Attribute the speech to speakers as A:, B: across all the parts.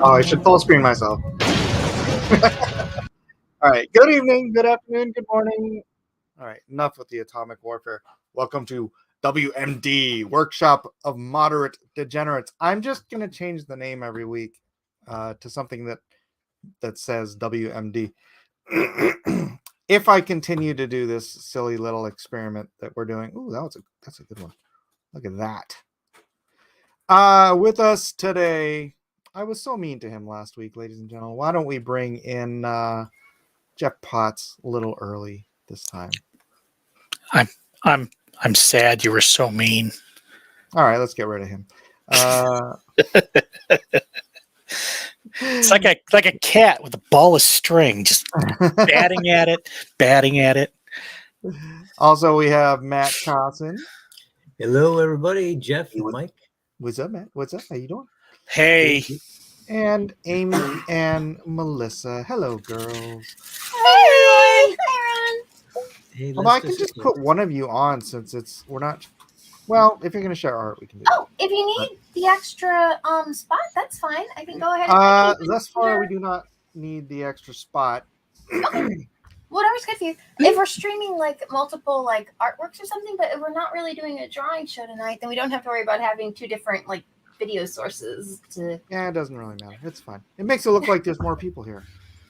A: Oh, I should full screen myself. All right. Good evening, good afternoon, good morning. All right. Enough with the atomic warfare. Welcome to WMD, Workshop of Moderate Degenerates. I'm just going to change the name every week to something that says WMD. If I continue to do this silly little experiment that we're doing. Ooh, that's a good one. Look at that. With us today, I was so mean to him last week, ladies and gentlemen. Why don't we bring in Jeff Potts a little early this time?
B: I'm sad you were so mean.
A: All right, let's get rid of him.
B: It's like a cat with a ball of string, just batting at it.
A: Also, we have Matt Cosson.
C: Hello, everybody. Jeff, Mike.
A: What's up, Matt? What's up? How you doing?
B: Hey.
A: And Amy and Melissa. Hello, girls.
D: Hey,
C: Hey,
A: Well, I can just put one of you on since we're not. Well, if you're going to share art, we can do that.
D: if you need the extra spot, that's fine. I can go ahead and
A: thus far, we do not need the extra spot.
D: Whatever's good for you. If we're streaming like multiple like artworks or something, but if we're not really doing a drawing show tonight, then we don't have to worry about having two different like video sources to.
A: Yeah, it doesn't really matter. It's fine. It makes it look like there's more people here,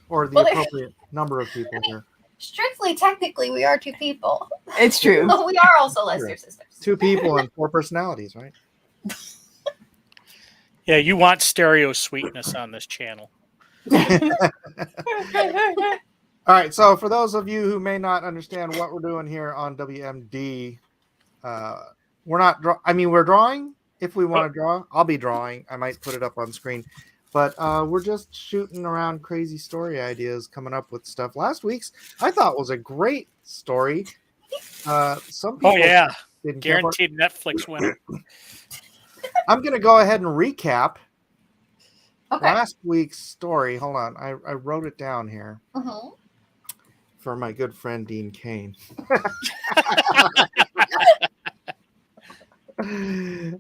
A: or the appropriate number of people here.
D: Strictly, technically, we are two people.
E: It's true.
D: But we are also lesser sisters.
A: Two people and four personalities, right?
B: Yeah, you want stereo sweetness on this channel.
A: All right, so for those of you who may not understand what we're doing here on WMD, we're not. We're drawing. If we want to draw, I'll be drawing. I might put it up on screen, but we're just shooting around crazy story ideas, coming up with stuff. Last week's I thought was a great story. Some people didn't
B: guaranteed Netflix winner.
A: I'm going to go ahead and recap last week's story. Hold on, I wrote it down here. For my good friend Dean Kane.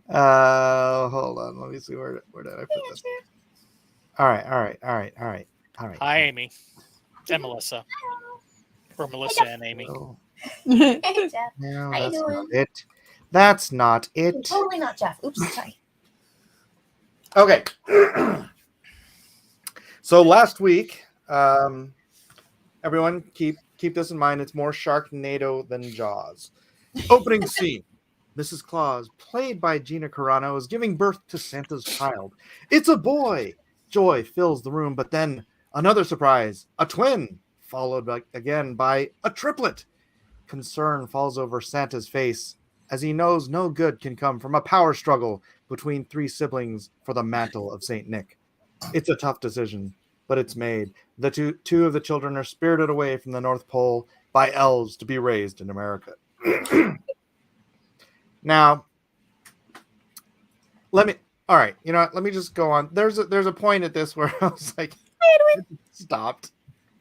A: Hold on. Let me see where did I put this? All right.
B: Hi, Amy and Melissa, or Melissa and Amy.
D: Hey, Jeff.
A: No,
D: How you
A: that's
D: doing?
A: not it. That's not it.
D: Totally not Jeff. Oops, sorry.
A: Okay. So last week, everyone keep this in mind. It's more Sharknado than Jaws. Opening scene. Mrs. Claus, played by Gina Carano, is giving birth to Santa's child. It's a boy. Joy fills the room, but then another surprise. A twin, followed again by a triplet. Concern falls over Santa's face as he knows no good can come from a power struggle between three siblings for the mantle of St. Nick. It's a tough decision, but it's made. The two of the children are spirited away from the North Pole by elves to be raised in America. Now, let me just go on. There's a point at this where I was like, stopped.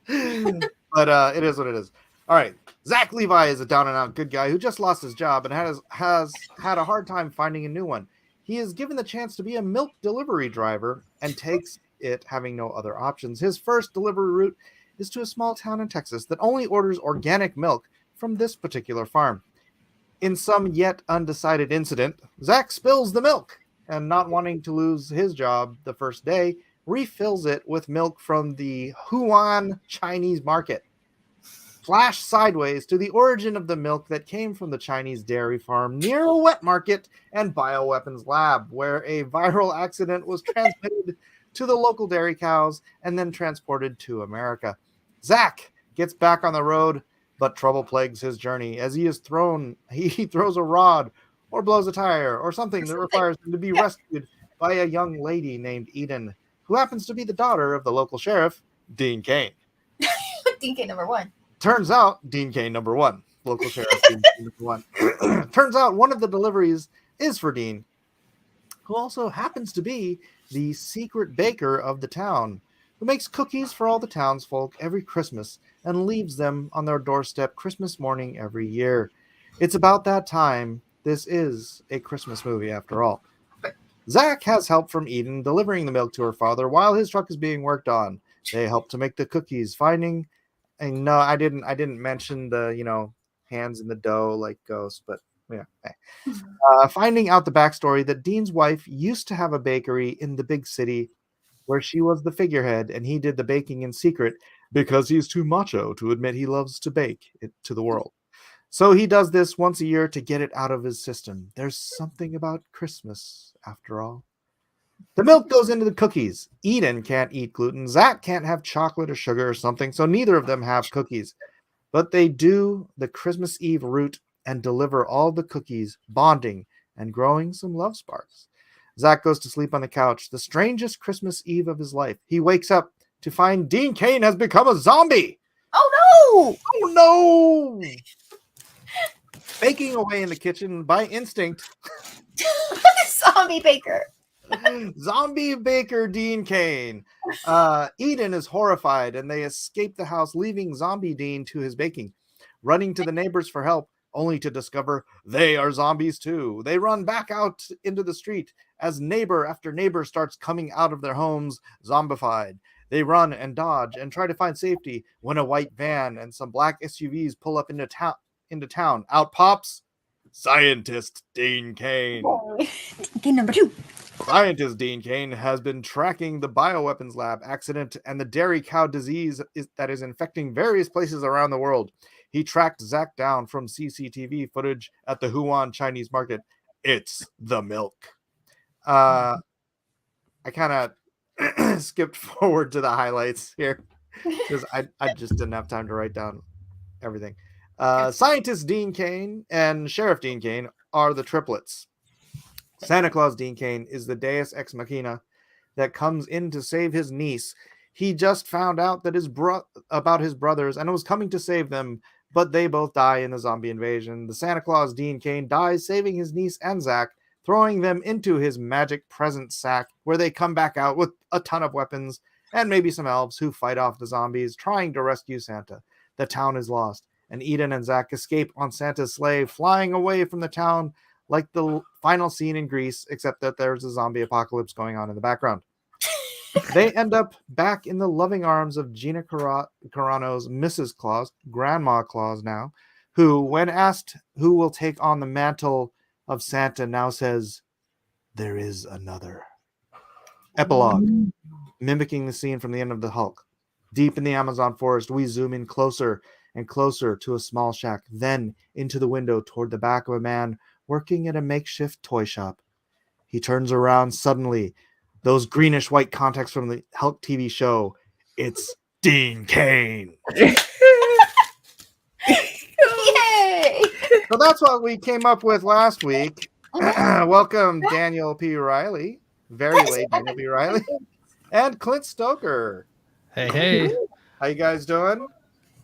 A: But it is what it is. All right. Zach Levi is a down and out good guy who just lost his job and has had a hard time finding a new one. He is given the chance to be a milk delivery driver and takes it, having no other options. His first delivery route is to a small town in Texas that only orders organic milk from this particular farm. In some yet undecided incident, Zach spills the milk and, not wanting to lose his job the first day, refills it with milk from the Huan Chinese market. Flash sideways to the origin of the milk that came from the Chinese dairy farm near a wet market and bioweapons lab, where a viral accident was transmitted to the local dairy cows and then transported to America. Zach gets back on the road, but trouble plagues his journey as he throws a rod or blows a tire or something that requires him to be rescued by a young lady named Eden, who happens to be the daughter of the local sheriff, Dean Kane.
D: Dean Kane #1.
A: Turns out, Dean Kane #1, local sheriff Dean Kane #1. Turns out one of the deliveries is for Dean, who also happens to be the secret baker of the town, who makes cookies for all the townsfolk every Christmas and leaves them on their doorstep Christmas morning every year. It's about that time. This is a Christmas movie, after all. Zach has help from Eden delivering the milk to her father while his truck is being worked on. They help to make the cookies, finding. And no, I didn't mention the hands in the dough like Ghost, but yeah. Finding out the backstory that Dean's wife used to have a bakery in the big city where she was the figurehead and he did the baking in secret because he's too macho to admit he loves to bake it to the world. So he does this once a year to get it out of his system. There's something about Christmas, after all. The milk goes into the cookies. Eden can't eat gluten. Zach can't have chocolate or sugar or something, so neither of them have cookies. But they do the Christmas Eve route and deliver all the cookies, bonding and growing some love sparks. Zach goes to sleep on the couch, the strangest Christmas Eve of his life. He wakes up to find Dean Cain has become a zombie.
D: Oh
A: Oh no! Baking away in the kitchen by instinct.
D: no! Zombie baker.
A: Zombie baker Dean Cain. Eden is horrified and they escape the house, leaving zombie Dean to his baking. Running to the neighbors for help, only to discover they are zombies too. They run back out into the street as neighbor after neighbor starts coming out of their homes zombified. They run and dodge and try to find safety when a white van and some black SUVs pull up into town. Out pops Scientist Dean Cain.
D: Game number 2.
A: Scientist Dean Cain has been tracking the bioweapons lab accident and the dairy cow disease that is infecting various places around the world. He tracked Zach down from CCTV footage at the Huan Chinese market. It's the milk. I kind of skipped forward to the highlights here because I just didn't have time to write down everything. Scientist Dean Cain and Sheriff Dean Cain are the triplets. Santa Claus Dean Cain is the deus ex machina that comes in to save his niece. He just found out that about his brothers and was coming to save them, but they both die in the zombie invasion. The Santa Claus Dean Cain dies saving his niece and Zach, throwing them into his magic present sack, where they come back out with a ton of weapons and maybe some elves who fight off the zombies, trying to rescue Santa. The town is lost, and Eden and Zach escape on Santa's sleigh, flying away from the town like the final scene in Greece, except that there's a zombie apocalypse going on in the background. They end up back in the loving arms of Gina Carano's Mrs. Claus, Grandma Claus now, who, when asked who will take on the mantle of Santa, now says, "There is another." Epilogue, mimicking the scene from the end of The Hulk. Deep in the Amazon forest, we zoom in closer and closer to a small shack, then into the window toward the back of a man working at a makeshift toy shop. He turns around suddenly. Those greenish-white contacts from the Hulk TV show. It's Dean Cain.
D: Yay!
A: So that's what we came up with last week. Welcome, Daniel P. Riley. Very late, Daniel P. Riley. And Clint Stoker.
E: Hey.
A: How you guys doing?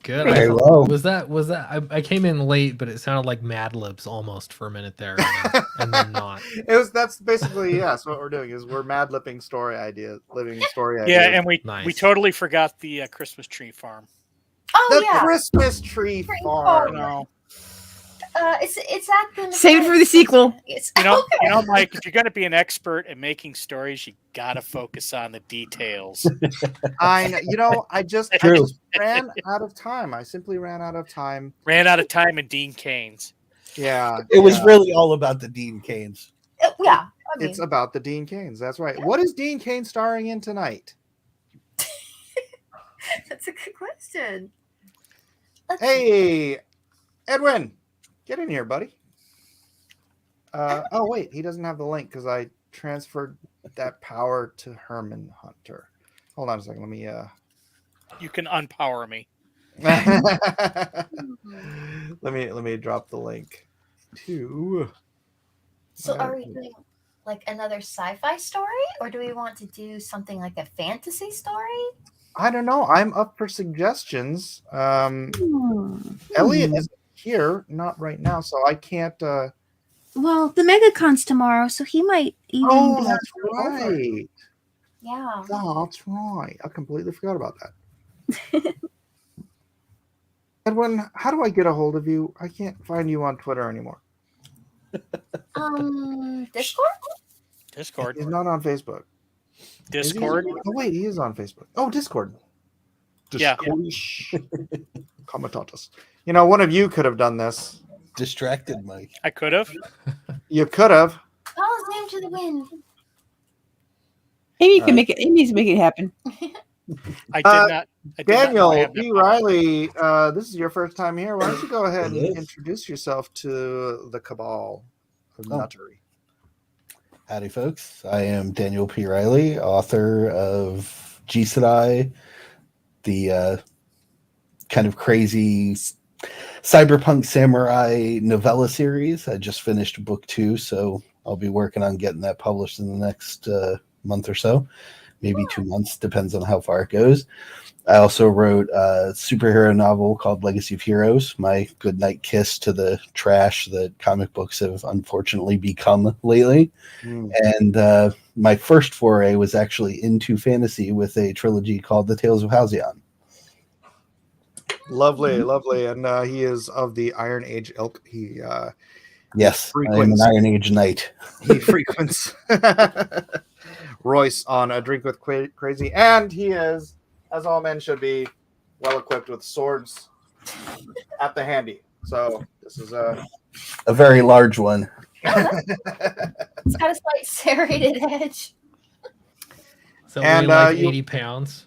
E: Good.
C: Very well.
E: Was that I came in late, but it sounded like Mad Libs almost for a minute there, and then not.
A: That's basically yes. What we're doing is we're mad lipping story ideas, living story ideas.
B: Yeah, and we
E: Nice.
B: totally forgot the Christmas tree farm.
D: Oh
A: The
D: yeah.
A: Christmas tree
D: Tree
A: farm.
B: You know,
D: It's at the
F: Save it for the sequel.
D: It's,
B: Mike. If you're going to be an expert at making stories, you got to focus on the details.
A: I know. I just ran out of time. I simply ran out of time.
B: Ran out of time in Dean Cain's.
A: Yeah,
G: It was really all about the Dean Cains.
D: yeah. I mean,
A: it's about the Dean Cains. That's right. What is Dean Cain starring in tonight?
D: that's a good question.
A: Hey, Edwin, get in here, buddy. Oh wait, he doesn't have the link because I transferred that power to Herman Hunter. Hold on a second. Let me.
B: You can unpower me.
A: let me drop the link to.
D: So are we doing like another sci-fi story, or do we want to do something like a fantasy story?
A: I don't know. I'm up for suggestions. Elliot is here, not right now, so I can't.
F: Well, the MegaCon's tomorrow, so he might even.
A: Oh,
F: be
A: that's
F: over.
A: right.
D: Yeah.
A: Oh, that's right. I completely forgot about that. Edwin, how do I get a hold of you? I can't find you on Twitter anymore.
D: Discord?
B: Discord.
A: He's not on Facebook. Is he?
B: Discord.
A: Oh wait, he is on Facebook. Oh, Discord.
B: Yeah.
A: Comitatus. You know, one of you could have done this.
G: Distracted Mike.
B: I could have.
A: You could have.
D: Call his name to the wind.
H: Amy can make it. Amy needs to make it happen.
B: I did not. I did
A: Daniel
B: not have
A: P.
B: that power.
A: Riley, this is your first time here. Why don't you go ahead
C: It
A: and
C: is.
A: introduce yourself to the cabal of
G: Oh.
A: nuttery?
G: Howdy, folks. I am Daniel P. Riley, author of G Sedai, the kind of crazy cyberpunk samurai novella series. I just finished book 2, so I'll be working on getting that published in the next month or so, maybe 2 months, depends on how far it goes. I also wrote a superhero novel called Legacy of Heroes, my goodnight kiss to the trash that comic books have unfortunately become lately.
A: Hmm.
G: And my first foray was actually into fantasy with a trilogy called The Tales of Halcyon.
A: Lovely, lovely. And he is of the Iron Age ilk. He
G: Yes, I am an
A: frequents-
G: Iron Age knight.
A: he frequents Royce on A Drink with Crazy, and he is, as all men should be, well equipped with swords at the handy. So this is a
G: A very large one.
D: It's got a slight serrated edge.
E: So
A: And,
E: weigh like
A: you-
E: 80 pounds.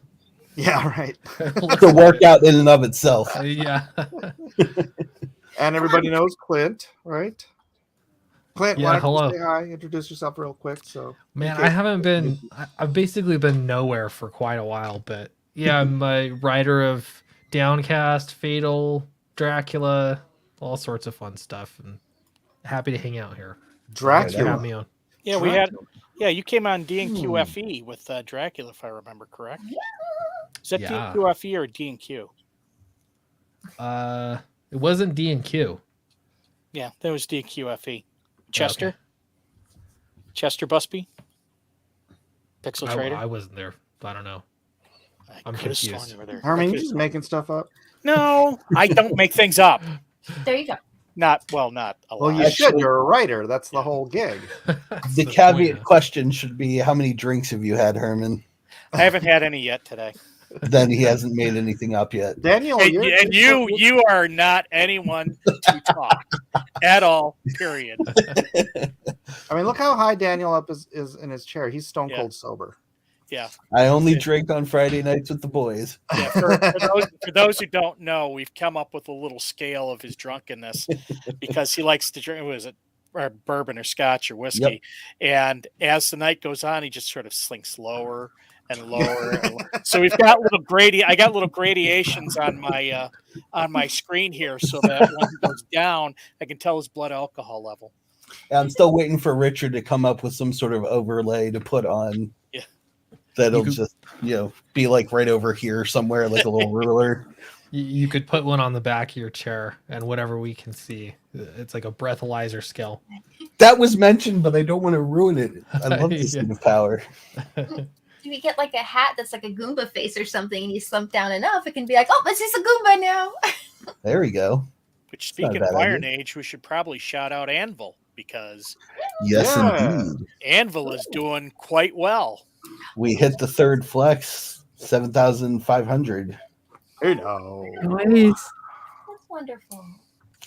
A: yeah, right.
G: It's a workout in and of itself.
E: Yeah.
A: And everybody knows Clint, right? Clint,
E: Yeah,
A: why don't
E: hello.
A: you say hi? Introduce yourself real quick. So
E: Man,
A: Okay.
E: I haven't been. I've basically been nowhere for quite a while, but yeah, I'm a writer of Downcast, Fatal, Dracula, all sorts of fun stuff, and happy to hang out here.
A: Dracula.
E: Have me on.
B: Yeah, we had. Yeah, you came on D&QFE with Dracula, if I remember correct. Is that
E: Yeah.
B: D&QFE or D&Q?
E: It wasn't D and Q.
B: Yeah, that was D&QFE. Chester?
E: Okay.
B: Chester Busby? Pixel Trader?
E: I wasn't there. I don't know. I'm
B: could have sworn
E: confused.
B: you were there.
A: Herman,
B: I
A: you
B: could've
A: just
B: sworn-
A: making stuff up.
B: No, I don't make things up.
D: There you go.
B: Not a lot.
A: Well, you should. You're a writer. That's the whole gig.
E: That's
G: The
E: point,
G: caveat
E: huh?
G: question should be, how many drinks have you had, Herman?
B: I haven't had any yet today.
G: Then he hasn't made anything up yet.
A: Daniel,
B: And,
A: you're,
B: and you are not anyone to talk at all, period.
A: I mean, look how high Daniel up is in his chair. He's stone
B: Yeah.
A: cold sober.
B: Yeah.
G: I only drink on Friday nights with the boys.
B: Yeah, for those who don't know, we've come up with a little scale of his drunkenness because he likes to drink, was it or bourbon or scotch or whiskey. And as the night goes on, he just sort of slinks lower and lower. And lower. So we've got I got little gradations on my screen here so that when he goes down, I can tell his blood alcohol level.
G: I'm still waiting for Richard to come up with some sort of overlay to put on.
B: Yeah.
G: That'll
E: You could-
G: just, be like right over here somewhere, like a little ruler.
E: You could put one on the back of your chair, and whatever we can see, it's like a breathalyzer scale.
G: That was mentioned, but I don't want to ruin it. I love this
E: Yeah.
G: kind of power.
D: Do we get like a hat that's like a Goomba face or something, and you slump down enough, it can be like, oh, this is a Goomba now.
G: There we go.
B: Which,
G: not a
B: speaking of
G: bad
B: Iron Age, we should probably shout out Anvil because
G: Yes,
A: Yeah.
G: indeed.
B: Anvil is doing quite well.
G: We hit the third flex, 7,500.
A: Hey, no.
H: Nice.
D: That's wonderful.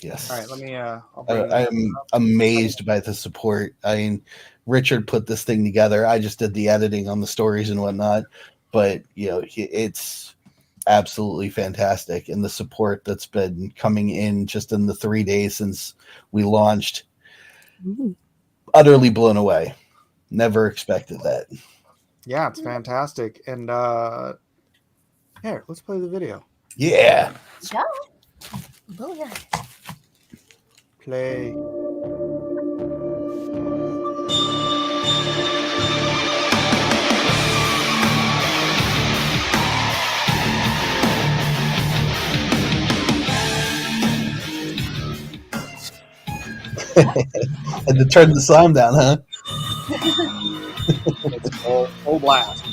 G: Yes.
A: All right, let me. I'll bring
G: I
A: it
G: am
A: up.
G: amazed by the support. I mean, Richard put this thing together. I just did the editing on the stories and whatnot, but it's absolutely fantastic. And the support that's been coming in just in the 3 days since we launched, utterly blown away. Never expected that.
A: Yeah, it's fantastic. And here, let's play the video.
G: Yeah.
D: Joe. Booyah.
A: Play.
G: Had to turn the sound down, huh?
A: It's full blast.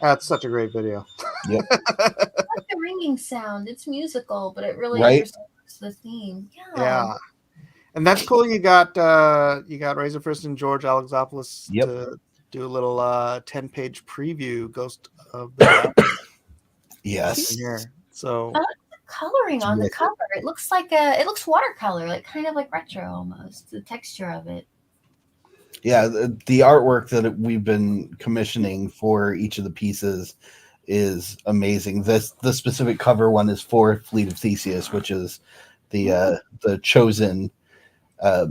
A: That's such a great video.
G: Yep.
D: I like the ringing sound. It's musical, but it really
G: Right.
D: understands the theme.
A: Yeah. And that's cool. You got Razorfist and George Alexopoulos
G: Yep.
A: to do a little 10-page preview, Ghost of the Dragon
G: Yes.
A: here. So
D: I like the coloring on the cover. It looks like it looks watercolor, like kind of like retro almost. The texture of it.
G: Yeah, the artwork that we've been commissioning for each of the pieces is amazing. The specific cover one is for Fleet of Theseus, which is the chosen, I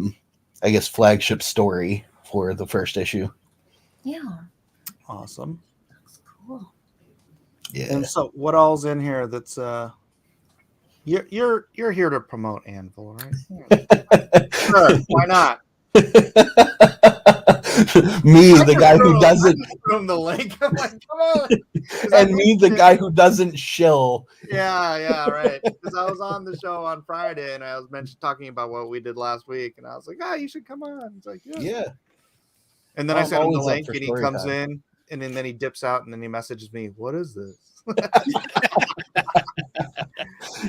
G: guess, flagship story for the first issue.
D: Yeah,
A: awesome.
D: looks cool.
G: Yeah.
A: And so what all's in here that's you're here to promote Anvil, right? Sure, why not?
G: Me, the guy who doesn't
A: from the link. I'm like, come on.
G: And me, the guy who doesn't shill.
A: Yeah, right. Because I was on the show on Friday and I was talking about what we did last week, and I was like, you should come on. It's like,
G: Yeah.
A: And then I
G: I'm
A: sent him the
G: always up
A: link,
G: for
A: and he
G: story
A: comes
G: time.
A: in, and then he dips out, and then he messages me, "What is this?"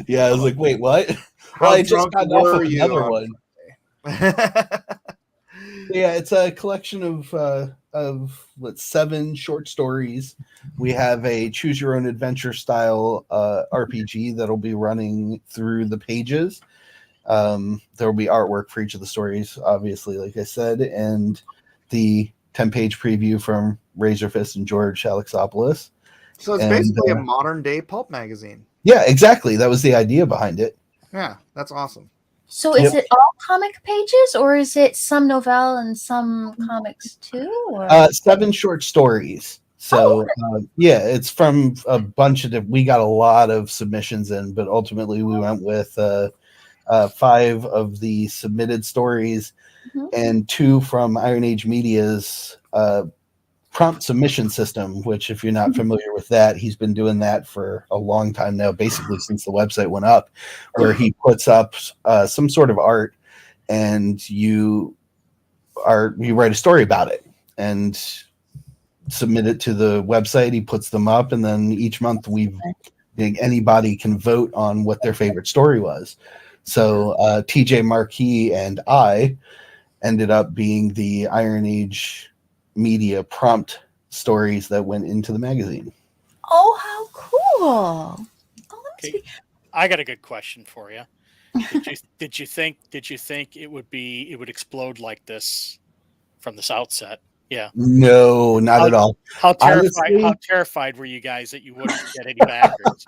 G: Yeah, I was like, wait, what? Well,
A: How
G: I just
A: drunk
G: got off
A: were
G: of
A: you
G: another
A: on
G: one.
A: Friday?
G: Yeah, it's a collection of 7 short stories. We have a choose your own adventure style RPG that'll be running through the pages. There will be artwork for each of the stories, obviously, like I said, and the 10-page preview from Razorfist and George Alexopoulos.
A: So it's basically a modern day pulp magazine.
G: Yeah, exactly. That was the idea behind it.
A: Yeah, that's awesome.
D: So is it all comic pages, or is it some novella and some comics too? Or?
G: 7 short stories. So yeah, it's from a bunch of we got a lot of submissions in, but ultimately we went with 5 of the submitted stories and 2 from Iron Age Media's prompt submission system, which, if you're not familiar with that, he's been doing that for a long time now, basically since the website went up, where he puts up some sort of art and you write a story about it and submit it to the website. He puts them up, and then each month anybody can vote on what their favorite story was. So TJ Marquis and I ended up being the Iron Age Media prompt stories that went into the magazine.
D: Oh, how cool! Oh,
B: Okay. I got a good question for you. Did you think it would explode like this from this outset? Yeah.
G: No, not at all.
B: How terrified?
G: Honestly,
B: how terrified were you guys that you wouldn't get any backers?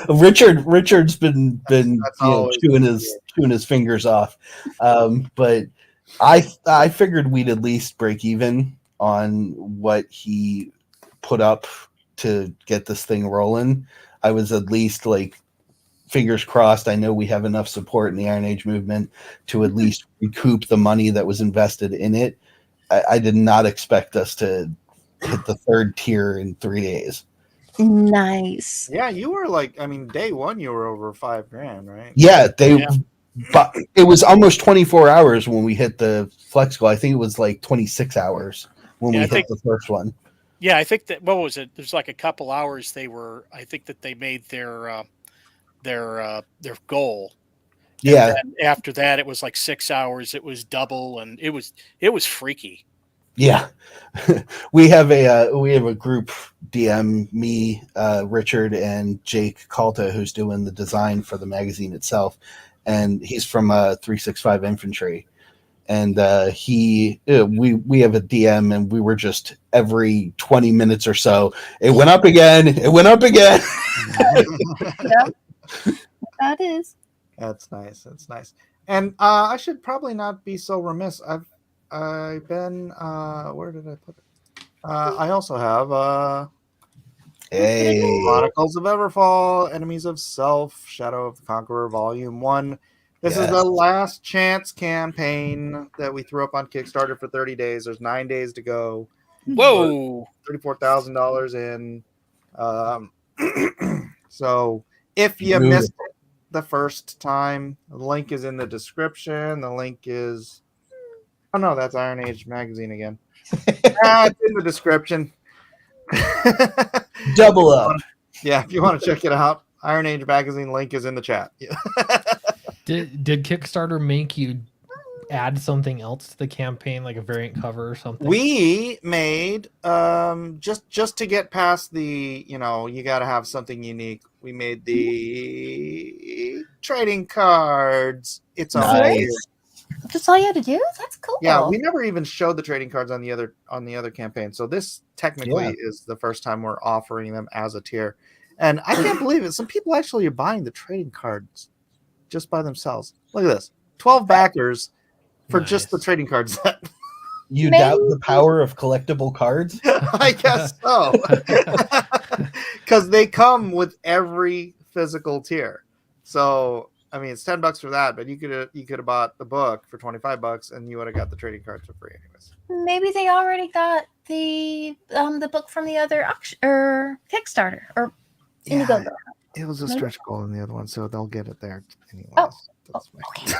G: Richard's been chewing his fingers off, but I figured we'd at least break even on what he put up to get this thing rolling. I was at least like, fingers crossed. I know we have enough support in the Iron Age movement to at least recoup the money that was invested in it. I did not expect us to hit the 3rd tier in 3 days.
F: Nice.
A: Yeah, you were like, day one, you were over $5,000, right?
G: Yeah, but it was almost 24 hours when we hit the flex goal. I think it was like 26 hours when we hit the first one.
B: Yeah, I think that, what was it? There's like a couple hours I think that they made their goal.
G: Yeah.
B: And after that, it was like 6 hours. It was double, and it was freaky.
G: Yeah. we have a group DM, me, Richard, and Jake Calta, who's doing the design for the magazine itself. And he's from 365 Infantry. And we have a DM, and we were just every 20 minutes or so, it went up again. It went up again.
F: Yep. That is.
A: That's nice. That's nice. And I should probably not be so remiss. I've been where did I put it? I also have Chronicles of Everfall, Enemies of Self, Shadow of the Conqueror, Volume 1. This is the last chance campaign that we threw up on Kickstarter for 30 days. There's 9 days to go.
B: Whoa!
A: $34,000 in. So if you missed it the first time, the link is in the description. The link is... Oh, no, that's Iron Age Magazine again. It's in the description.
G: Double up.
A: Yeah, if you want to check it out, Iron Age magazine link is in the chat. Yeah.
E: Did Kickstarter make you add something else to the campaign, like a variant cover or something?
A: We made just to get past the, you got to have something unique. We made the trading cards. It's all
G: Nice.
D: That's all you had to do? That's cool.
A: Yeah, we never even showed the trading cards on the other campaign. So this technically is the first time we're offering them as a tier. And I can't believe it. Some people actually are buying the trading cards just by themselves. Look at this. 12 backers for just the trading card set.
G: You doubt the power of collectible cards?
A: I guess so. Because they come with every physical tier. So I mean, it's $10 for that, but you could have bought the book for $25 and you would have got the trading cards for free anyways.
D: Maybe they already got the book from the other auction or Kickstarter or Indiegogo.
A: It was a stretch goal in the other one, so they'll get it there anyways.
D: Oh,
A: okay.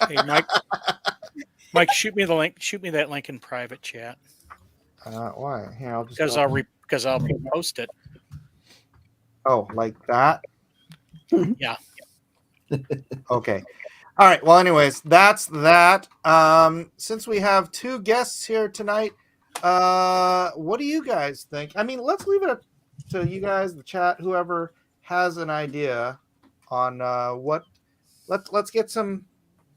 B: Hey, Mike, shoot me the link. Shoot me that link in private chat.
A: Why? Here, I'll just
B: because I'll repost it.
A: Oh, like that?
B: Yeah.
A: Okay. All right. Well, anyways, that's that. Since we have two guests here tonight, what do you guys think? I mean, let's leave it up to you guys, the chat, whoever has an idea on what. Let's get some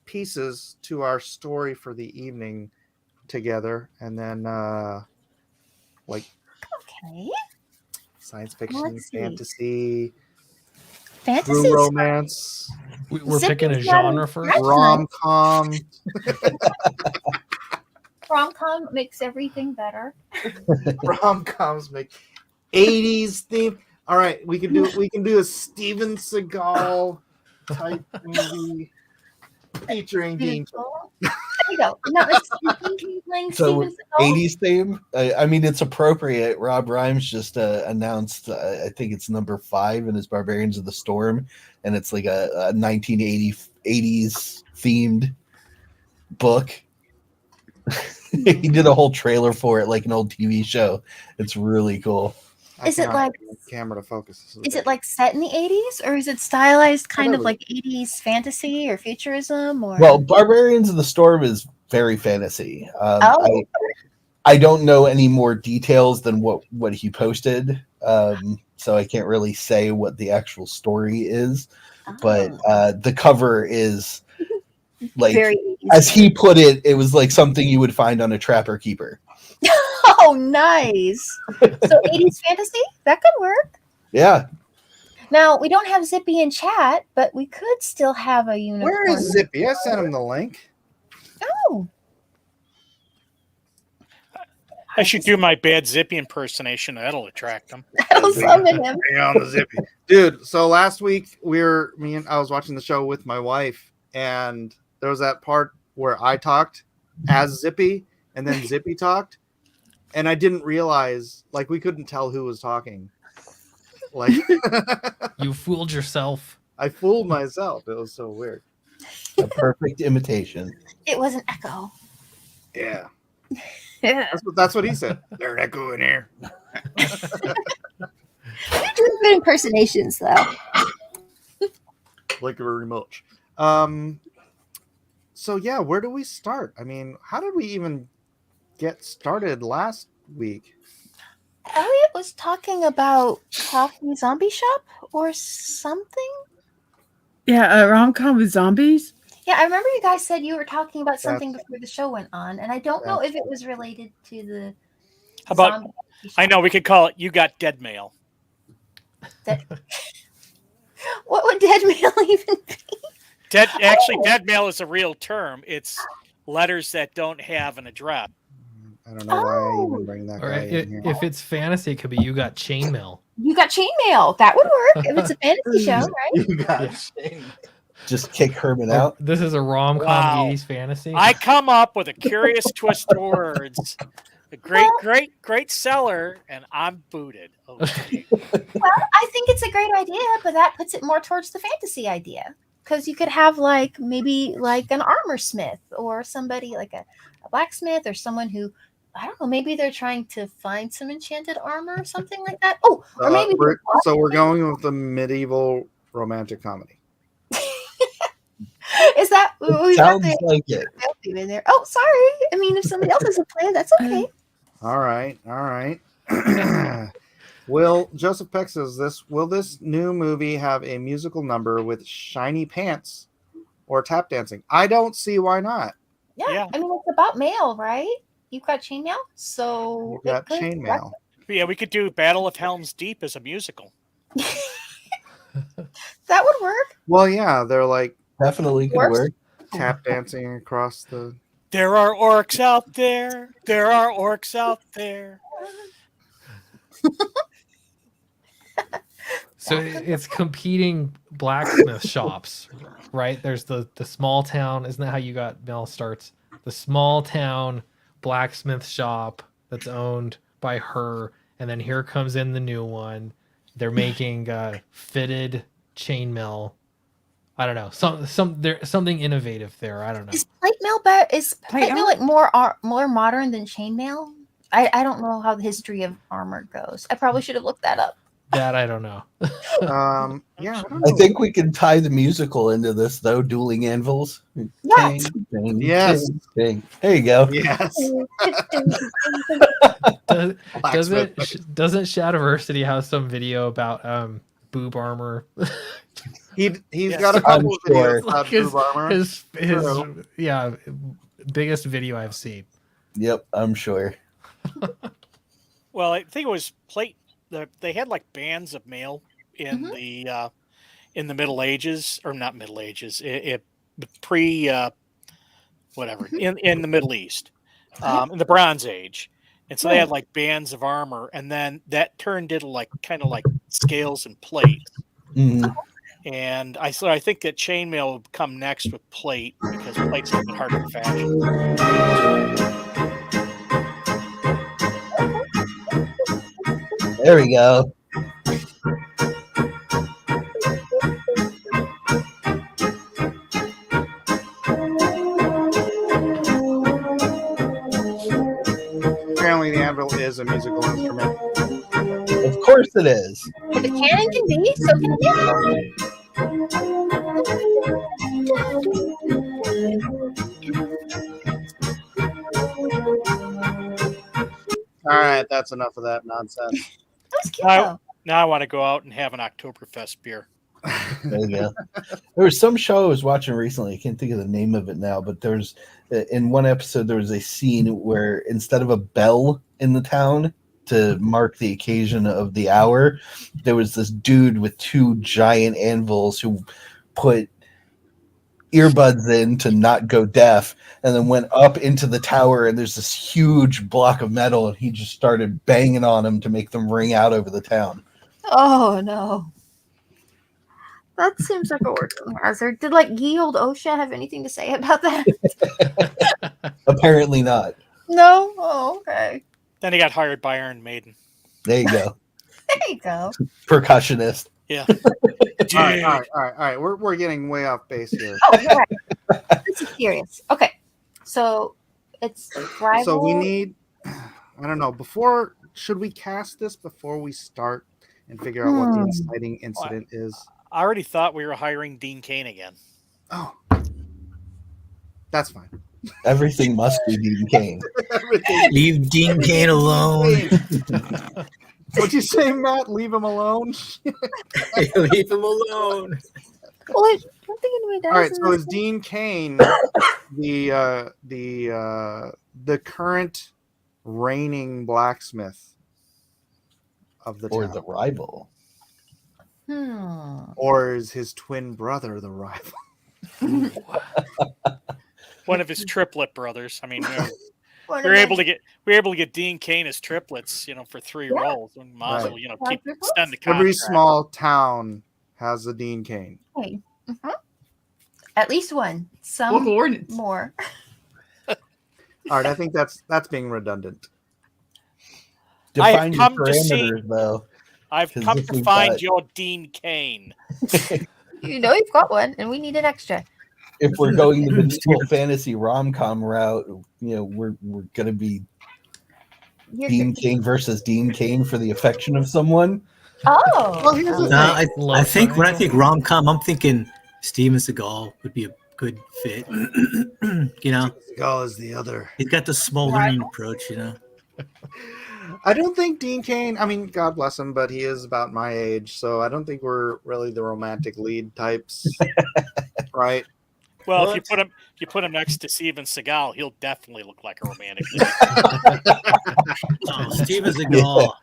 A: pieces to our story for the evening together, and then like science fiction, fantasy, true romance.
E: We're picking a genre first.
A: Rom-com.
D: Rom-com makes everything better.
A: Rom-coms make 80s theme. All right, we can do a Steven Seagal type movie featuring Dean.
D: There you go. No,
G: so 80s theme. I mean, it's appropriate. Rob Rhymes just announced. I think it's number 5 in his Barbarians of the Storm, and it's like a 1980s themed book. He did a whole trailer for it, like an old TV show. It's really cool.
D: Is it like
A: camera to focus?
D: Is it like set in the 80s, or is it stylized kind of like 80s fantasy or futurism? Or
G: well, Barbarians of the Storm is very fantasy. I don't know any more details than what he posted, so I can't really say what the actual story is. But the cover is like, as he put it, it was like something you would find on a Trapper Keeper.
D: Oh, nice. So 80s fantasy? That could work.
G: Yeah.
D: Now, we don't have Zippy in chat, but we could still have a unicorn.
A: Where is Zippy? I sent him the link.
D: Oh.
B: I should do my bad Zippy impersonation. That'll attract them.
D: That'll summon him.
A: Bring on the Zippy. Dude, so last week I was watching the show with my wife, and there was that part where I talked as Zippy, and then Zippy talked. And I didn't realize, like, we couldn't tell who was talking. Like,
E: you fooled yourself.
A: I fooled myself. It was so weird.
G: A perfect imitation.
D: It was an echo.
A: Yeah.
D: Yeah.
A: That's what he said. There's an echo in here.
D: You're doing good impersonations, though.
A: Like very much. So yeah, where do we start? I mean, how did we even get started last week?
D: Elliot was talking about Coffee Zombie Shop or something.
H: Yeah, a rom-com with zombies.
D: Yeah, I remember you guys said you were talking about something before the show went on, and I don't know if it was related to the.
B: How about? I know we could call it "You Got Dead Mail."
D: What would dead mail even be?
B: Dead mail is a real term. It's letters that don't have an address.
A: I don't know why I even bring that guy in here.
E: If it's fantasy, it could be You Got Chainmail.
D: You Got Chainmail. That would work if it's a fantasy show, right?
A: You got chainmail.
G: Just kick Herman out.
E: This is a rom-com 80s fantasy.
B: I come up with a curious twist of words. A great seller, and I'm booted. Okay.
D: Well, I think it's a great idea, but that puts it more towards the fantasy idea. Because you could have maybe an armor smith or somebody like a blacksmith or someone who I don't know. Maybe they're trying to find some enchanted armor or something like that. Oh, or maybe
A: we're going with the medieval romantic comedy.
D: Is that
G: Sounds like it.
D: in there? Oh, sorry. I mean, if somebody else has a plan, that's okay.
A: All right. Will Joseph Peck says will this new movie have a musical number with shiny pants or tap dancing? I don't see why not.
D: Yeah. I mean, it's about mail, right? You've got chainmail, so
A: You've got chainmail.
B: Yeah, we could do Battle of Helm's Deep as a musical.
D: That would work.
A: Well, yeah, they're like
G: definitely could work.
A: Tap dancing across the.
B: There are orcs out there. There are orcs out there.
E: So it's competing blacksmith shops, right? There's the small town. Isn't that how you got Mel starts? The small town blacksmith shop that's owned by her, and then here comes in the new one. They're making fitted chainmail. I don't know. There's something innovative there. I don't know.
D: Is plate mail like more modern than chainmail? I don't know how the history of armor goes. I probably should have looked that up.
E: That I don't know.
A: Yeah,
G: I think we can tie the musical into this though. Dueling anvils.
D: Yes.
A: Yes.
G: There you go.
A: Yes.
E: Doesn't Shadiversity have some video about boob armor?
A: He's got a couple of videos about boob armor.
E: His biggest video I've seen.
G: Yep, I'm sure.
B: Well, I think it was plate. They had like bands of mail in the Middle Ages, or not Middle Ages, pre whatever in the Middle East, in the Bronze Age, and so they had like bands of armor, and then that turned into like kind of like scales and plates.
G: Mm-hmm.
B: And I think that chainmail would come next with plate because plate's a bit harder to fashion.
G: There we go.
A: Apparently, the anvil is a musical instrument.
G: Of course it is.
D: If a cannon can be, so can an
A: All right, that's enough of that nonsense.
D: That's cute, though.
B: Now I want to go out and have an Oktoberfest beer.
G: There you go. There was some show I was watching recently. I can't think of the name of it now, but there's in one episode there was a scene where instead of a bell in the town to mark the occasion of the hour, there was this dude with two giant anvils who put earbuds in to not go deaf, and then went up into the tower, and there's this huge block of metal, and he just started banging on them to make them ring out over the town.
D: Oh no. That seems like a working hazard. Did like ye old OSHA have anything to say about that?
G: Apparently not.
D: No? Oh, okay.
B: Then he got hired by Iron Maiden.
G: There you go.
D: There you go.
G: Percussionist.
B: Yeah.
A: All right. We're getting way off base here.
D: Oh, you're right. This is serious. Okay. So it's rival.
A: So we need, I don't know, should we cast this before we start and figure out what the inciting incident is?
B: I already thought we were hiring Dean Cain again.
A: Oh, that's fine.
G: Everything must be Dean Cain.
C: Leave Dean Cain alone.
A: What'd you say, Matt? Leave him alone?
C: Leave him alone.
D: Well, I don't think anybody does.
A: All right, so is Dean Cain the current reigning blacksmith of the
G: Or
A: town?
G: the rival.
A: Or is his twin brother the rival?
B: One of his triplet brothers. I mean, we were able to get Dean Cain as triplets, for 3 roles. And might as well, keep extend the contract.
A: Every small town has a Dean Cain.
D: Okay. At least one. Some
H: Local ordinance.
D: more.
A: All right, I think that's being redundant.
G: Define your
B: come to
G: parameters, though.
B: I've
G: 'Cause
B: come
G: if
B: to
G: we've
B: find
G: got-
B: your Dean Cain.
D: You've got one, and we need an extra.
G: If we're going the medieval fantasy rom-com route, we're going to be Dean Cain versus Dean Cain for the affection of someone.
D: Oh.
A: Well, here's the
C: No,
A: thing.
C: I think when I think rom com, I'm thinking Steven Seagal would be a good fit. You know,
A: Seagal is the other.
C: he's got the smoldering approach. You know,
A: I don't think Dean Cain. I mean, God bless him, but he is about my age, so I don't think we're really the romantic lead types, right?
B: Well, if you put him next to Steven Seagal, he'll definitely look like a romantic lead.
C: oh, Steven Seagal.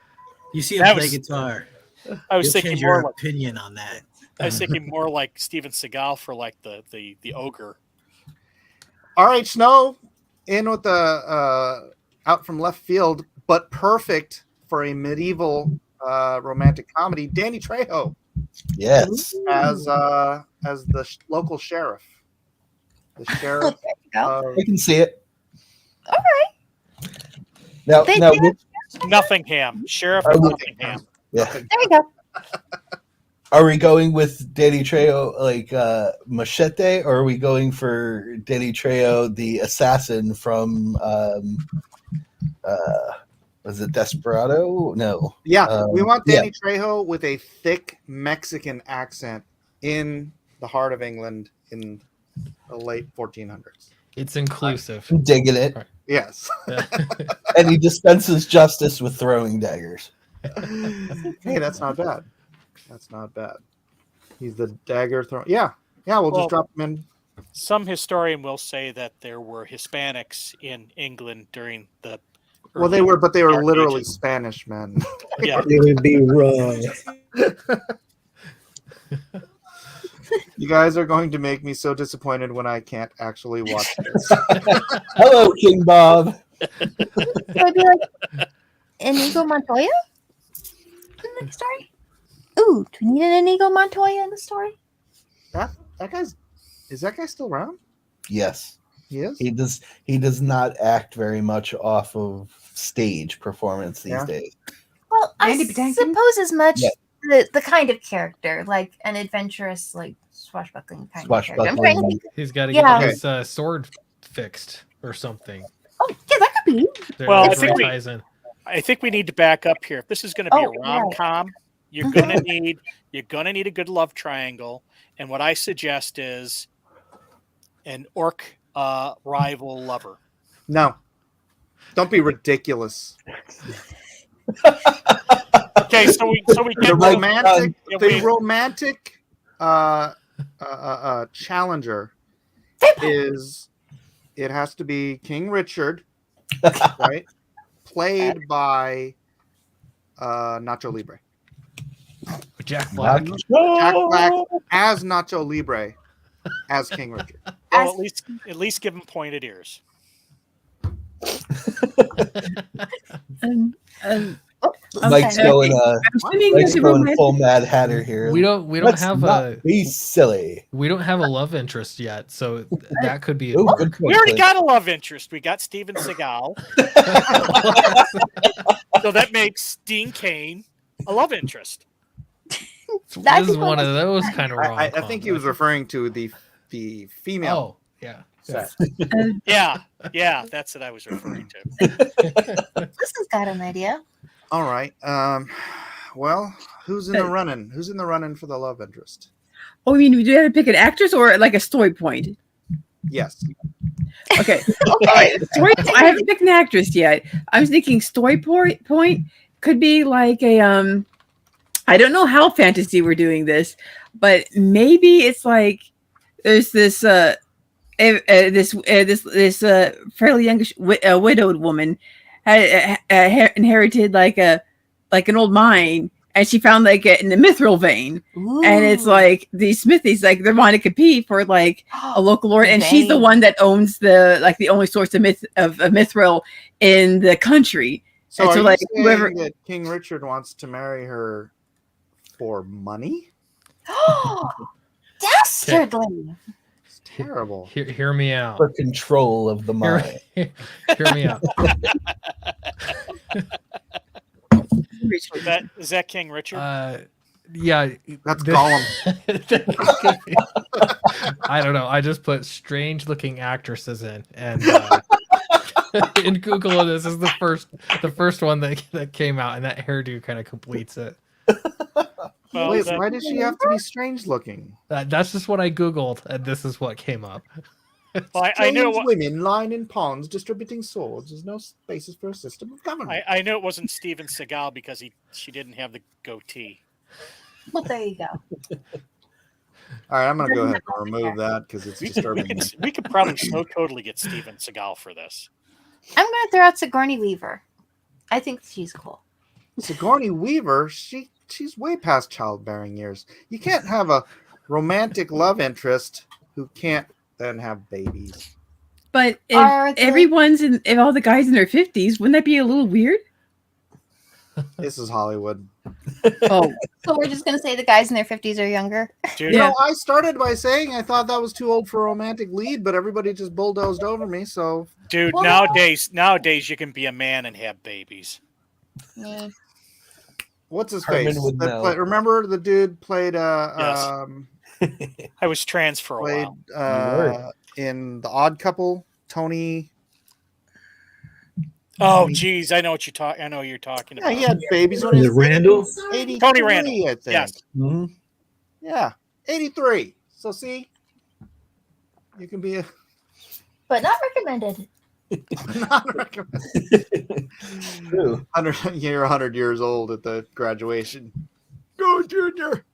C: You see him
B: That
C: play
B: was-
C: guitar.
B: I was
C: You'll
B: thinking
C: change
B: more
C: your
B: like
C: opinion on that.
B: I was thinking more like Steven Seagal for like the ogre.
A: All right, Snow, in with the out from left field, but perfect for a medieval romantic comedy. Danny Trejo
G: Yes.
A: as the local sheriff. The sheriff.
D: There you go.
A: Of,
G: I can see it.
D: All right.
G: Now,
D: They
G: now
D: did.
B: Nottingham, Sheriff
G: Are
B: of
G: we-
B: Nottingham.
G: yeah.
D: There you go.
G: Are we going with Danny Trejo like Machete, or are we going for Danny Trejo, the assassin from was it Desperado? No.
A: yeah, we want
G: yeah.
A: Danny Trejo with a thick Mexican accent in the heart of England in the late 1400s.
E: It's inclusive.
G: I'm digging it.
A: Yes.
G: And he dispenses justice with throwing daggers.
A: Hey, that's not bad. That's not bad. He's the dagger throw. Yeah. Yeah, we'll
B: Well,
A: just drop him in.
B: Some historian will say that there were Hispanics in England during the.
A: Well, they were, but they were
B: Dark
A: literally
B: Ages.
A: Spanish men.
B: Yeah,
C: It would be wrong.
A: You guys are going to make me so disappointed when I can't actually watch this.
G: Hello, King Bob.
D: So it'd be like Inigo Montoya in the story. Ooh, do we need an Inigo Montoya in the story?
A: that guy's is that guy still around?
G: Yes.
A: He is.
G: He does not act very much off of stage performance these
A: Yeah.
G: days.
D: Well, I
H: Andy Betancourt?
D: suppose as much
G: Yeah.
D: the kind of character, like an adventurous, like swashbuckling kind of character. I'm trying to
G: Swashbuckling.
D: think.
E: He's got to
D: Yeah.
E: get his sword fixed or something.
D: Oh, yeah, that could be.
E: There,
B: Well,
E: that
B: I think we-
E: ties in.
B: I think we need to back up here. If this is going to be
D: Oh,
B: a
D: right.
B: rom com, you're gonna need a good love triangle. And what I suggest is an orc rival lover.
A: No. Don't be ridiculous.
B: Okay, so we
A: The
B: get
A: romantic
B: Yeah,
A: the
B: we-
A: romantic challenger is it has to be King Richard, right? Played by Nacho Libre.
E: Jack Black.
A: Jack Black as Nacho Libre as King Richard.
B: well, at least give him pointed ears.
G: Mike's
D: Okay.
G: going
H: I'm assuming
G: Mike's
H: there's a
G: going
H: romantic.
G: full Mad Hatter here.
E: We don't
G: Let's
E: have
G: not
E: a
G: be silly.
E: love interest yet, so that could be.
G: Ooh, good point,
B: We already
G: Clint.
B: got a love interest. We got Steven Seagal. So that makes Dean Cain a love interest.
D: That
E: This is
D: could
E: one
D: go
E: of those kind of wrong.
A: I think he was referring to the female
E: Oh, yeah.
A: sex.
B: Yeah, that's what I was referring to.
D: This has got an idea.
A: All right. Well, who's in the running? Who's in the running for the love interest?
H: Oh, I mean, do you have to pick an actress or like a story point?
A: Yes.
H: Okay. All right. Story, I haven't picked an actress yet. I was thinking story point could be like a I don't know how fantasy we're doing this, but maybe it's like there's this this fairly youngish widowed woman had inherited like an old mine, and she found like in the mithril vein, and it's like these smithies like they want to compete for like a local lord, and she's the
D: Vein.
H: one that owns the only source of mithril in the country.
A: So,
H: And
A: are
H: so,
A: you
H: like,
A: saying
H: whoever-
A: that King Richard wants to marry her for money?
D: Dastardly.
A: It's terrible.
E: Hear me out.
G: For control of the mind.
E: Hear me out.
B: Is that King Richard?
E: Yeah.
A: That's
E: the-
A: Gollum.
E: I don't know. I just put strange looking actresses in, and in Google, this is the first one that came out, and that hairdo kind of completes it.
B: Well,
A: Wait, why does she have to be strange looking?
E: That's just what I Googled, and this is what came up.
B: well, I knew
A: Strange women lying in ponds distributing swords. There's no basis for a system of government.
B: I knew it wasn't Steven Seagal because she didn't have the goatee.
D: Well, there you go.
A: All right, I'm gonna go ahead and remove that because it's disturbing me.
B: We could probably so totally get Steven Seagal for this.
D: I'm going to throw out Sigourney Weaver. I think she's cool.
A: Sigourney Weaver, she's way past childbearing years. You can't have a romantic love interest who can't then have babies.
H: But
D: Are
H: if
D: they-
H: if all the guys in their 50s, wouldn't that be a little weird?
A: This is Hollywood.
H: Oh,
D: So we're just going to say the guys in their 50s are younger.
B: Dude,
A: You
H: Yeah.
A: know, I started by saying I thought that was too old for a romantic lead, but everybody just bulldozed over me. So
B: dude,
D: Well-
B: nowadays you can be a man and have babies.
D: Yeah.
A: what's his
G: Herman
A: face?
G: would know.
A: Remember the dude played
B: Yes. I was trans for a
A: played
B: while.
A: in The Odd Couple, Tony.
B: Oh, geez, I know what I know you're talking
A: Yeah,
B: about.
A: he had babies when he
C: Is it
A: was
C: Randall?
A: 83,
B: Tony Randall.
A: I think.
B: Yes.
G: Mhm.
A: Yeah, 83. So see, you can be a
D: But not recommended.
A: not recommended.
G: True.
A: You're 100 years old at the graduation. Go, Junior.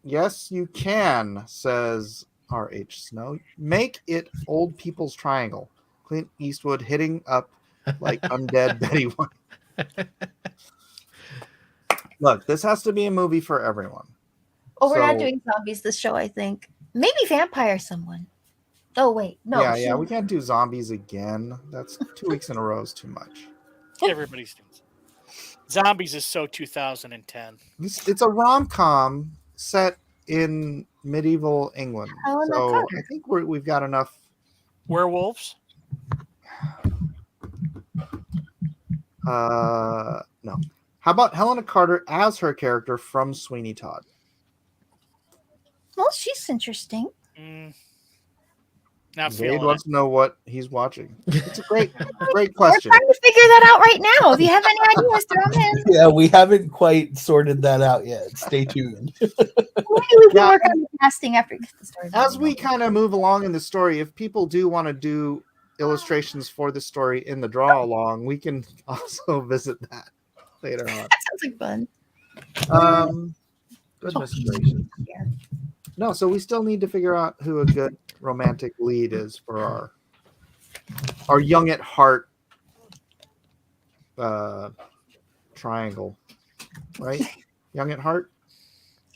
A: Yes, you can, says R.H. Snow. Make it old people's triangle. Clint Eastwood hitting up like undead Betty White. Look, this has to be a movie for everyone.
D: Oh, we're not
A: So-
D: doing zombies this show, I think. Maybe vampire someone. Oh, wait. No.
A: yeah, we can't do zombies again. That's 2 weeks in a row is too much.
B: Everybody's doing zombies is so 2010.
A: It's a rom-com set in medieval England.
D: Helena
A: So
D: Carter.
A: I think we've got enough.
B: Werewolves?
A: No. How about Helena Carter as her character from Sweeney Todd?
D: Well, she's interesting.
B: Not
A: Wade
B: feeling
A: wants
B: it.
A: to know what he's watching. It's a great
D: We're
A: question.
D: trying to figure that out right now. If you have any ideas, throw them in.
G: Yeah, we haven't quite sorted that out yet. Stay tuned.
D: Maybe we can
A: Yeah.
D: work on the casting after we get the story.
A: As we kind of move along in the story, if people do want to do illustrations for the story in the draw along, we can also visit that later on.
D: That sounds like fun.
A: Goodness gracious.
D: Yeah.
A: No, so we still need to figure out who a good romantic lead is for our young at heart triangle, right? Young at heart.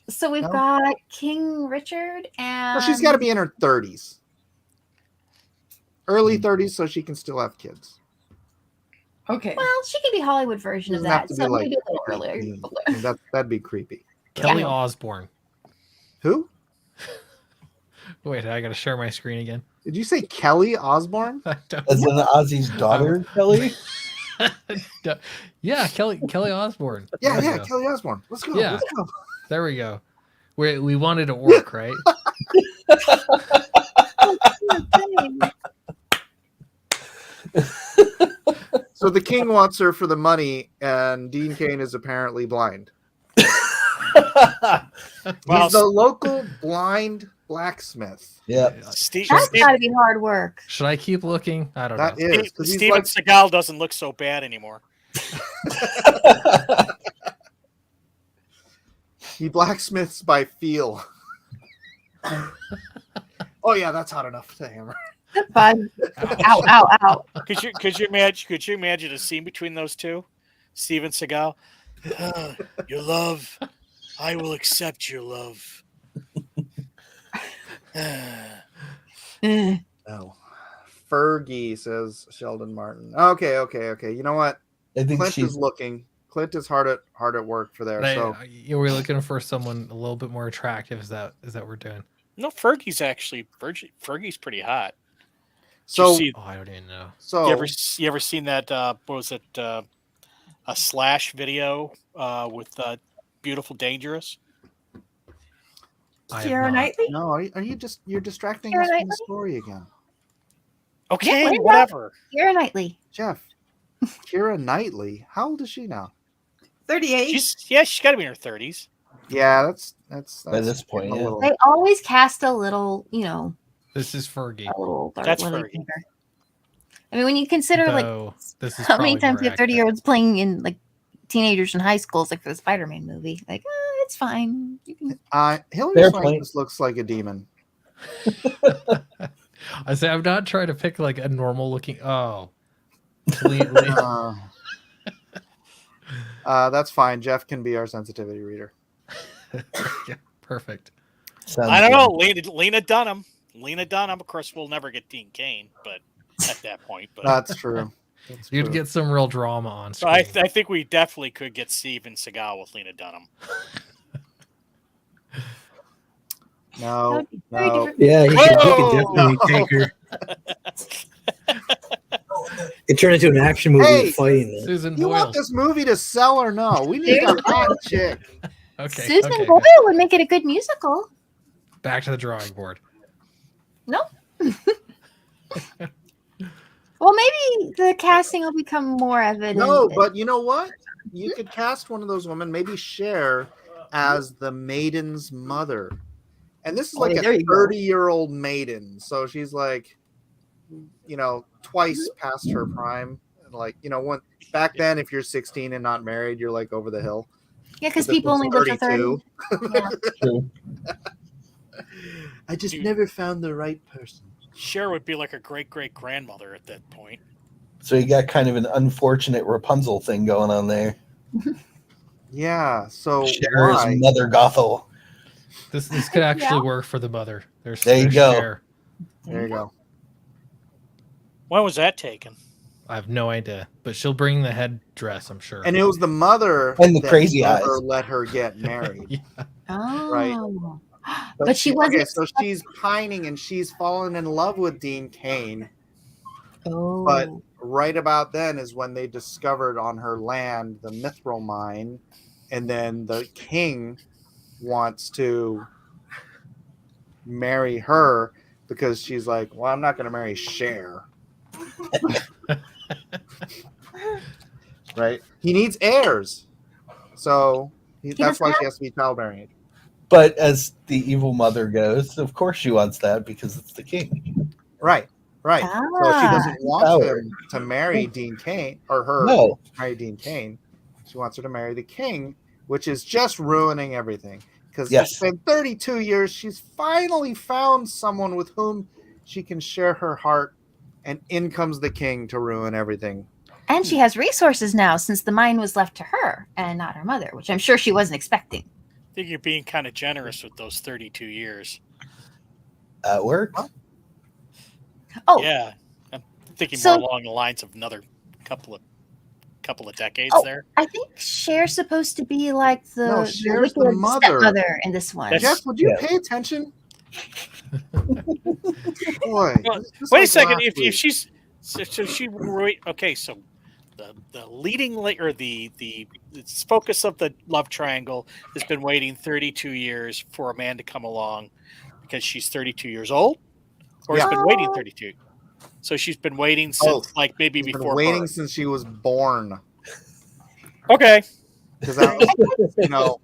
D: So we've
A: No?
D: got King Richard and
A: Well, she's got to be in her 30s, early 30s, so she can still have kids.
H: okay.
D: Well, she could be Hollywood version of
A: Doesn't have
D: that.
A: to
D: So
A: be like
D: maybe a little earlier.
A: 18. That'd be creepy.
E: Kelly
D: Yeah.
E: Osbourne.
A: Who?
E: Wait, I gotta share my screen again.
A: Did you say Kelly Osbourne?
E: I don't
G: As in Ozzy's daughter, Kelly.
E: know. Yeah, Kelly Osbourne.
A: Yeah,
E: There we
A: yeah,
E: go.
A: Kelly Osbourne. Let's go.
E: Yeah.
A: Let's go.
E: There we go. We wanted it work, right?
A: So the king wants her for the money, and Dean Cain is apparently blind.
B: Well,
A: He's the local blind blacksmith.
G: Yeah.
B: Steve,
D: That's
B: Steve,
D: got to be hard work.
E: Should I keep looking? I don't
A: That
E: know.
A: is because he's
B: Steven
A: like
B: Seagal doesn't look so bad anymore.
A: he blacksmiths by feel. Oh yeah, that's hot enough to hammer.
D: Fun. Ow, ow, ow.
B: Could you imagine a scene between those two? Steven Seagal, your love, I will accept your love.
A: No. Fergie, says Sheldon Martin. Okay. You know what?
G: I think
A: Clint
G: she's
A: is looking. Clint is hard at work for there. So
E: We're looking for someone a little bit more attractive. Is that what we're doing?
B: No, Fergie's pretty hot.
A: so
B: see,
E: Oh, I don't even know.
A: so
B: you ever seen that? What was it? A Slash video with Beautiful Dangerous.
E: I have
H: Keira
E: not.
H: Knightley?
A: no, are you just you're distracting
D: Keira
A: us from the
D: Knightley?
A: story again?
B: Okay,
D: Linda.
B: whatever.
D: Keira Knightley.
A: Jeff. Keira Knightley. How old is she now?
H: 38.
B: She's got to be in her 30s.
A: Yeah, that's
G: By this point,
A: a
G: yeah.
A: little.
D: They always cast a little,
E: This is Fergie.
D: a little older.
B: That's
D: when they
B: Fergie.
D: think her. I mean, when you consider
E: Though, this is
D: how many
E: probably
D: times
E: more
D: we have
E: accurate.
D: 30-year-olds playing in like teenagers in high schools, like for the Spider-Man movie, like it's fine. You can...
A: Hillary
G: Fair
A: Swank
G: point.
A: just looks like a demon.
E: I say I'm not trying to pick like a normal looking. Oh,
A: That's fine. Jeff can be our sensitivity reader.
E: yeah, perfect.
G: Sounds
B: I don't
G: good.
B: know. Lena Dunham. Lena Dunham. Of course, we'll never get Dean Cain, but at that point, but
A: That's true. That's
E: You'd
A: true.
E: get some real drama on
B: so
E: screen.
B: I think we definitely could get Steven Seagal with Lena Dunham.
A: No,
D: very
A: no.
D: different.
C: Yeah, you could
B: Whoa!
C: definitely take her. It turned into an action movie
A: Hey!
C: of fighting. This.
E: Susan
A: You
E: Boyle.
A: want this movie to sell or no? We need a hot chick.
E: Okay.
D: Susan
E: okay,
D: Boyle would make it a good musical.
E: Back to the drawing board.
D: No. Well, maybe the casting will become more evident.
A: No, but you know what? You could cast one of those women, maybe Cher, as the maiden's mother. And this is like
H: there
A: a
H: you go.
A: 30-year-old maiden. So she's like, twice past her prime. Like, when back then, if you're 16 and not married, you're like over the hill.
D: Yeah, because
A: This
D: people
A: was
D: only live for 30. Yeah.
G: True.
A: I just
B: Dude.
A: never found the right person.
B: Cher would be like a great grandmother at that point.
G: So you got kind of an unfortunate Rapunzel thing going on there.
A: Yeah. So
G: Cher is
A: why?
G: Mother Gothel.
E: This could actually
D: Yeah.
E: work for the mother. There's
G: There you go.
E: Cher.
A: There you go.
B: When was that taken?
E: I have no idea, but she'll bring the headdress, I'm sure.
A: And it was the mother
G: And the
A: that
G: crazy
A: never
G: eyes.
A: let her get married.
E: Yeah.
D: Oh.
A: Right.
D: But she wasn't.
A: Okay, so she's pining and she's fallen in love with Dean Cain.
D: Oh.
A: But right about then is when they discovered on her land the mithril mine, and then the king wants to marry her because she's like, well, I'm not going to marry Cher. Right? He needs heirs. So that's why she has to be childbearing.
G: But as the evil mother goes, of course she wants that because it's the king.
A: Right. So she
D: Ah.
A: doesn't want
G: Power.
A: him to marry Dean Cain, or her
G: No.
A: to marry Dean Cain. She wants her to marry the king, which is just ruining everything. Because
G: Yes.
A: it's been 32 years. She's finally found someone with whom she can share her heart, and in comes the king to ruin everything.
D: And she has resources now since the mine was left to her and not her mother, which I'm sure she wasn't expecting.
B: I think you're being kind of generous with those 32 years.
G: At work?
D: Oh,
B: Yeah, I'm thinking
D: So-
B: more along the lines of another couple of decades
D: Oh,
B: there.
D: I think Cher's supposed to be like
A: No,
D: the
A: Cher's the
D: wicked
A: mother.
D: stepmother in this one.
B: That's-
A: Jeff, would you
G: Yeah.
A: pay attention? Boy,
B: Well,
A: just
B: Wait a
A: like
B: second.
A: last
B: If
A: week.
B: she's so she wait, okay, so the leading or the focus of the love triangle has been waiting 32 years for a man to come along because she's 32 years old, or
A: Yeah.
B: has been waiting 32. So she's been waiting since
A: Both.
B: like maybe
A: She's been
B: before
A: waiting
B: birth.
A: since she was born.
B: Okay,
A: Because that was,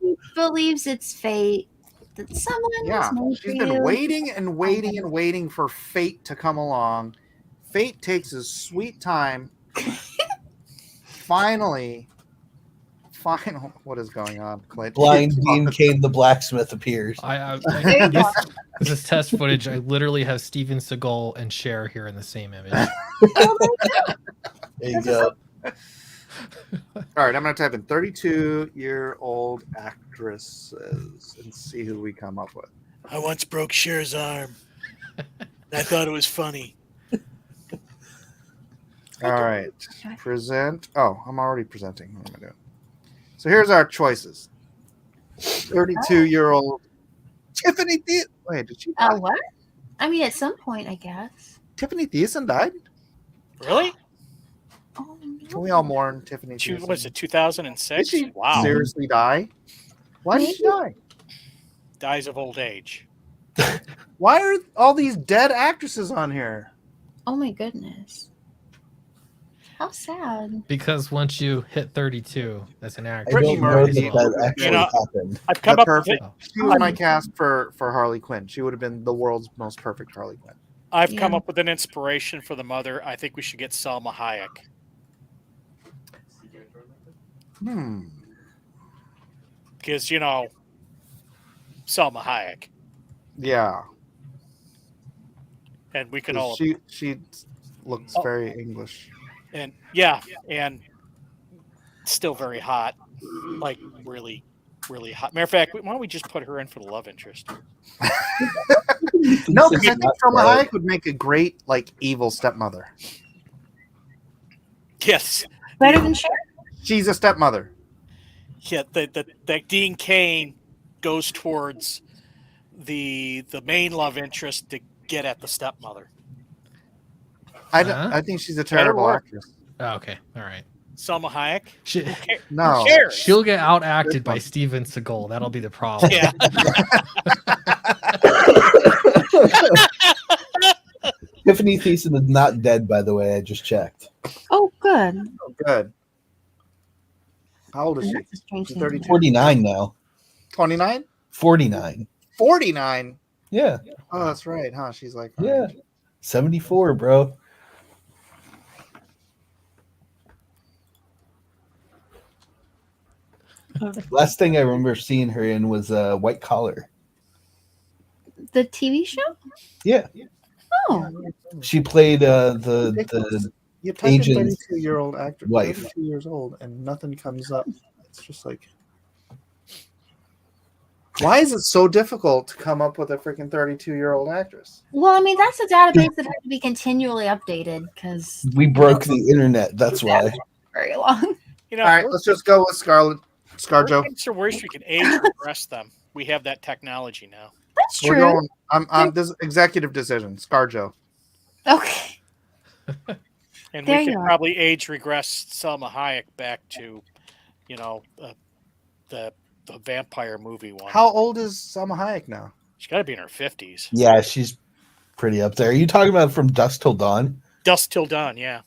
D: She believes it's fate that someone
A: yeah,
D: was made
A: she's
D: for
A: been
D: you.
A: waiting and waiting and waiting for fate to come along. Fate takes his sweet time. Finally, what is going on, Clint?
G: Blind Dean Cain the blacksmith appears.
E: This is test footage. I literally have Steven Seagal and Cher here in the same image.
G: There you go.
A: All right, I'm going to type in 32-year-old actresses and see who we come up with.
B: I once broke Cher's arm. I thought it was funny.
A: All right, present. Oh, I'm already presenting. What am I doing? So here's our choices. 32-year-old Tiffany Thiessen. Wait, did she die?
D: What? I mean, at some point, I guess.
A: Tiffany Thiessen died?
B: Really?
D: Oh, no.
A: Can we all mourn Tiffany
B: Two,
A: Thiessen?
B: was it
A: Did
B: 2006?
A: she
B: Wow.
A: seriously die? Why did she die?
B: Dies of old age.
A: Why are all these dead actresses on here?
D: Oh my goodness. How sad.
E: Because once you hit 32 as an actor,
G: I
A: Brittany
G: don't know
A: Murphy
G: that
A: would
G: that
A: have
G: actually
B: been-
G: happened.
B: I've come
A: The
B: up with
A: perfect.
B: it.
A: She was my cast for Harley Quinn. She would have been the world's most perfect Harley Quinn.
B: I've come
D: Yeah.
B: up with an inspiration for the mother. I think we should get Salma Hayek. Because, Salma Hayek.
A: Yeah.
B: And we can all.
A: She looks very English.
B: And yeah, and still very hot. Like, really, really hot. Matter of fact, why don't we just put her in for the love interest?
A: No, because I
G: It's
A: think
G: not
A: Salma
G: bad.
A: Hayek would make a great evil stepmother.
B: Yes.
D: Better than Cher?
A: She's a stepmother.
B: Yeah, that Dean Cain goes towards the main love interest to get at the stepmother.
A: I think she's a terrible
B: work.
A: actress.
E: Oh, okay, all right.
B: Selma Hayek.
A: No.
B: Who cares?
E: She'll get outacted
A: This
E: by
A: one.
E: Steven Seagal. That'll be the problem.
B: Yeah.
G: Tiffany Thiessen is not dead, by the way. I just checked.
F: Oh, good.
A: Oh, good. How old is she?
D: That's a strange
A: She's
D: thing.
A: 32.
G: 49 now.
A: 29?
G: 49.
A: 49?
G: Yeah.
A: Oh, that's right, huh? She's like,
G: Yeah. 74, bro. Last thing I remember seeing her in was White Collar.
F: The TV show?
G: Yeah.
F: Oh,
G: She played the
A: you type in
G: agent's
A: 32-year-old actor,
G: wife.
A: 32 years old, and nothing comes up. It's just like, why is it so difficult to come up with a freaking 32-year-old actress?
D: Well, I mean, that's a database that has to be continually updated because
G: we broke the internet. That's why.
D: very long.
A: All right, let's just go with ScarJo.
B: Worst or worst, we can age regress them. We have that technology now.
D: That's
A: We're
D: true.
A: going. I'm this executive decision. ScarJo.
D: Okay.
B: And
D: There
B: we
D: you
B: can
D: are.
B: probably age regress Selma Hayek back to, the vampire movie one.
A: How old is Salma Hayek now?
B: She's got to be in her 50s.
G: Yeah, she's pretty up there. Are you talking about From Dusk Till Dawn?
B: Dusk Till Dawn, yeah.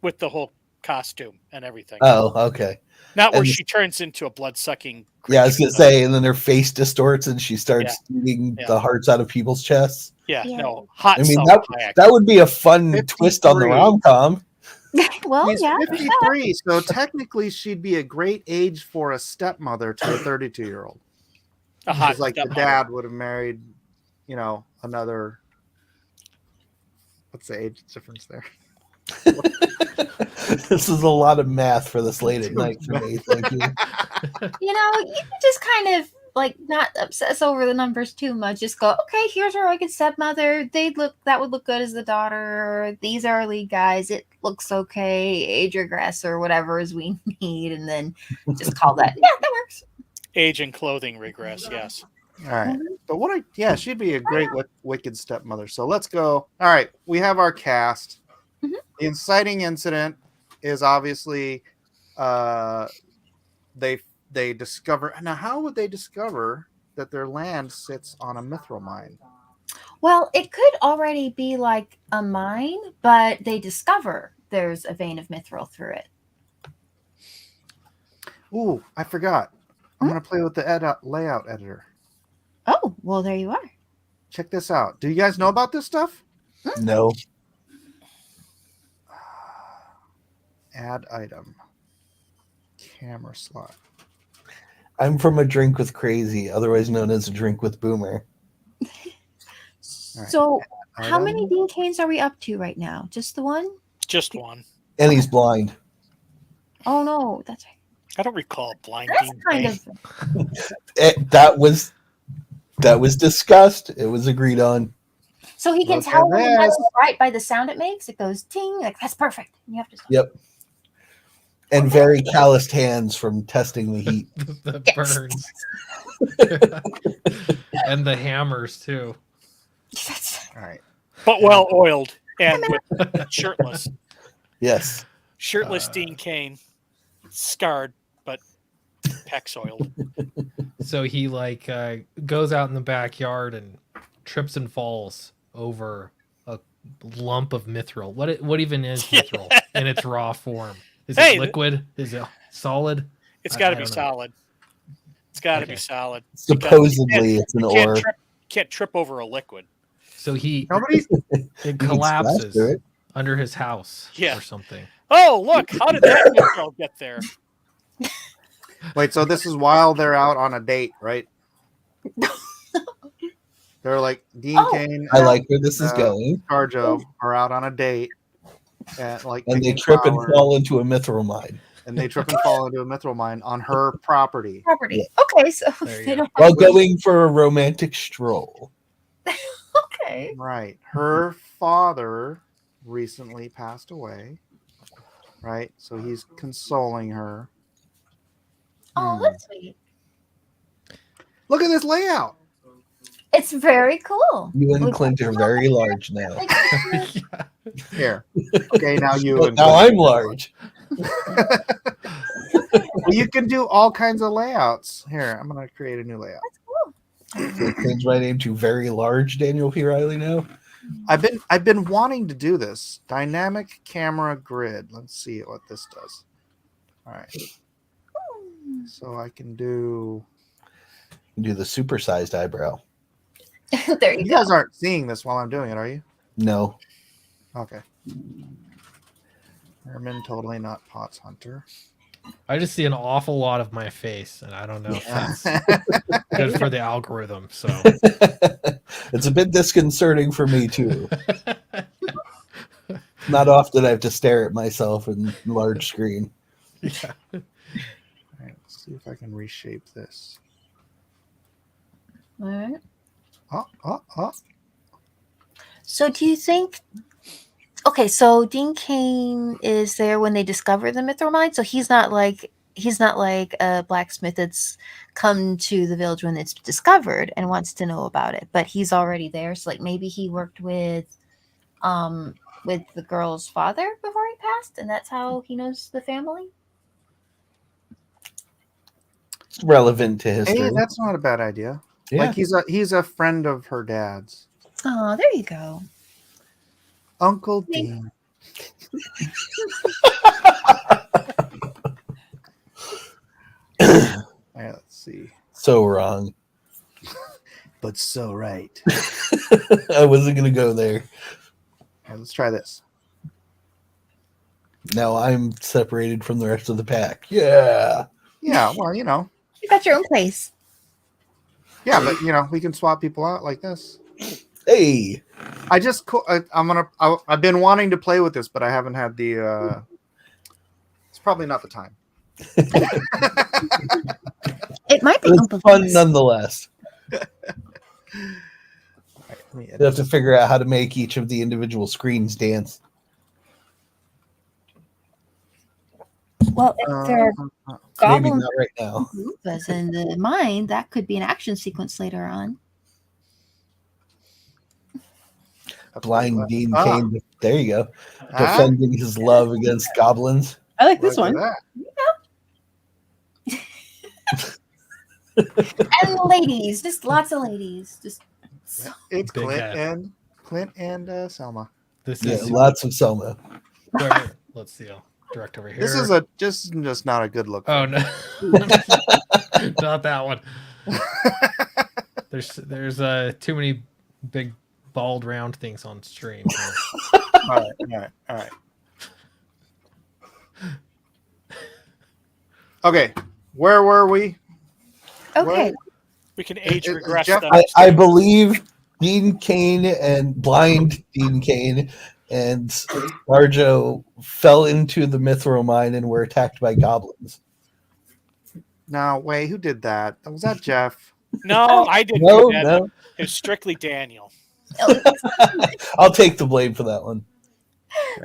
B: With the whole costume and everything.
G: Oh, okay.
B: Not where
G: and-
B: she turns into a blood-sucking
G: Yeah, I was
B: creature,
G: gonna say, and then her face distorts and she starts eating
B: Yeah.
G: the hearts out of people's chests.
B: Yeah,
D: Yeah.
B: no. Hot
G: I mean,
B: Selma Hayek.
G: that would be a fun twist on the
A: 53.
G: rom-com.
D: Well,
A: She's
D: yeah.
A: 53, so technically she'd be a great age for a stepmother to a 32-year-old.
B: A hot
A: Because like the
B: stepmother.
A: dad would have married, another. What's the age difference there?
G: This is a lot of math for this late at night for me. Thank you.
D: You can just kind of not obsess over the numbers too much. Just go, okay, here's our good stepmother. That would look good as the daughter. These are our lead guys. It looks okay. Age regress or whatever as we need, and then just call that. Yeah, that works.
B: Age and clothing regress, yes.
A: All right. But she'd be a great wicked stepmother. So let's go. All right. We have our cast.
D: Mhm.
A: The inciting incident is obviously they discover. Now, how would they discover that their land sits on a mithril mine?
D: Well, it could already be like a mine, but they discover there's a vein of mithril through it.
A: Ooh, I forgot. I'm going to play with the layout editor.
D: Oh, well, there you are.
A: Check this out. Do you guys know about this stuff?
G: No.
A: Add item. Camera slot.
G: I'm from A Drink with Crazy, otherwise known as A Drink with Boomer.
A: right.
D: So, how
A: Item.
D: many Dean Canes are we up to right now? Just the one?
B: Just one.
G: And he's blind.
D: Oh, no. That's right.
B: I don't recall blind
D: That's
B: Dean
D: kind
B: Cain.
D: of.
G: That was discussed. It was agreed on.
D: So he can
A: Look
D: tell
A: at
D: when the
A: this.
D: metal's right by the sound it makes. It goes ting. Like, that's perfect. And you have to stop.
G: Yep. And very calloused hands from testing the heat.
E: The
D: Yes.
E: burns. And the hammers too.
D: That's-
A: All right.
B: But well oiled and with shirtless.
G: Yes.
B: Shirtless Dean Cain. Scarred, but pecs oiled.
E: So he goes out in the backyard and trips and falls over a lump of mithril. What even is mithril in its raw form? Is
B: Hey,
E: it liquid? Is it solid?
B: It's got to
E: I
B: be
E: don't know.
B: solid. It's got to
E: Okay.
B: be solid.
G: Supposedly, it's an ore.
B: Can't trip over a liquid.
E: So
A: Nobody's
E: it
G: can
E: collapses
G: splash through it.
E: under his house
B: Yeah.
E: or something.
B: Oh, look! How did that mithril get there?
A: wait. So this is while they're out on a date, right? They're like Dean Cain.
G: I like where this is
A: uh,
G: going.
A: Carjo are out on a date, and
G: And they
A: picking
G: trip and
A: flowers,
G: fall into a mithril mine
A: and they trip and fall into a mithril mine on her property.
D: Property. Okay, so
E: There you
D: they
E: go.
D: don't
G: while going for a romantic stroll.
D: okay.
A: Right. Her father recently passed away. Right. So he's consoling her.
D: Oh, that's sweet.
A: Look at this layout.
D: It's very cool.
G: You and Clint are very large now.
E: Yeah.
A: Here. Okay, now you.
G: But
A: and
G: now I'm large.
A: Well, you can do all kinds of layouts. Here, I'm gonna create a new layout.
G: So change my name to very large Daniel P. Riley now.
A: I've been wanting to do this dynamic camera grid. Let's see what this does. All right. So I can do.
G: Do the supersized eyebrow.
D: There you
A: You
D: go.
A: guys aren't seeing this while I'm doing it, are you?
G: No.
A: Okay. Herman, totally not Potts Hunter.
E: I just see an awful lot of my face, and I don't know if that's good for the algorithm. So
G: It's a bit disconcerting for me too. Not often I have to stare at myself in large screen.
E: yeah.
A: All right, let's see if I can reshape this.
D: All right.
A: Oh.
D: So do you think okay, so Dean Cain is there when they discover the mithril mine, so he's not like a blacksmith that's come to the village when it's discovered and wants to know about it, but he's already there. So like maybe he worked with the girl's father before he passed, and that's how he knows the family.
G: It's relevant to history.
A: Hey, that's not a bad idea.
G: Yeah.
A: Like he's a friend of her dad's.
D: Oh, there you go.
A: Uncle
D: Thank-
A: Dean. All right, let's see.
G: So wrong.
A: But so right.
G: I wasn't going to go there.
A: All right, let's try this.
G: Now I'm separated from the rest of the pack. Yeah.
A: Yeah, well, you know.
D: You got your own place.
A: Yeah, but you know, we can swap people out like this.
G: Hey.
A: I've been wanting to play with this, but I haven't had the. It's probably not the time.
D: It might be
G: It's
D: Oompa
G: fun
D: Loompas.
G: nonetheless.
A: All right, let me
G: You
A: edit
G: have to figure out how to make each of the individual screens dance.
D: Well, if there are
G: Maybe
D: goblins
G: not right now.
D: Loompas in the mine, that could be an action sequence later on.
G: Blind Dean
A: Ah.
G: Cain. There you go.
A: Ah,
G: Defending his love against goblins.
H: I like this
A: look at
H: one.
A: that.
D: And ladies, just lots of ladies. Just
A: It's
E: Big
A: Clint
E: head.
A: and Selma.
E: This
G: Yeah,
E: is
G: lots of Selma.
E: let's see. I'll direct over here.
A: This is just not a good look.
E: Oh no, not that one. There's too many big bald round things on stream.
A: All right. Okay, where were we?
D: okay.
B: We can age
A: Is
B: regress
A: Jeff-
B: them.
G: I believe Dean Cain and blind Dean Cain and Arjo fell into the mithril mine and were attacked by goblins.
A: No, wait, who did that? Was that Jeff?
B: No, I didn't
G: No,
B: do that.
G: no.
B: It was strictly Daniel.
G: I'll take the blame for that one.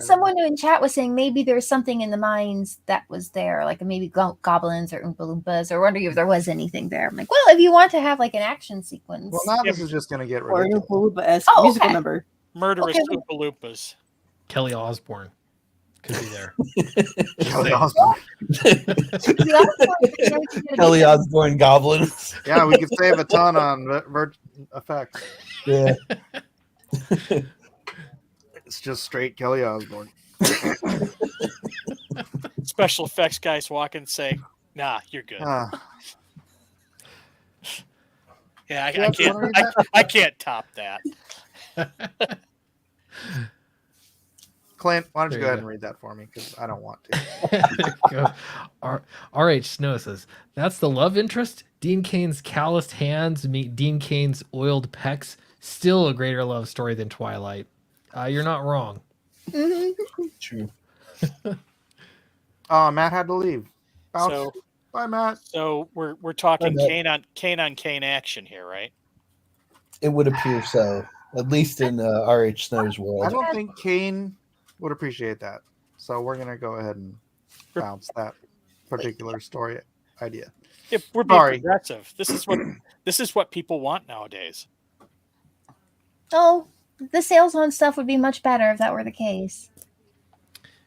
D: Someone in chat was saying maybe there's something in the mines that was there, like maybe goblins or Oompa Loompas, or wondering if there was anything there. I'm like, well, if you want to have like an action sequence,
A: Well, now this is just gonna get
H: Or an
A: ridiculous.
H: Oompa Loompa-esque
D: Oh,
H: musical
D: okay.
H: number.
B: Murderous
D: Okay.
B: Oompa Loompas.
E: Kelly Osbourne could be there.
A: Kelly Osbourne.
G: Kelly Osbourne goblins.
A: Yeah, we could save a ton on effects.
G: Yeah.
A: It's just straight Kelly Osbourne.
B: Special effects guys walk in and say, "Nah, you're good." Yeah, I can't top that.
A: Clint, why don't you
E: There
A: go
E: you
A: ahead
E: go.
A: and read that for me? Because I don't want to.
E: Go. R.H. Snow says, that's the love interest? Dean Cain's calloused hands meet Dean Cain's oiled pecs. Still a greater love story than Twilight. You're not wrong.
G: True.
A: Matt had to leave. Bounce.
B: So,
A: bye, Matt.
B: So we're talking
G: Bye, Matt.
B: Cain on Cain action here, right?
G: It would appear so, at least in R.H. Snow's
A: I
G: world.
A: don't think Kane would appreciate that. So we're gonna go ahead and bounce that particular story idea.
B: If we're being
A: Sorry.
B: progressive, this is what people want nowadays.
D: Oh, the sales on stuff would be much better if that were the case.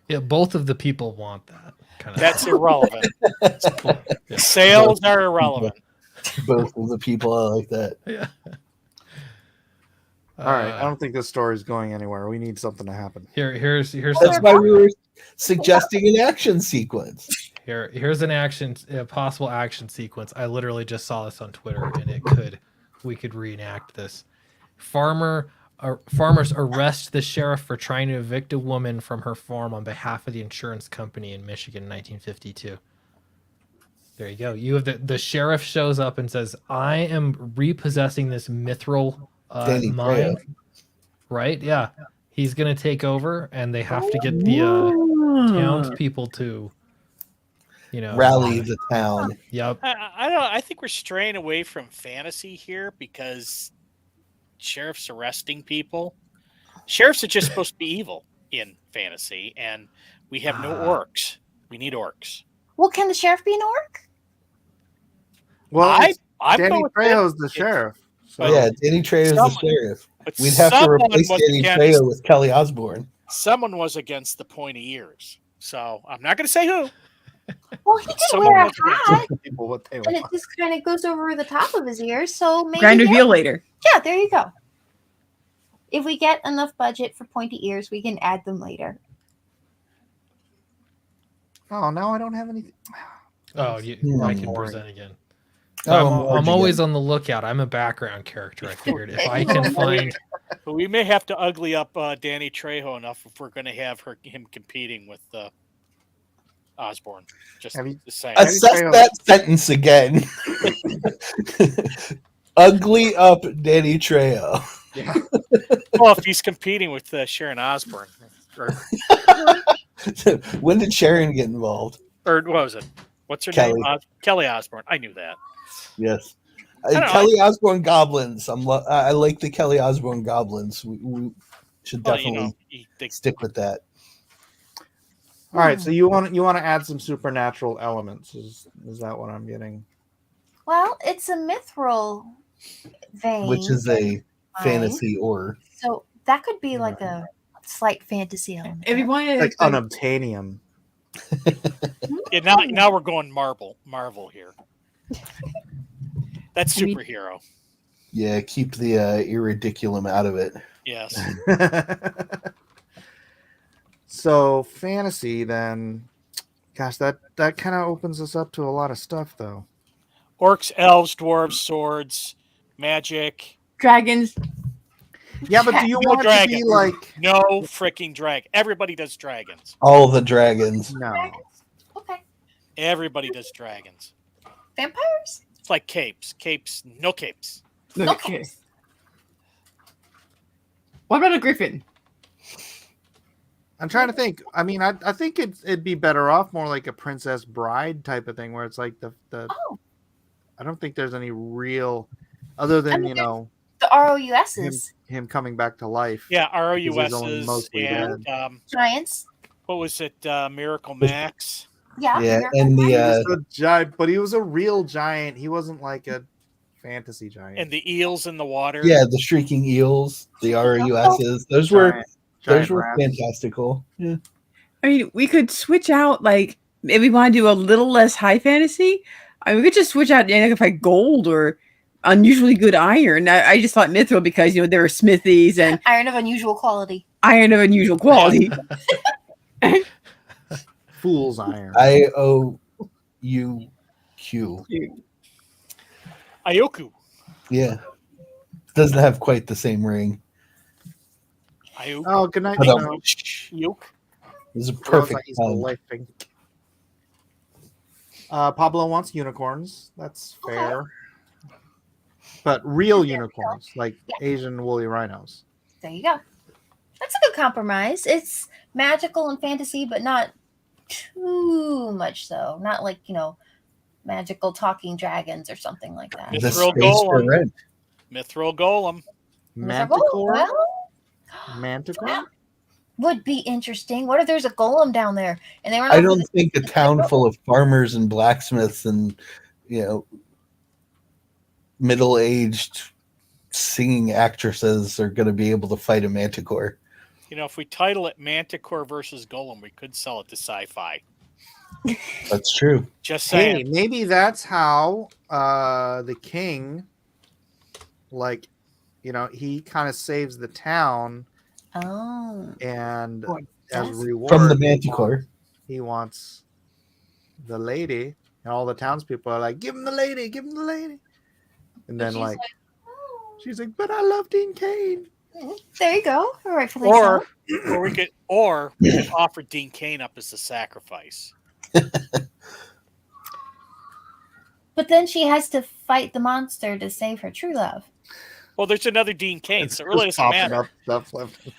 E: Yeah, both of the people want that. Kind of
B: That's irrelevant.
E: Yeah.
B: Sales are irrelevant.
G: Both of the people are like that.
E: Yeah.
A: All right. I don't think this story is going anywhere. We need something to happen.
E: Here's
G: That's why we were suggesting an action sequence.
E: Here's a possible action sequence. I literally just saw this on Twitter, and we could reenact this. Farmers arrest the sheriff for trying to evict a woman from her farm on behalf of the insurance company in Michigan in 1952. There you go. You have the sheriff shows up and says, "I am repossessing this mithril
G: Danny
E: mine."
G: Trejo.
E: Right? Yeah. He's gonna take over, and they have to get the townspeople to,
G: Rally the town.
E: Yep.
B: I don't. I think we're straying away from fantasy here because sheriffs arresting people. Sheriffs are just supposed to be evil in fantasy, and we have no orcs. We need orcs.
D: Well, can the sheriff be an orc?
A: Well,
B: I'm
A: Danny
B: going with
A: Trejo's
B: that.
A: the sheriff. So
G: Yeah, Danny Trejo's the
B: Someone-
G: sheriff.
B: But
G: We'd have to
B: someone
G: replace
B: was
G: Danny
B: against-
G: Trejo with Kelly Osbourne.
B: Someone was against the pointy ears, so I'm not going to say who.
D: Well, he can
B: Someone
D: wear a
B: was against
D: hat,
A: people what they
D: and it
A: want.
D: just kind of goes over the top of his ears. So maybe
H: Grand
D: yeah.
H: reveal later.
D: Yeah, there you go. If we get enough budget for pointy ears, we can add them later.
A: Oh, now I don't have anything.
E: Oh, I can present again.
G: Oh,
E: I'm always on the lookout. I'm a background character. I figured if I can find.
B: But we may have to ugly up Danny Trejo enough if we're going to have him competing with Osborne. Just saying.
G: Assess that sentence again. Ugly up Danny Trejo.
A: Yeah.
B: Well, if he's competing with Sharon Osbourne,
G: When did Sharon get involved?
B: or what was it? What's her
G: Kelly.
B: name? Kelly Osbourne. I knew that.
G: Yes.
B: don't know,
G: Kelly Osbourne goblins. I like the Kelly Osbourne goblins. We should definitely stick with that.
A: All right, so you want to add some supernatural elements? Is that what I'm getting?
D: Well, it's a mithril vein,
G: Which is a fantasy or
D: so that could be like a slight fantasy element.
H: If you want
A: Like unobtainium.
B: Yeah, now we're going Marvel here. That's superhero.
G: yeah, keep the irridiculum out of it.
B: Yes.
A: So fantasy, then, gosh, that kind of opens us up to a lot of stuff, though.
B: Orcs, elves, dwarves, swords, magic.
H: dragons.
A: Yeah, but do you
B: No
A: want it to be
B: dragon.
A: like
B: No freaking dragon. Everybody does dragons.
G: All the dragons.
A: no?
D: Okay,
B: Everybody does dragons.
D: vampires.
B: It's like capes. Capes, no capes.
H: Okay. What about a griffin?
A: I'm trying to think. I mean, I think it'd be better off more like a Princess Bride type of thing, where it's like the.
D: Oh.
A: I don't think there's any real, other than
D: The ROUSs,
A: him coming back to life.
B: Yeah,
A: Because he's only
B: ROUSs
A: mostly
B: and
D: giants.
B: what was it? Miracle Max.
D: Yeah,
G: Yeah,
D: Miracle
G: and
D: Man.
A: He
G: the
A: was a giant, but he was a real giant. He wasn't like a fantasy giant.
B: And the eels in the water.
G: the shrieking eels, the RUSs. Those were
A: Giant rats.
G: fantastical. Yeah.
H: I mean, we could switch out like if we want to do a little less high fantasy. I mean, we could just switch out like gold or unusually good iron. I just thought mithril because there were smithies and
D: Iron of unusual quality.
H: iron of unusual quality.
A: Fool's iron.
G: IOUQ.
B: Ioku.
G: Yeah. Doesn't have quite the same ring.
B: Ioku.
A: Oh, good night,
G: But,
A: Snow.
B: Yoke.
G: It's a
A: Feels
G: perfect
A: like he's
G: time.
A: lifting. Pablo wants unicorns. That's fair. But real unicorns, like Asian woolly rhinos.
D: There you go. That's a good compromise. It's magical and fantasy, but not too much so. Not like, magical talking dragons or something like that.
G: The
B: Mithril
G: space for
B: golem.
G: rent.
B: Mithril golem.
A: Manticore?
D: Well,
A: Manticore?
D: that would be interesting. What if there's a golem down there and they were
G: I don't think a town full of farmers and blacksmiths and middle-aged singing actresses are going to be able to fight a manticore.
B: If we title it Manticore versus Golem, we could sell it to sci-fi.
G: That's true.
B: Just
A: Hey,
B: saying.
A: maybe that's how the king, he kind of saves the town, and as reward
G: From the manticore.
A: he wants the lady, and all the townspeople are like, "Give him the lady, give him the lady," and then she's like, "But I love Dean Cain."
D: There you go. All right,
B: Or we could offer Dean Cain up as the sacrifice.
D: But then she has to fight the monster to save her true love.
B: Well, there's another Dean Cain,
A: It's
B: so it really
A: just
B: doesn't
A: popping
B: matter.
A: up stuff left.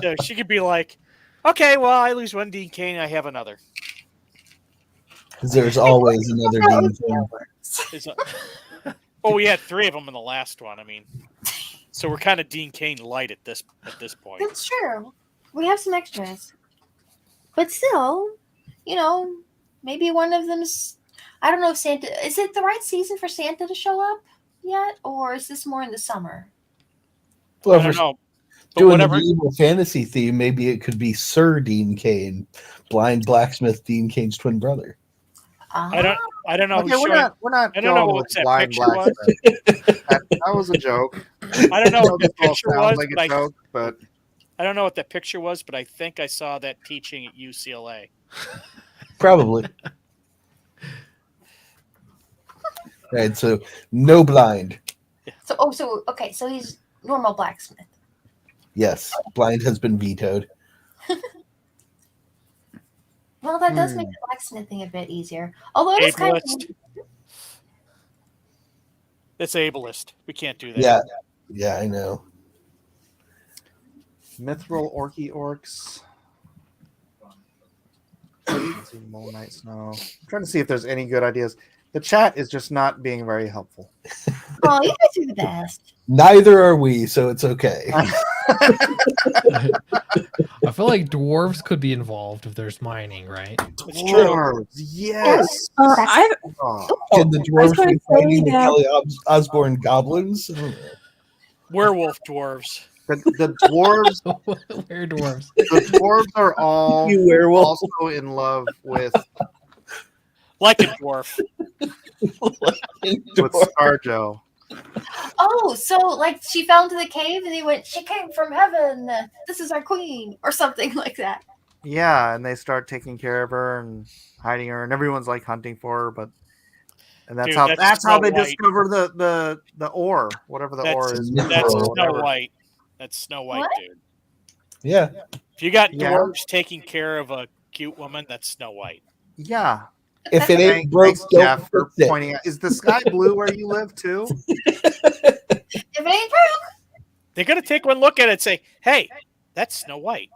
B: So she could be like, okay, well, I lose one Dean Cain, I have another.
G: Because there's always another Dean Cain.
B: Well, we had 3 of them in the last one. I mean, so we're kind of Dean Cain light at this point.
D: That's true. We have some extras. But still, maybe one of them's. I don't know if Santa. Is it the right season for Santa to show up yet? Or is this more in the summer?
G: Well,
B: I don't know. But
G: doing
B: whatever.
G: the medieval fantasy theme, maybe it could be Sir Dean Cain, blind blacksmith Dean Cain's twin brother.
B: I don't know.
A: Okay, we're not.
B: I don't know
A: going
B: what
A: with
B: that
A: blind
B: picture was.
A: that was a joke.
B: I don't know what that
A: This all
B: picture
A: sounds
B: was,
A: like
B: but
A: a joke, but
B: I don't know what that picture was, but I think I saw that teaching at UCLA.
G: Probably. Right, so no blind.
D: So he's normal blacksmith.
G: Yes, blind has been vetoed.
D: Well, that does make the blacksmithing a bit easier. Although it is kind of.
B: It's ableist. We can't do that.
G: Yeah, I know.
A: Mithril orcs. Mole Knight Snow. I'm trying to see if there's any good ideas. The chat is just not being very helpful.
D: Oh, you guys are the best.
G: Neither are we, so it's okay.
E: I feel like dwarves could be involved if there's mining, right?
B: It's true.
A: Yes.
H: I
G: Can the dwarves
H: gonna
G: be fighting the
H: say that-
G: Kelly Osborne goblins?
B: Werewolf dwarves.
A: The dwarves.
E: Where dwarves?
A: The dwarves are all
G: You werewolf.
A: also in love with
B: Like a dwarf.
A: ScarJo.
D: Oh, so she fell into the cave and he went, she came from heaven. This is our queen, or something like that.
A: Yeah, and they start taking care of her and hiding her, and everyone's hunting for her, and that's
B: Dude,
A: how
B: that's
A: how
B: Snow
A: they
B: White.
A: discover the ore, whatever the ore is.
B: That's
G: Mithril or
B: Snow
A: whatever.
B: White. That's Snow White,
D: What?
B: dude.
G: Yeah.
B: If you got
A: Yeah.
B: dwarves taking care of a cute woman, that's Snow White.
A: Yeah.
G: If it ain't broke,
A: Thanks,
G: don't
A: Jeff, for
G: fix it.
A: pointing out. Is the sky blue where you live too?
D: If it ain't broke,
B: They're gonna take one look at it and say, "Hey, that's Snow White."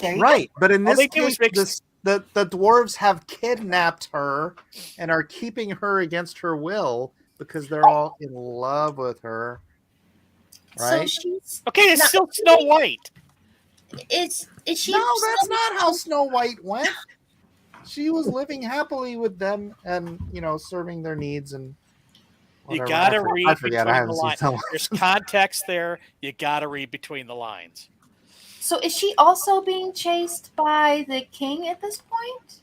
D: there you
A: Right, but in
B: All
A: this
B: they do
A: case,
B: is
A: the dwarves have kidnapped her and are keeping her against her will because they're all in love with her.
D: go.
A: Right?
D: So she's
B: Okay, it's
D: No.
B: still Snow White.
D: is she?
A: No, that's not how Snow White went. She was living happily with them and serving their needs and
B: You
A: whatever.
B: gotta
A: I
B: read
A: forget.
B: between
A: I
B: the
A: haven't seen
B: lines.
A: so
B: There's context there. You gotta read between the lines.
D: So is she also being chased by the king at this point?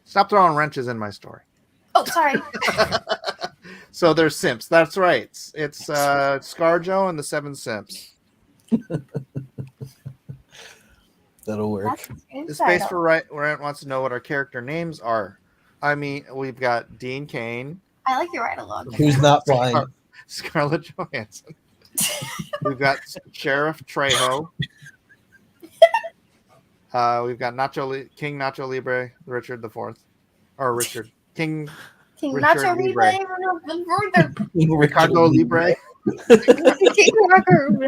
A: Stop throwing wrenches in my story.
D: Oh, sorry.
A: So they're simps. That's right. It's ScarJo and the 7 simps.
G: That'll work.
D: That's
A: The
D: inside
A: space for Rant wants to know what our character names are. I mean, we've got Dean Cain,
D: I like your ride along.
G: Who's not blind?
A: Scarlett Johansson. We've got Sheriff Trejo. We've got King Nacho Libre, Richard the Fourth, or Richard King
D: King
A: Richard
D: Nacho
A: Libre.
D: Libre.
A: Ricardo Libre.
D: King Nacho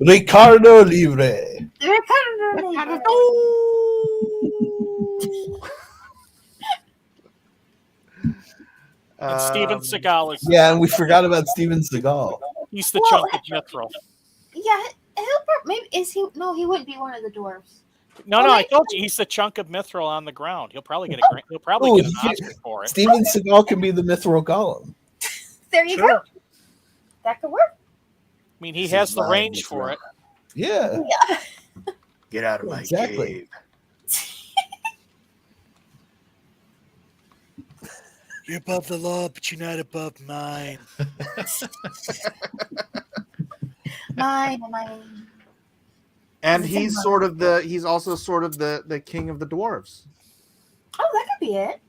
G: Ricardo Libre.
B: And Steven Seagal is
G: Yeah, and we forgot about Steven Seagal.
B: he's the chunk of mithril.
D: Yeah, maybe is he? No, he wouldn't be one of the dwarves.
B: No, I told you he's the chunk of mithril on the ground. He'll probably get a he'll probably
G: Oh,
B: get an Oscar for it.
G: Steven Seagal can be the mithril golem.
D: There you go. That could work.
B: I mean, he has the range for it.
G: Yeah.
A: Get out of my
G: Exactly.
A: cave.
B: You're above the law, but you're not above mine.
D: Mine.
A: And he's also sort of the king of the dwarves,
D: Oh, that could be it.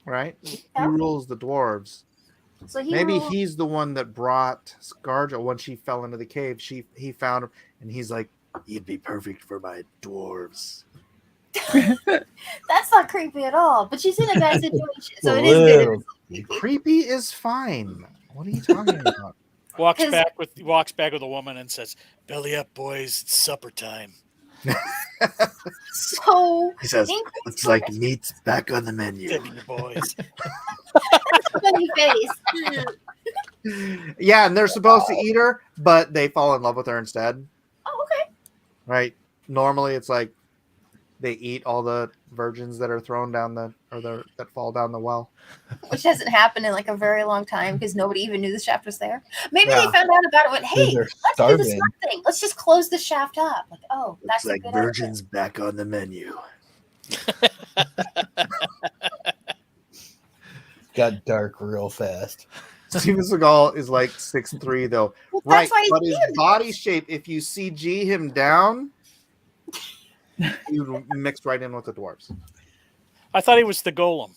A: right? He
D: Yeah.
A: rules the dwarves.
D: So he
A: Maybe
D: rules-
A: he's the one that brought ScarJo when she fell into the cave. He found him, and he's like, "You'd be perfect for my dwarves."
D: That's not creepy at all. But she's in a bad situation, so it is
G: Little.
D: good.
A: Creepy is fine. What are you talking about?
B: Walks
D: 'Cause-
B: back with a woman and says, "Belly up, boys! It's supper time."
D: So
A: He says,
D: in-
A: "Looks like meat's back on the menu."
B: Tip your boys.
D: funny face.
A: Yeah, and they're supposed to eat her, but they fall in love with her instead,
D: Oh, okay.
A: right? Normally, it's like they eat all the virgins that are thrown down that fall down the well.
D: Which hasn't happened in like a very long time because nobody even knew the shaft was there. Maybe
A: Yeah.
D: they found out about it. Went, hey,
G: They're
D: let's do this
G: starving.
D: one thing. Let's just close the shaft up. Like, oh, that's
A: Looks like
D: a good idea.
A: virgins back on the menu.
G: Got dark real fast.
A: Steven Seagal is like 6'3", though.
D: Well,
A: Right,
D: that's why he's
A: but his
D: here.
A: body shape, if you CG him down, you mixed right in with the dwarves.
B: I thought he was the golem,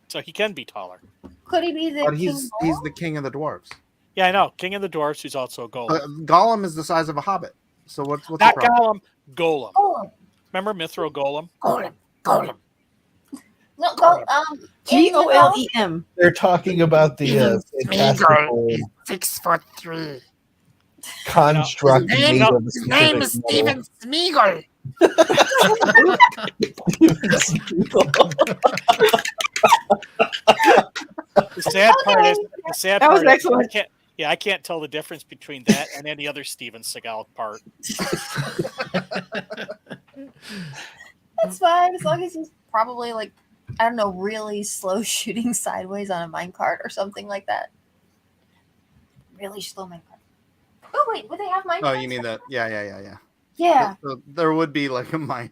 B: so he can be taller.
D: Could he be the
A: But
D: king?
A: he's the king of the dwarves.
B: Yeah, I know. King of the dwarfs, who's also a golem.
A: Gollum is the size of a hobbit. So what's the
B: Not
A: problem?
B: Golem. Golem.
D: Oh,
B: Remember Mithril Golem?
D: no, go.
H: GOLEM.
G: They're talking about the fantastical
I: 6'3".
G: construct made
B: No,
G: of a
I: His name is
G: specific metal.
I: Steven Smeagol.
B: The sad part is the sad
H: That was
B: part is
H: excellent.
B: I can't tell the difference between that and any other Steven Seagal part.
D: That's fine as long as he's probably like, I don't know, really slow shooting sideways on a minecart or something like that. Really slow minecart. Oh wait, would they have minecarts?
A: Oh, you mean that? Yeah.
D: Yeah.
A: So there would be like a mine.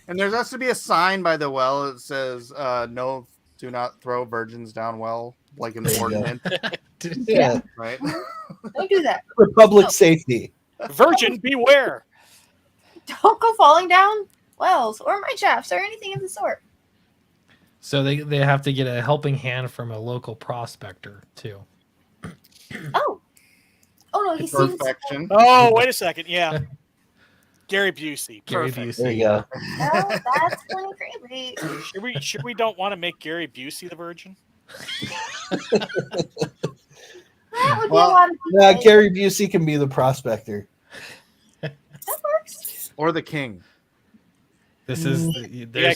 A: And there has to be a sign by the well that says, "No, do not throw virgins down well," like an
G: There you go.
A: ordinance,
G: Yeah,
A: right?
D: Don't do that.
G: for public
D: No.
G: safety.
B: Virgin beware.
D: Don't go falling down wells or mine shafts or anything of the sort.
E: So they have to get a helping hand from a local prospector too.
D: Oh. Oh no, he seems.
A: Perfection.
B: Oh, wait a second. Yeah. Gary Busey.
E: Gary
B: Perfect.
G: There
E: Busey.
G: you go.
D: Well, that's kind of creepy.
B: Should we don't want to make Gary Busey the virgin?
D: That would be
A: Well,
D: a lot of
G: Yeah,
D: people.
G: Gary Busey can be the prospector.
D: That works.
A: Or the king.
E: This is
B: Yeah,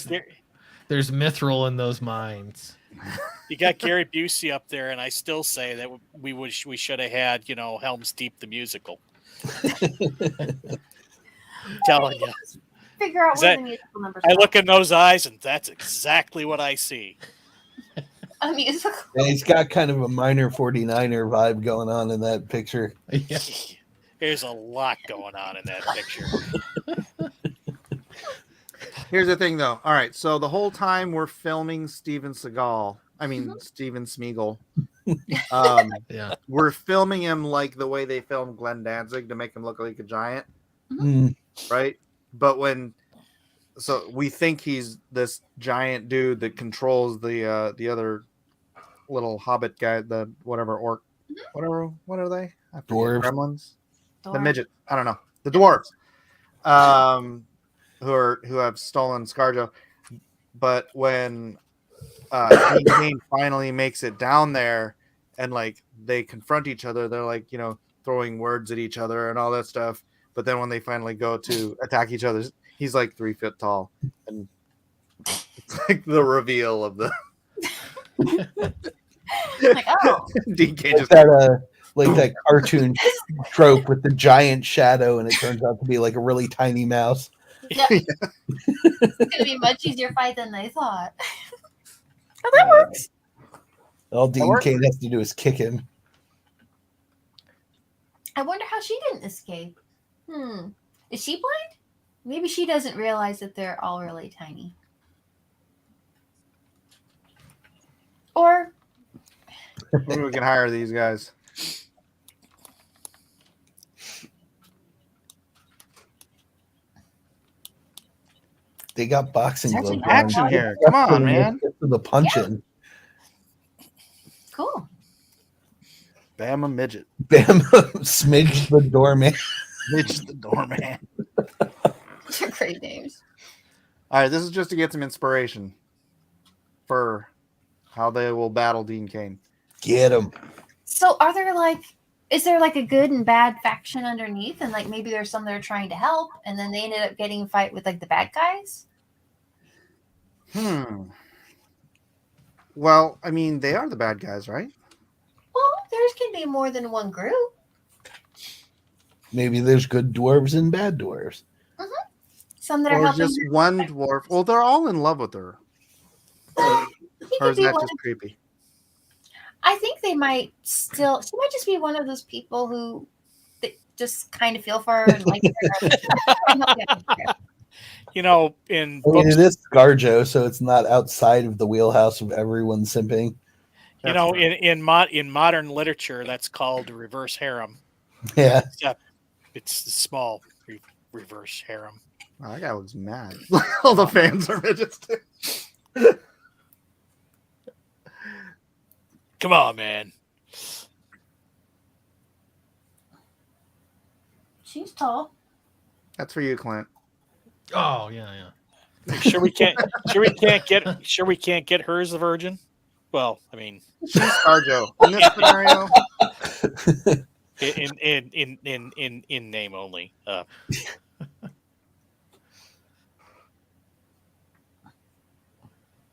E: there's mithril in those mines.
B: you got Gary Busey up there, and I still say that we should have had Helm's Deep the musical. Telling you,
D: Figure out
B: Is
D: where
B: that-
D: the musical numbers
B: I
D: are.
B: look in those eyes, and that's exactly what I see.
D: A musical.
G: And he's got kind of a minor 49er vibe going on in that picture.
E: Yeah.
B: There's a lot going on in that picture.
A: Here's the thing, though. All right, so the whole time we're filming Steven Seagal, Steven Smeagol.
E: Yeah.
A: We're filming him like the way they filmed Glenn Danzig to make him look like a giant, right? But so we think he's this giant dude that controls the other little hobbit guy, the whatever orc, whatever. What are they? I forget.
G: Dwarves.
A: Gremlins, the
D: Dwarf.
A: midget. I don't know. The dwarves, who have stolen ScarJo. But when Dean Cain finally makes it down there, and like they confront each other, they're like throwing words at each other and all that stuff. But then when they finally go to attack each other, he's like 3 feet tall, and it's like the reveal of the
D: Like, oh,
A: DK just
G: like that cartoon trope with the giant shadow, and it turns out to be like a really tiny mouse.
D: yeah. It's gonna be a much easier fight than they thought. Oh, that works.
G: All Dean
A: works.
G: Cain has to do is kick him.
D: I wonder how she didn't escape. Is she blind? Maybe she doesn't realize that they're all really tiny. Or
A: maybe we can hire these guys.
G: They got boxing
D: There's
G: gloves.
D: an
G: on.
A: action here. Come on, man.
G: The punching.
D: cool.
A: Bama midget.
G: Bam, Smidge the doorman.
A: Midge the doorman.
D: They're great names.
A: All right, this is just to get some inspiration for how they will battle Dean Cain.
G: Get him.
D: So is there like a good and bad faction underneath, and like maybe there's some that are trying to help, and then they ended up getting a fight with like the bad guys?
A: Well, I mean, they are the bad guys, right?
D: Well, there's can be more than one group.
G: Maybe there's good dwarves and bad dwarves.
D: Some that are
A: Or
D: helping.
A: just one dwarf. Well, they're all in love with her.
D: He
A: Or
D: could
A: is
D: be
A: that
D: one
A: just creepy?
D: I think they might still. She might just be one of those people who just kind of feel for her and like her.
B: In
G: I mean,
B: books,
G: it is ScarJo, so it's not outside of the wheelhouse of everyone simping.
B: in modern literature, that's called reverse harem.
G: Yeah.
B: Except it's the small reverse harem.
A: Oh, that guy looks mad. All the fans are midgets too.
B: Come on, man.
D: She's tall.
A: That's for you, Clint.
E: Oh yeah.
B: Sure we can't get her as the virgin. Well, I mean,
A: She's ScarJo. In this scenario,
B: in name only.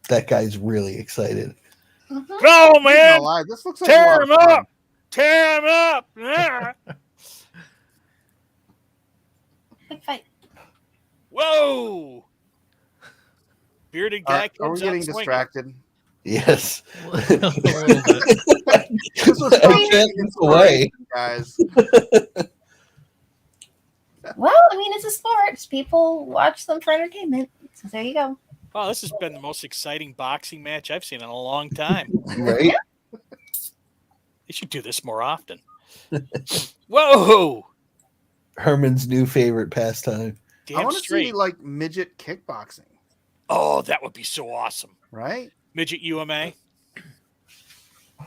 G: That guy's really excited.
B: Go,
A: no
B: man!
A: lie, this looks like
B: Tear
A: a
B: him
A: lot of fun.
B: up! Tear him up! Ah.
D: Big fight.
B: Whoa! Bearded guy
A: Are we
B: comes
A: getting
B: out swinging.
A: distracted?
G: Yes.
E: A little bit.
A: This was
G: I can't look away.
A: guys.
D: Well, I mean, it's a sport. People watch them for entertainment. So there you go.
B: Wow, this has been the most exciting boxing match I've seen in a long time.
G: Right?
B: They should do this more often. Whoa!
G: Herman's new favorite pastime.
A: I
B: Damn
A: want to
B: straight.
A: see like midget kickboxing,
B: Oh, that would be so awesome.
A: right?
B: Midget UMA.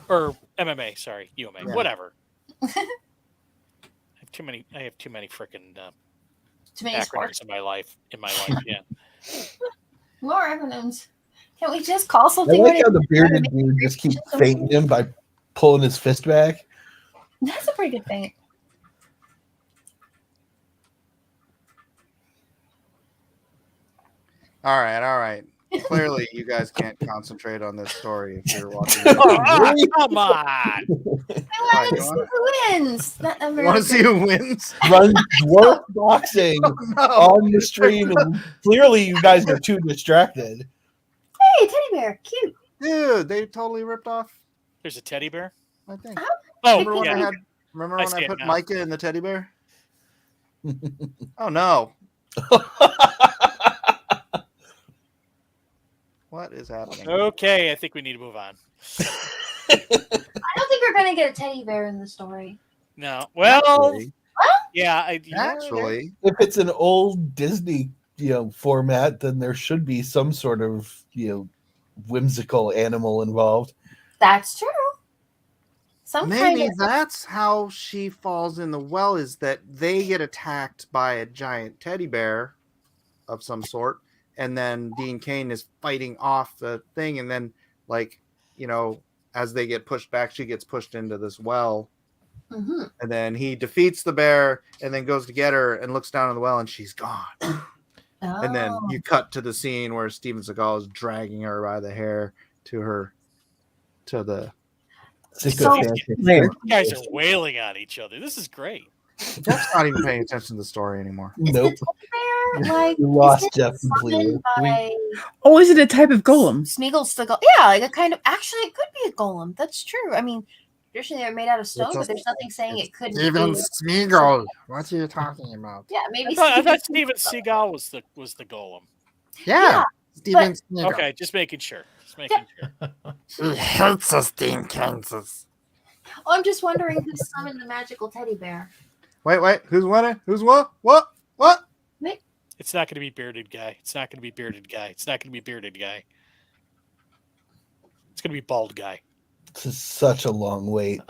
B: Or MMA, sorry. UMA.
A: Yeah.
B: Whatever. I have too many freaking
D: Too many sports.
B: acronyms in my life. Yeah.
D: More acronyms. Can we just call
G: I
D: something?
G: like how
D: what
G: the
D: it-
G: bearded dude just keeps fainting him by pulling his fist back.
D: That's a pretty good thing.
A: All right. Clearly, you guys can't concentrate on this story if you're watching.
B: Come on.
D: I want to see who wins.
A: You want to see who wins?
G: Run dwarf boxing
A: No.
G: on the stream, and clearly you guys are too distracted.
D: Hey, teddy bear, cute.
A: Dude, they totally ripped off.
B: There's a teddy bear.
A: I think.
B: Oh,
A: Remember when
B: yeah.
A: Remember
B: I
A: when
B: see
A: I
B: it
A: put
B: now.
A: Micah in the teddy bear? Oh no! What is happening?
B: Okay, I think we need to move on.
D: I don't think we're gonna get a teddy bear in the story.
B: No. Well,
A: Actually,
B: yeah.
A: actually,
G: If it's an old Disney, format, then there should be some sort of, whimsical animal involved.
D: That's true. Some
A: maybe
D: kind of
A: that's how she falls in the well, is that they get attacked by a giant teddy bear of some sort, and then Dean Cain is fighting off the thing, and then as they get pushed back, she gets pushed into this well, and then he defeats the bear and then goes to get her and looks down in the well and she's gone. And then you cut to the scene where Steven Seagal is dragging her by the hair to the
B: You guys are wailing on each other. This is great.
A: Jeff's not even paying attention to the story anymore.
G: Nope.
D: like
G: You lost
D: is it
G: Jeff completely.
D: by
H: Oh, is it a type of golem?
D: Smeagol's the golem. Yeah, like a kind of. Actually, it could be a golem. That's true. I mean, traditionally they're made out of stone, but there's nothing saying it couldn't
I: Even
D: be.
I: Smeagol. What are you talking about?
D: Yeah, maybe.
B: I thought Steven Seagal was the golem.
I: Yeah, Steven Smeagol.
B: Okay, just making sure.
I: He hates us, Dean Kansas.
D: Oh, I'm just wondering who summoned the magical teddy bear.
A: Wait, who's winning? Who's what? What?
B: It's not going to be bearded guy. It's not going to be bearded guy. It's not going to be bearded guy. It's going to be bald guy.
G: This is such a long wait.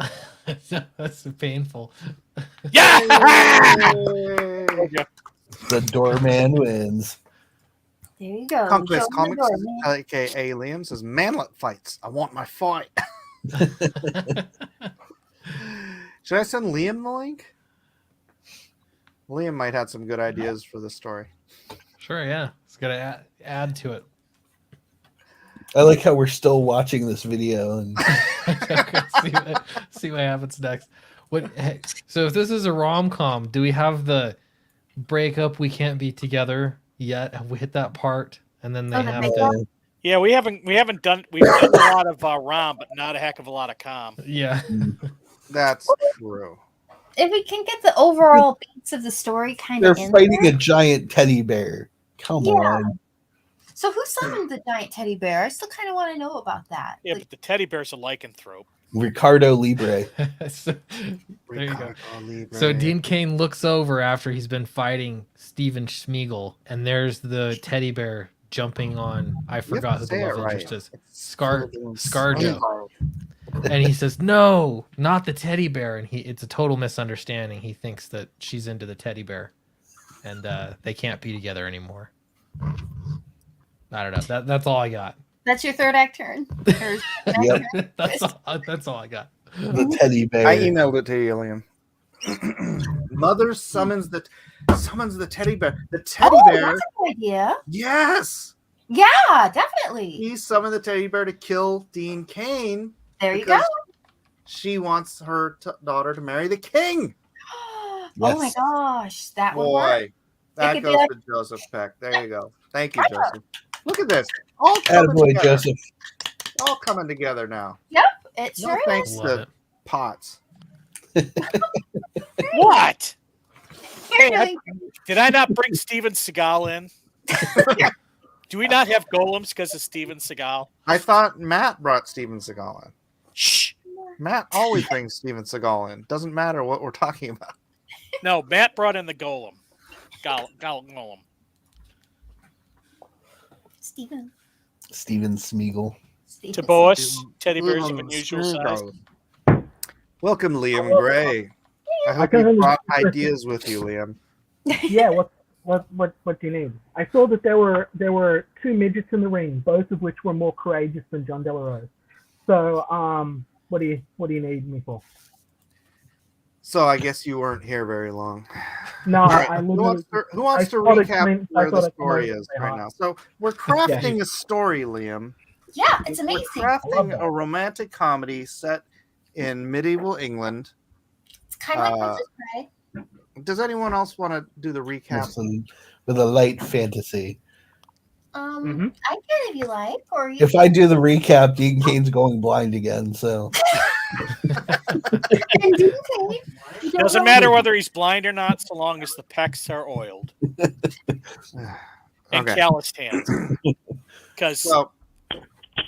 E: That's painful.
B: Yeah.
G: The doorman wins.
D: There you go.
A: Conquest
D: Show 'em the
A: Comics,
D: door, man.
A: aka Liam, says manlet fights. I want my fight. Should I send Liam the link? Liam might have some good ideas for this story.
E: Sure, yeah. It's gonna add to it.
G: I like how we're still watching this video and
E: Okay, see what happens next. So if this is a rom-com, do we have the breakup? We can't be together yet. Have we hit that part? And then they have to.
B: Yeah, we've done a lot of rom, but not a heck of a lot of com.
E: Yeah,
A: that's true.
D: If we can get the overall beats of the story kind
G: they're
D: of in
G: fighting
D: there.
G: a giant teddy bear. Come on.
D: So who summoned the giant teddy bear? I still kind of want to know about that.
B: Yeah, but the teddy bear's a lycanthrope.
G: Ricardo Libre.
E: So, there you go. So Dean Cain looks over after he's been fighting Steven Smeagol, and there's the teddy bear jumping on. I forgot who the love interest is. Scarjo. And he says, "No, not the teddy bear." And it's a total misunderstanding. He thinks that she's into the teddy bear, and they can't be together anymore. I don't know. That's all I got.
D: That's your third act turn.
G: Yep.
E: That's all I got.
G: The teddy bear.
A: I emailed it to you, Liam. Mother summons the teddy bear. The teddy bear.
D: That's a good idea.
A: Yes.
D: Yeah, definitely.
A: He summoned the teddy bear to kill Dean Cain.
D: There you go.
A: She wants her daughter to marry the king.
D: Oh my gosh, that would work.
A: Boy, that
D: could
A: goes
D: be
A: to Joseph Peck. There you go. Thank you, Joseph. Look at this. All coming
G: Attaboy,
A: together.
G: Joseph.
A: All coming together now.
D: Yep, it
A: No
D: sure
A: thanks
D: is.
A: to Potts.
B: What?
D: You're doing-
B: Did I not bring Steven Seagal in? Do we not have golems because of Steven Seagal?
A: I thought Matt brought Steven Seagal in.
B: Shh.
A: Matt always brings Steven Seagal in. Doesn't matter what we're talking about.
B: No, Matt brought in the golem. Golem.
D: Steven.
G: Steven Smeagol.
B: To Boas, teddy bears of unusual size.
A: Welcome, Liam Gray. I hope you brought ideas with you, Liam.
J: Yeah, what do you need? I saw that there were two midgets in the ring, both of which were more courageous than John Delarose. So, what do you need me for?
A: So I guess you weren't here very long.
J: No,
A: All right,
J: I
A: who wants to recap where the story is right now? So we're crafting a story, Liam.
D: Yeah, it's amazing.
A: We're crafting a romantic comedy set in medieval England.
D: It's kind of like Princess Bride.
A: Does anyone else want to do the recap?
G: With a light fantasy.
D: I can if you like, or you.
G: If I do the recap, Dean Cain's going blind again. So
B: Doesn't matter whether he's blind or not, so long as the pecs are oiled and
A: Okay.
B: calloused hands. Because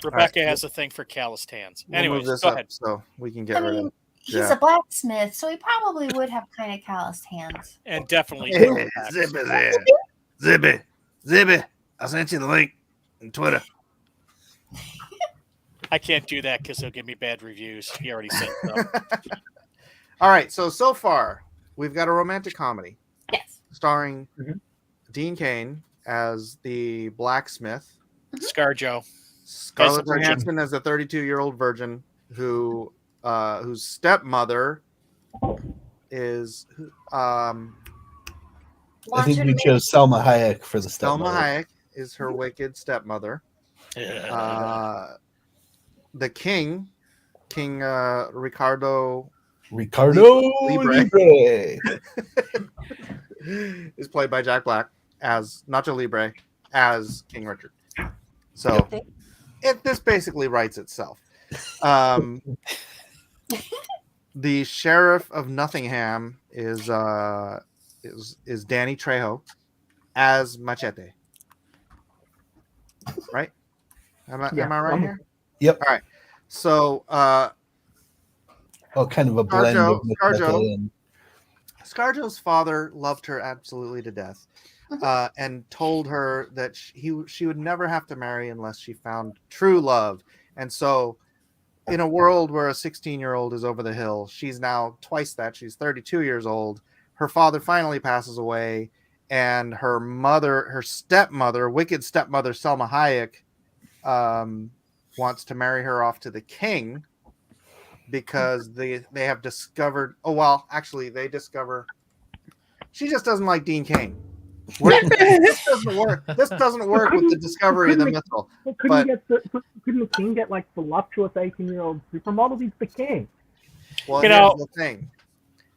B: Rebecca has a thing for calloused hands.
A: We'll
B: Anyways,
A: move this
B: go
A: up
B: ahead.
A: so we can get
D: I
A: rid
D: mean,
A: of.
D: he's
A: Yeah.
D: a blacksmith, so he probably would have kind of calloused hands.
B: And definitely.
A: Hey, Zippy there. Zippy. I sent you the link on Twitter.
B: I can't do that because he'll give me bad reviews. He already said so.
A: All right, so far we've got a romantic comedy.
D: Yes.
A: Starring Dean Cain as the blacksmith,
B: ScarJo.
A: Scarlett
B: As a virgin.
A: Johansson as a 32-year-old virgin whose stepmother is
G: I think we chose Selma Hayek for the
A: Selma
G: stepmother.
A: Hayek is her wicked stepmother. The king Ricardo
G: Libre.
A: is played by Jack Black as Nacho Libre as King Richard. So this basically writes itself. The sheriff of Nottingham is Danny Trejo as Machete. Right? Am I right here?
G: Yep.
A: All right. So
G: kind of a blend of Machete and
A: ScarJo's father loved her absolutely to death, and told her that she would never have to marry unless she found true love. And so, in a world where a 16-year-old is over the hill, she's now twice that. She's 32 years old. Her father finally passes away, and her stepmother, wicked stepmother Selma Hayek, wants to marry her off to the king because they have discovered. Oh well, actually, they discover she just doesn't like Dean Cain. This doesn't work. This doesn't work with the discovery of the mithril.
J: Couldn't the king get like voluptuous 18-year-old supermodel? He's the king.
A: Well, here's the thing: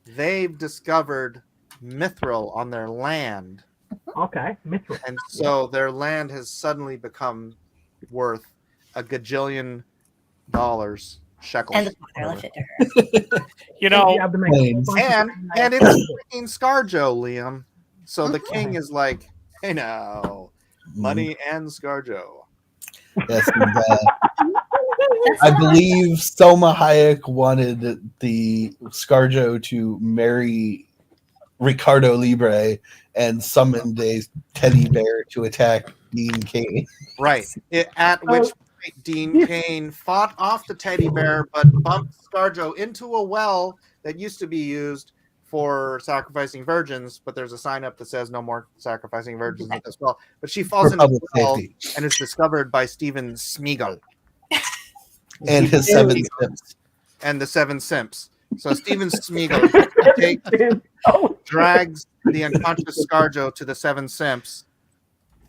A: they've discovered mithril on their land.
J: Okay, mithril,
A: and so their land has suddenly become worth $1 gajillion shekels.
D: And the father left it to her.
A: And it's freaking ScarJo, Liam. So the king is like, hey now, money and ScarJo.
G: Yes, and, I believe Selma Hayek wanted the ScarJo to marry Ricardo Libre and summoned a teddy bear to attack Dean Cain.
A: Right. At which point Dean Cain fought off the teddy bear, but bumped ScarJo into a well that used to be used for sacrificing virgins, but there's a sign up that says no more sacrificing virgins at this well. But she falls into the well and is discovered by Steven Smeagol.
G: And his 7 simps.
A: And the 7 simps. So Steven Smeagol drags the unconscious ScarJo to the 7 simps,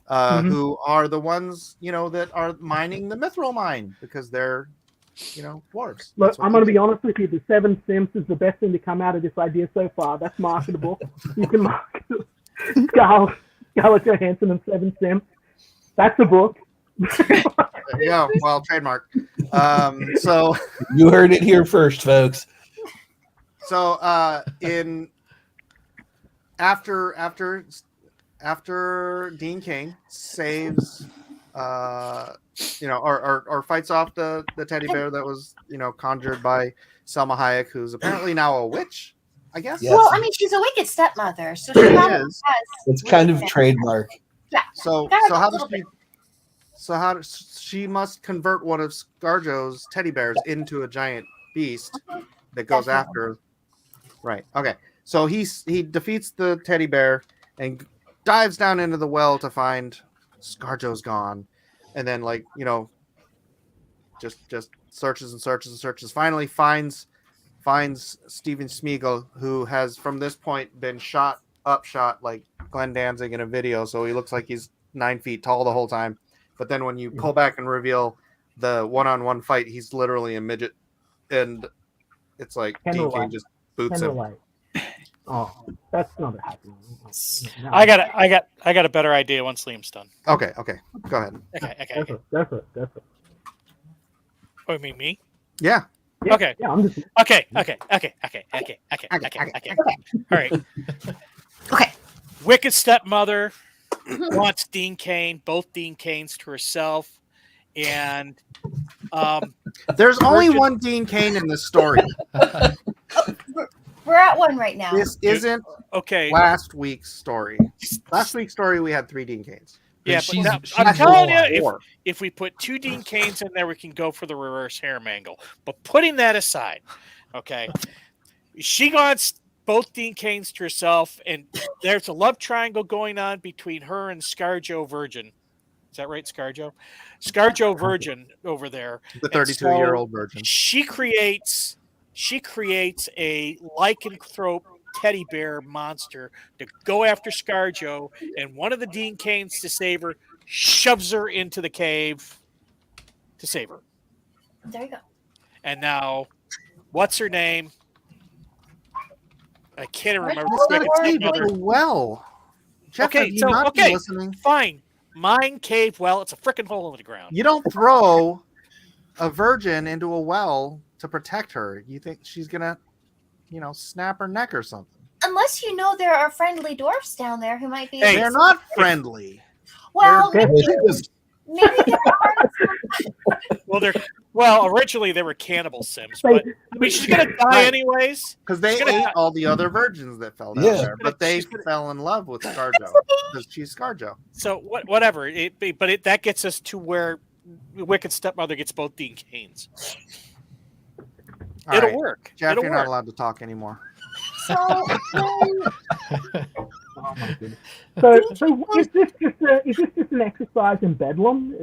A: who are the ones, that are mining the mithril mine because they're, dwarves.
J: Look, I'm going to be honest with you. The 7 simps is the best thing to come out of this idea so far. That's marketable. You can market it. Scarlett Johansson and 7 simps. That's a book.
A: Yeah, well, trademark. So
G: you heard it here first, folks.
A: So after Dean Cain saves or fights off the teddy bear that was conjured by Selma Hayek, who's apparently now a witch, I guess.
G: Yes.
D: Well, I mean, she's a wicked stepmother, so she probably has.
G: It's kind of trademark.
D: Yeah.
A: So how does she must convert one of ScarJo's teddy bears into a giant beast that goes after. Right. Okay. So he defeats the teddy bear and dives down into the well to find ScarJo's gone, and then just searches and searches and searches. Finally finds Steven Smeagol, who has from this point been shot like Glenn Danzig in a video, so he looks like he's 9 feet tall the whole time. But then when you pull back and reveal the one-on-one fight, he's literally a midget, and it's like Dean Cain just boots him.
J: Oh, that's not happening. No.
B: I got a better idea once Liam's done.
A: Okay, go ahead.
B: Okay.
J: That's it.
B: Oh, you mean me?
A: Yeah.
B: Okay.
J: Yeah, I'm just.
B: Okay. All right.
D: Okay.
B: Wicked stepmother wants Dean Cain, both Dean Cains to herself, and
A: There's only
B: Virgin-
A: one Dean Cain in this story.
D: We're at one right now.
A: This isn't
B: okay.
A: last week's story. Last week's story, we had 3 Dean Cains.
B: Yeah, but
E: she's-
B: now,
E: she's
B: I'm telling you,
E: alive.
B: if we put 2 Dean Cains in there, we can go for the reverse harem angle. But putting that aside, okay, she wants both Dean Cains to herself, and there's a love triangle going on between her and ScarJo Virgin. Is that right, ScarJo? ScarJo Virgin over there.
A: The 32-year-old virgin.
B: She creates a lycanthrope teddy bear monster to go after ScarJo, and one of the Dean Cains to save her shoves her into the cave to save her.
D: There you go.
B: And now, what's her name? I can't remember.
A: Well, Jeff,
B: okay,
A: have you not been listening?
B: Fine. Mine cave well. It's a freaking hole in the ground.
A: You don't throw a virgin into a well to protect her. You think she's gonna, snap her neck or something?
D: Unless you know there are friendly dwarfs down there who might be.
B: Hey,
A: they're not friendly.
D: Well,
J: They're
D: maybe there are.
B: Well, originally they were cannibal Sims, but I mean, she's gonna die
A: Right.
B: anyways.
A: Because they ate all the other virgins that fell down there, but they fell in love with ScarJo because she's ScarJo.
B: So whatever. That gets us to where Wicked Stepmother gets both Dean Cains.
A: All
B: It'll
A: right.
B: work.
A: Jeff,
B: It'll
A: you're
B: work.
A: not allowed to talk anymore.
D: So,
J: Oh my goodness. So is this just an exercise in bedlam?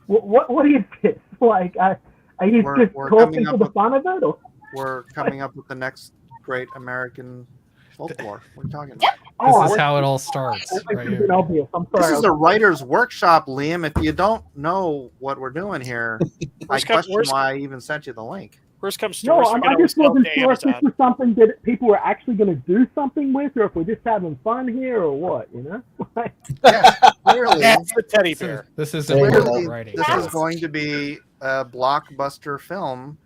J: What is this? Like, are you just
A: We're
J: talking
A: coming
J: for
A: up
J: the
A: with-
J: fun of it, or?
A: We're coming up with the next great American folklore. What are you talking about?
E: This is how it all starts.
J: That
E: Right
J: makes it
E: here.
J: obvious. I'm
A: This
J: sorry.
A: is a writer's workshop, Liam. If you don't know what we're doing here, I question why I even sent you the link.
B: Worst comes to
J: No,
B: worst,
J: I just
B: go
J: wasn't
B: to
J: sure if this
B: Amazon.
J: was something that people were actually going to do something with, or if we're just having fun here, or what, Like,
A: Yeah, clearly,
B: That's the teddy bear.
E: This is
A: clearly
E: writing.
A: this is going to be a blockbuster film,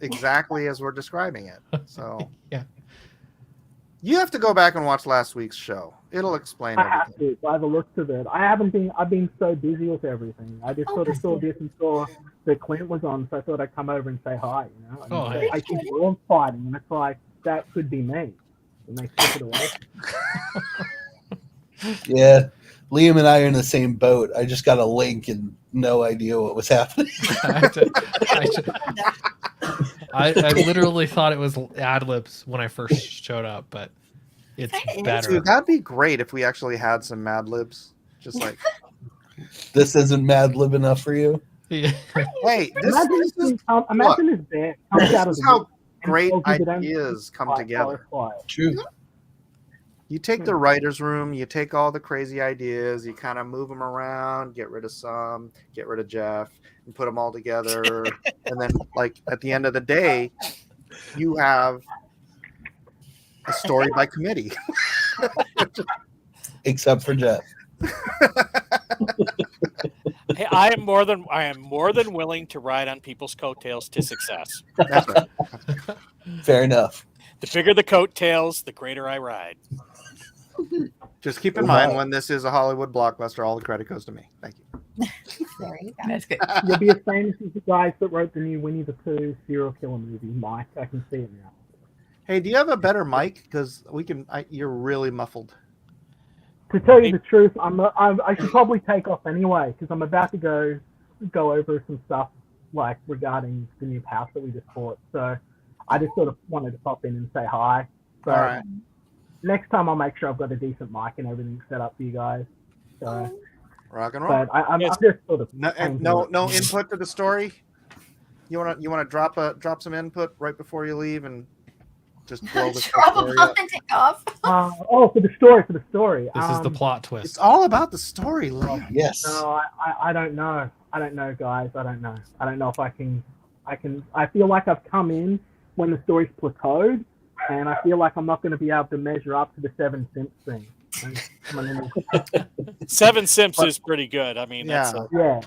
A: exactly as we're describing it. So
E: Yeah.
A: you have to go back and watch last week's show. It'll explain
J: I have
A: everything.
J: to. By the looks of it, I've been so busy with everything. I just sort of saw this and saw that Clint was on, so I thought I'd come over and say hi. And
E: Oh,
J: so
E: hey.
J: I think we're all fighting, and it's like that could be me. And they strip it away.
G: Yeah, Liam and I are in the same boat. I just got a link and no idea what was happening.
E: I literally thought it was ad libs when I first showed up, but it's better.
A: Dude, that'd be great if we actually had some Mad Libs. Just like,
G: This isn't Mad Lib enough for you?
E: Yeah.
A: hey,
J: Imagine
A: this is
J: this bear comes out of
A: this is
J: the
A: how
J: woods and
A: great
J: tells you that I'm
A: ideas come
J: fire,
A: together.
J: fire.
G: True.
A: You take the writer's room, you take all the crazy ideas, you kind of move them around, get rid of some, get rid of Jeff, and put them all together. And then, like, at the end of the day, you have a story by committee.
G: Except for Jeff.
B: Hey, I am more than willing to ride on people's coattails to success.
A: That's right.
G: Fair enough.
B: The bigger the coattails, the greater I ride.
A: Just keep in
G: Oh,
A: mind
G: wow.
A: when this is a Hollywood blockbuster, all the credit goes to me. Thank you.
D: there you go.
H: That's good.
J: You'll be as famous as the guys that wrote the new Winnie the Pooh serial killer movie, Mike. I can see it now.
A: Hey, do you have a better mic? Because you're really muffled.
J: To tell you the truth, I should probably take off anyway because I'm about to go over some stuff like regarding the new house that we just bought. So I just sort of wanted to pop in and say hi. So
A: All right.
J: next time I'll make sure I've got a decent mic and everything set up for you guys. So,
A: Rock and roll.
J: but I'm
B: Yes.
J: just sort of
A: No input to the story. You wanna drop some input right before you leave and just blow this
D: Drop a
A: story
D: bomb
A: up.
D: and take off.
J: for the story.
E: This is the plot
A: It's
E: twist.
A: all about the story, Liam.
G: Yes.
J: No, I don't know. I don't know, guys. I don't know. I don't know if I can. I feel like I've come in when the story's plateaued, and I feel like I'm not going to be able to measure up to the Seven Simps thing.
B: Seven Simps is pretty good. I mean,
A: Yeah.
J: Yeah.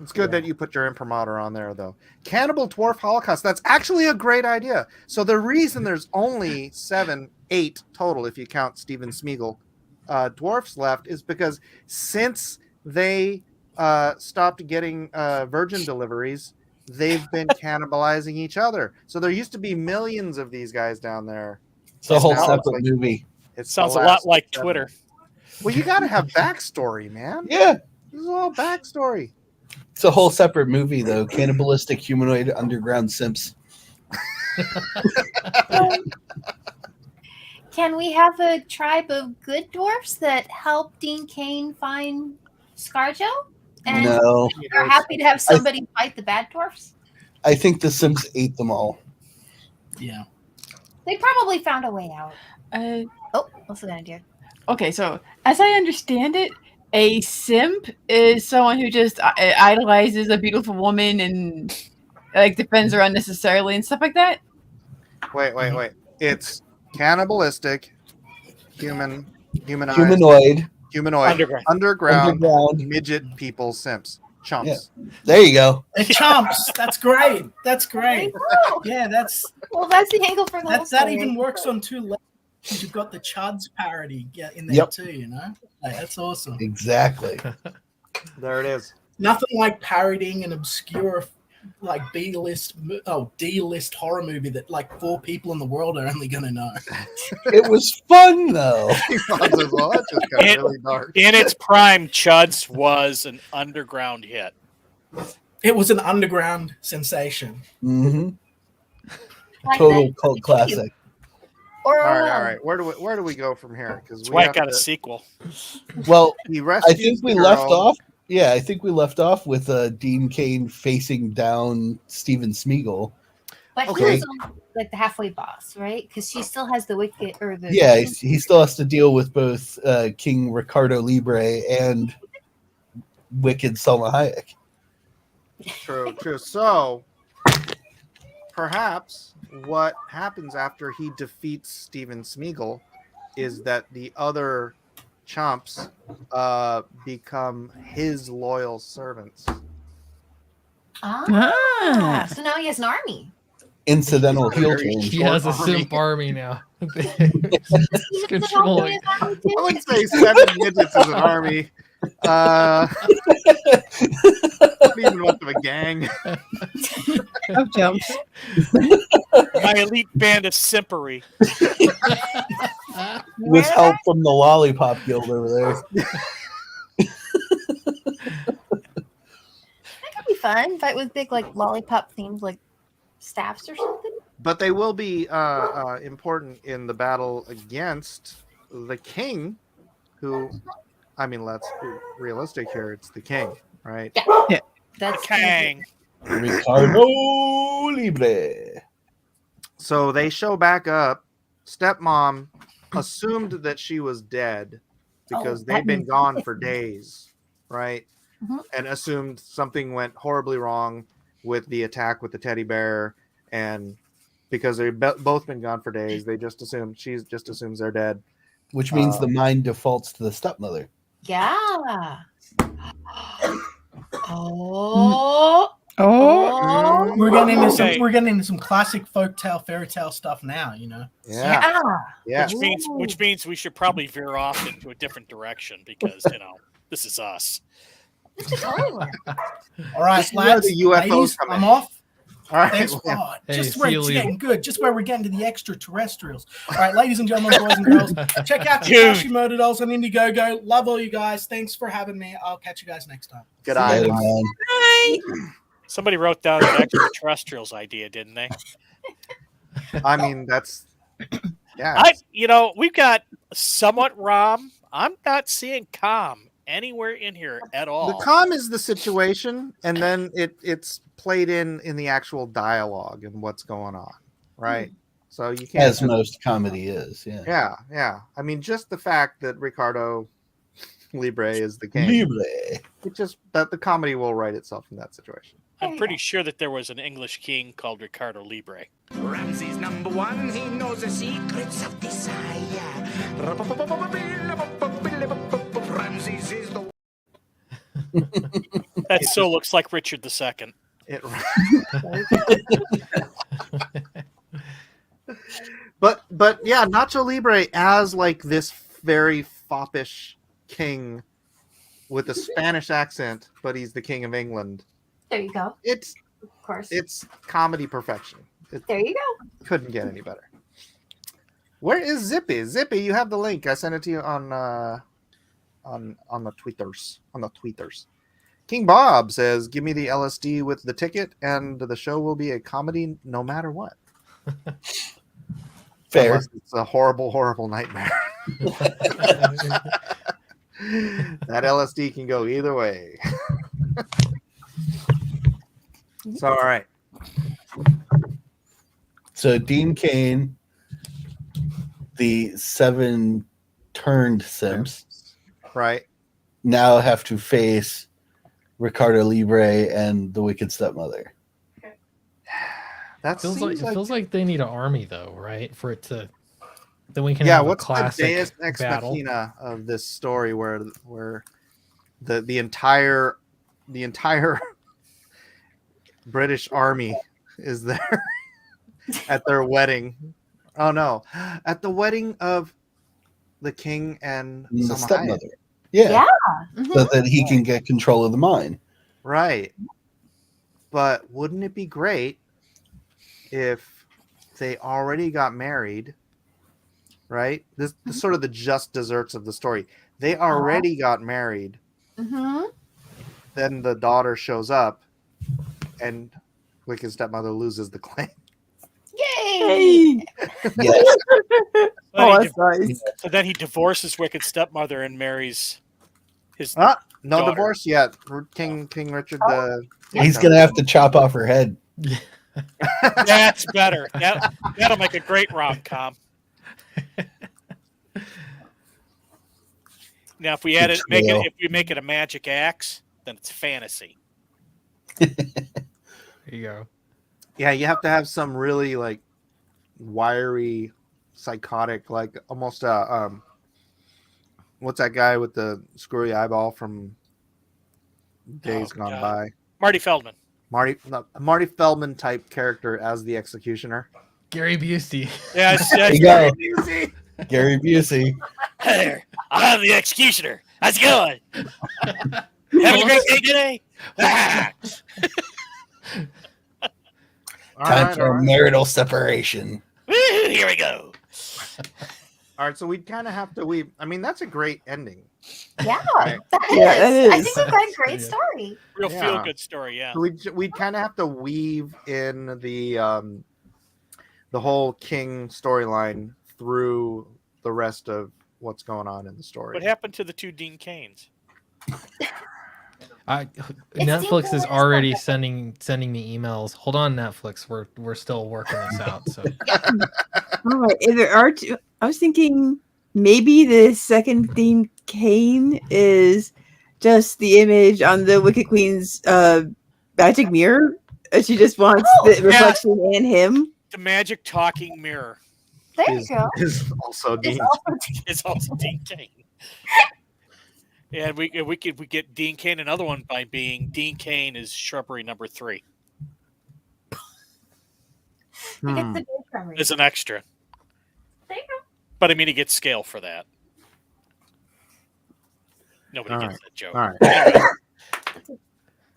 A: It's good that you put your imprimatur on there, though. Cannibal Dwarf Holocaust. That's actually a great idea. So the reason there's only 8 total, if you count Steven Smeagol, dwarfs left, is because since they stopped getting virgin deliveries, they've been cannibalizing each other. So there used to be millions of these guys down there.
G: It's a whole
A: Now it's
G: separate movie.
A: It's
B: Sounds
A: the
B: a lot
A: last
B: like
A: 7.
B: Twitter.
A: Well, you got to have backstory, man.
G: Yeah.
A: This is all backstory.
G: It's a whole separate movie, though. Cannibalistic humanoid underground simps.
D: Can we have a tribe of good dwarfs that help Dean Cain find ScarJo? And
G: No.
D: are happy to have somebody fight the bad dwarfs?
G: I think the Sims ate them all.
K: Yeah.
D: They probably found a way out. What's the idea?
H: Okay, so as I understand it, a simp is someone who just idolizes a beautiful woman and like defends her unnecessarily and stuff like that.
A: Wait. It's cannibalistic, humanoid, underground midget people, simps, chumps.
G: Yeah. There you go.
K: The chumps. That's great. That's great. Yeah, that's
D: the angle for the whole
K: that
D: story.
K: even works on 2 levels. You've got the Chuds parody in there too, you know? Like, that's awesome.
G: Exactly.
A: There it is.
K: Nothing like parodying an obscure like D-list horror movie that like 4 people in the world are only gonna know.
G: It was fun though.
A: Well, that just got really dark.
B: In its prime, Chuds was an underground hit.
K: It was an underground sensation.
G: Mm-hmm.
D: Like
G: Total
D: that.
G: cult classic.
D: Or
A: All right. Where do we go from here? Because
B: That's why I got a sequel.
G: Well,
A: he
G: I
A: rescues
G: think we
A: the
G: left
A: girl.
G: off. Yeah, I think we left off with Dean Cain facing down Steven Smeagol.
D: But
G: Okay.
D: he was on, like the halfway boss, right? Because she still has the wicked or the
G: Yeah, he still has to deal with both King Ricardo Libre and Wicked Salma Hayek.
A: True. So perhaps what happens after he defeats Steven Smeagol is that the other chumps become his loyal servants.
D: So now he has an army.
G: Incidental heel change.
E: He has a simp army now. It's controlling.
A: I would say 7 midgets is an army. Not even much of a gang.
H: Of jumps.
B: My elite band of simpery.
G: With help from the Lollipop Guild over there.
D: That could be fun. Fight with big like lollipop themed like staffs or something.
A: But they will be important in the battle against the king, who, I mean, let's be realistic here. It's the king, right?
H: Yeah.
D: That's
B: Kang.
G: Ricardo Libre.
A: So they show back up. Stepmom assumed that she was dead because
D: that
A: they've been
D: means
A: gone
D: something.
A: for days, right?
D: Mhm.
A: And assumed something went horribly wrong with the attack with the teddy bear, and because they've both been gone for days, they just assumed she just assumes they're dead.
G: Which means the mind defaults to the stepmother.
D: Yeah. Oh.
K: We're getting into some
B: Okay.
K: classic folktale, fairy tale stuff now, you know.
A: Yeah.
B: Which means we should probably veer off into a different direction because this is us.
K: All right,
A: You know
K: lads,
A: the UFOs
K: ladies,
A: coming.
K: I'm off.
A: All right.
K: Thanks.
A: well,
E: Hey,
K: Just
E: see
K: where
E: you
K: it's
E: later.
K: getting good, just where we're getting to the extraterrestrials. All right, ladies and gentlemen, boys and girls, check out
B: Dude.
K: Takashi Motor Dolls on Indiegogo. Love all you guys. Thanks for having me. I'll catch you guys next time.
A: Good
G: Later,
A: eye.
G: man.
B: Somebody wrote down an extraterrestrials idea, didn't they?
A: I mean, that's yeah.
B: We've got somewhat Rom. I'm not seeing calm anywhere in here at all.
A: The calm is the situation, and then it's played in the actual dialogue and what's going on, right? So you can't.
G: As most comedy is, yeah.
A: Yeah. I mean, just the fact that Ricardo Libre is the king,
G: Libre.
A: it just that the comedy will write itself in that situation.
B: I'm pretty sure that there was an English king called Ricardo Libre.
L: Ramsey's number 1, he knows the secrets of desire. Ramsey's is the
B: That so looks like Richard II.
A: It. But yeah, Nacho Libre as like this very foppish king with a Spanish accent, but he's the King of England.
D: There you go.
A: It's
D: Of course.
A: it's comedy perfection. It
D: There you go.
A: couldn't get any better. Where is Zippy? Zippy, you have the link. I sent it to you on the tweeters. On the tweeters. King Bob says, "Give me the LSD with the ticket, and the show will be a comedy no matter what."
G: Fair.
A: Unless it's a horrible, horrible nightmare. That LSD can go either way. So, all right.
G: So Dean Cain, the 7 turned Simps,
A: Right.
G: now have to face Ricardo Libre and the Wicked Stepmother.
A: That
E: feels
A: seems
E: like, it feels like they need an army though, right? For it to then we can
A: yeah.
E: have a
A: What's the
E: classic
A: Deus Ex
E: battle.
A: Machina of this story, where the entire British army is there at their wedding? Oh no, at the wedding of the king and
G: And the
A: Salma Hayek.
G: stepmother. Yeah. So that he can get control of the mine.
A: Right. But wouldn't it be great if they already got married? Right? This is sort of the just desserts of the story. They already got married.
D: Mm-hmm.
A: Then the daughter shows up and Wicked Stepmother loses the claim.
D: Yay!
G: Yes.
H: Oh, that's nice.
B: So then he divorces Wicked Stepmother and marries his
A: No
B: daughter.
A: divorce yet. King Richard
G: He's going to have to chop off her head.
B: That's better. That'll make a great rom-com. Now, if we if we make it a magic axe, then it's fantasy.
E: There you go.
A: Yeah, you have to have some really like wiry, psychotic, like almost what's that guy with the screwy eyeball from Days Gone By?
B: Marty Feldman.
A: Marty Feldman type character as the executioner.
E: Gary Busey.
B: Yes,
G: There you
B: yes.
G: go. Gary Busey.
B: Hey there, I'm the executioner. How's it going? Having a great day today?
G: Time for a marital separation.
B: Woo-hoo, here we go.
A: All right, so we'd kind of have to I mean, that's a great ending.
D: Yeah,
A: Right.
D: that
H: Yeah,
D: is.
H: that
D: I
H: is.
D: think we've got a great story.
B: Real
A: Yeah.
B: feel-good story, yeah.
A: So we'd kind of have to weave in the whole King storyline through the rest of what's going on in the story.
B: What happened to the 2 Dean Canes?
E: Netflix is already sending me emails. Hold on, Netflix. We're still working this out. So
H: All right. If there are two, I was thinking maybe the second Dean Cain is just the image on the Wicked Queen's magic mirror. She just wants the reflection in him.
B: The magic talking mirror.
D: There you go.
A: Is also Dean.
B: It's also Dean Cain. And we get Dean Cain another one by being Dean Cain is shrubbery number 3.
D: You get the big memory.
B: It's an extra.
D: There you go.
B: But I mean, he gets scale for that. Nobody
A: All
B: gets
A: right.
B: that joke.
A: All right.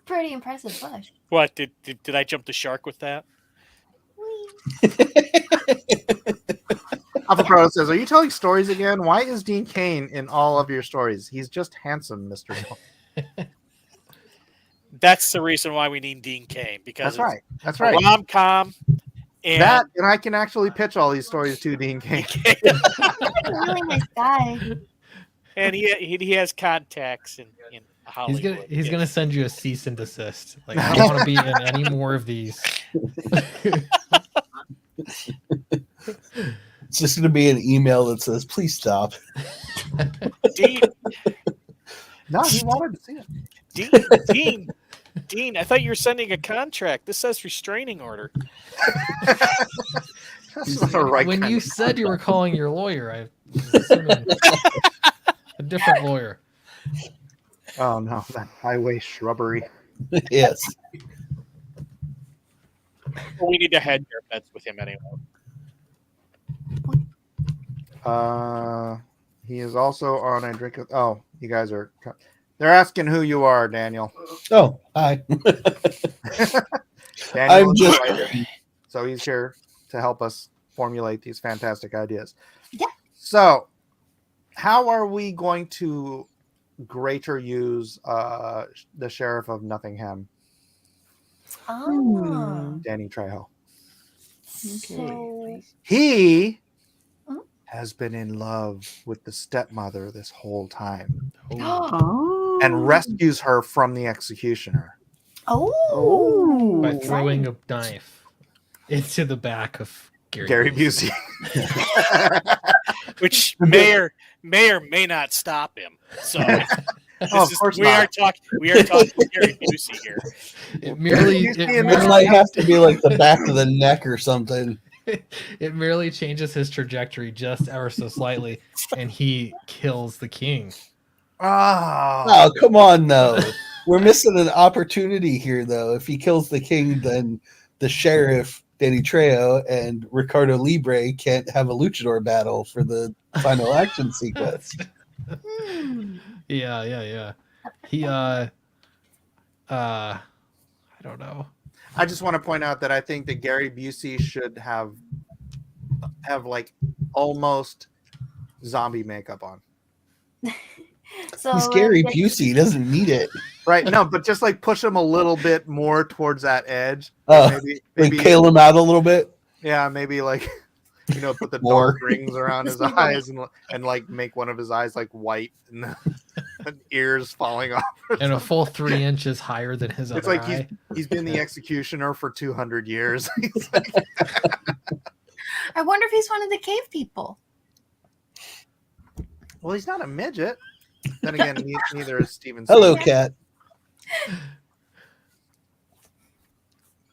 D: Pretty impressive bush.
B: What did I jump the shark with that?
A: Alpha Pro says, "Are you telling stories again? Why is Dean Cain in all of your stories? He's just handsome, Mr. Hill."
B: That's the reason why we need Dean Cain, because
A: That's right. That's
B: a
A: right.
B: rom-com. And
A: That and I can actually pitch all these stories to Dean Cain.
D: He's a really nice guy.
B: and he has contacts in Hollywood.
E: he's gonna send you a cease and desist. Like, I don't want to be in any more of these.
G: It's just going to be an email that says, please stop.
B: Dean,
A: No, he wanted to see it.
B: Dean, I thought you were sending a contract. This says restraining order.
A: That's not the right
E: When
A: kind
E: you
A: of
E: said you were calling your lawyer, I was assuming a different lawyer.
A: Oh no, that highway shrubbery.
G: Yes.
B: We need to hedge our bets with him anyway.
A: He is also on a drink. You guys are. They're asking who you are, Daniel.
G: Oh, hi.
A: Daniel
G: I'm
A: is
G: just-
A: the writer, so he's here to help us formulate these fantastic ideas.
D: Yeah.
A: So, how are we going to greater use the Sheriff of Nottingham,
D: Oh.
A: Danny Trejo?
D: So
A: He has been in love with the stepmother this whole time
H: Oh.
A: and rescues her from the executioner.
E: By throwing a knife into the back of
A: Gary Busey.
B: Which may or may not stop him. So
A: of course
B: we are talking Gary Busey here.
E: It merely
G: It might have to be like the back of the neck or something.
E: it merely changes his trajectory just ever so slightly, and he kills the king.
G: Oh, come on, though. We're missing an opportunity here, though. If he kills the king, then the sheriff, Danny Trejo, and Ricardo Libre can't have a luchador battle for the final action sequence.
E: Yeah. He I don't know.
A: I just want to point out that I think that Gary Busey should have like almost zombie makeup on.
D: So
G: He's Gary Busey. He doesn't need it.
A: Right. No, but just like push him a little bit more towards that edge.
G: Maybe pale him out a little bit.
A: Yeah, maybe like put the
G: More.
A: dark rings around his eyes and like make one of his eyes like white and the ears falling off.
E: And a full 3 inches higher than his
A: It's
E: other
A: like
E: eye.
A: he's been the executioner for 200 years. He's like,
D: I wonder if he's one of the cave people.
A: well, he's not a midget. Then again, neither is Steven.
G: Hello,
A: Spielberg.
G: cat.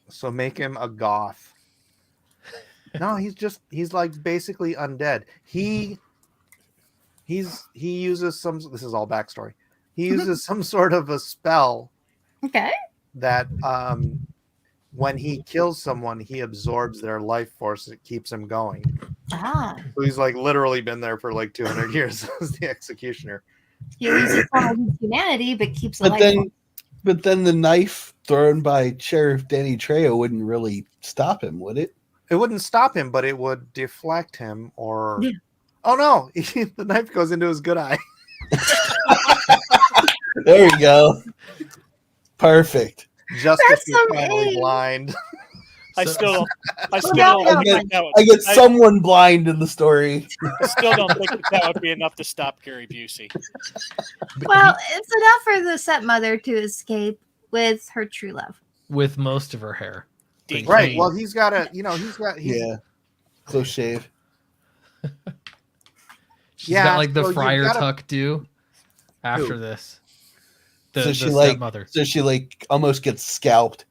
A: So make him a goth. No, he's like basically undead. He uses some. This is all backstory. He uses some sort of a spell.
D: Okay.
A: That when he kills someone, he absorbs their life force. It keeps him going.
D: Ah.
A: So he's like literally been there for like 200 years as the executioner.
D: He loses some of his humanity, but keeps the life.
G: But then the knife thrown by Sheriff Danny Trejo wouldn't really stop him, would it?
A: It wouldn't stop him, but it would deflect him. Or
D: Yeah.
A: oh no, the knife goes into his good eye.
G: There we go. Perfect.
A: Justice is
D: so
A: finally
D: mean.
A: blind.
B: I still don't
G: I
B: think that would,
G: I get someone blind in the story.
B: I still don't think that would be enough to stop Gary Busey.
D: Well, it's enough for the stepmother to escape with her true love.
E: With most of her hair.
A: Right. Well, he's got
G: close shave.
E: She's got like the
A: so
E: Friar Tuck do after
A: Who?
E: this.
G: So
E: The
G: she like
E: stepmother.
G: almost gets scalped.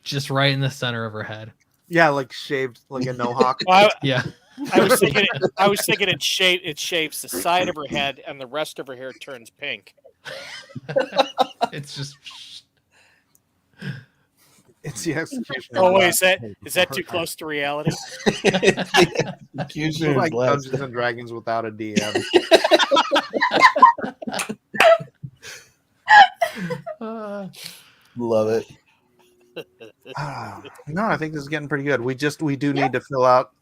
E: Just right in the center of her head.
A: Yeah, like shaved like a no-hawk.
B: Well,
E: Yeah.
B: I was thinking it shaves the side of her head and the rest of her hair turns pink.
E: It's just
A: It's the execution.
B: Oh wait, is that too close to reality?
A: It's like Dungeons and Dragons without a DM.
G: Love it.
A: No, I think this is getting pretty good. We do need to fill out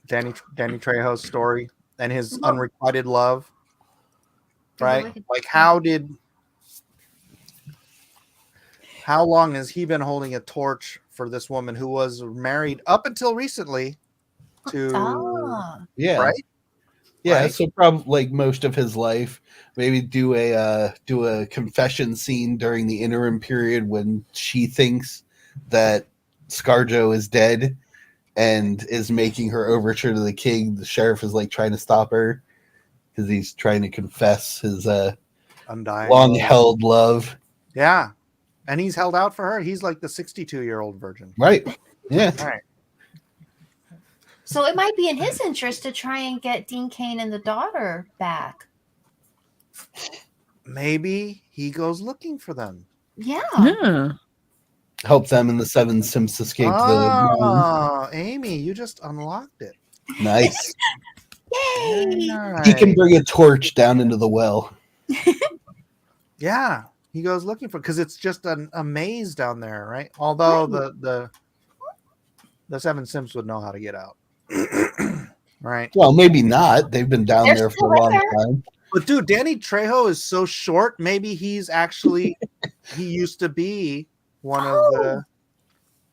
A: Danny Trejo's story and his unrequited love. Right? Like how long has he been holding a torch for this woman who was married up until recently to
G: Yeah.
A: right?
G: Yeah,
A: Right?
G: so probably like most of his life, maybe do a confession scene during the interim period when she thinks that ScarJo is dead and is making her overture to the king. The sheriff is like trying to stop her because he's trying to confess his
A: Undying
G: long-held love.
A: Yeah. And he's held out for her. He's like the 62-year-old virgin.
G: Right. Yeah.
A: All right.
D: So it might be in his interest to try and get Dean Cain and the daughter back.
A: Maybe he goes looking for them.
D: Yeah.
G: Help them and the seven Simps escape
A: Oh, Amy, you just unlocked it.
G: Nice.
D: Yay!
A: All
G: He can
A: right.
G: bring a torch down into the well.
A: Yeah, he goes looking for because it's just a maze down there, right? Although the Seven Simps would know how to get out, right?
G: Well, maybe not. They've been down
D: They're
G: there
D: still
G: for a long
D: there.
G: time.
A: But dude, Danny Trejo is so short. Maybe he's actually he used to be one of the.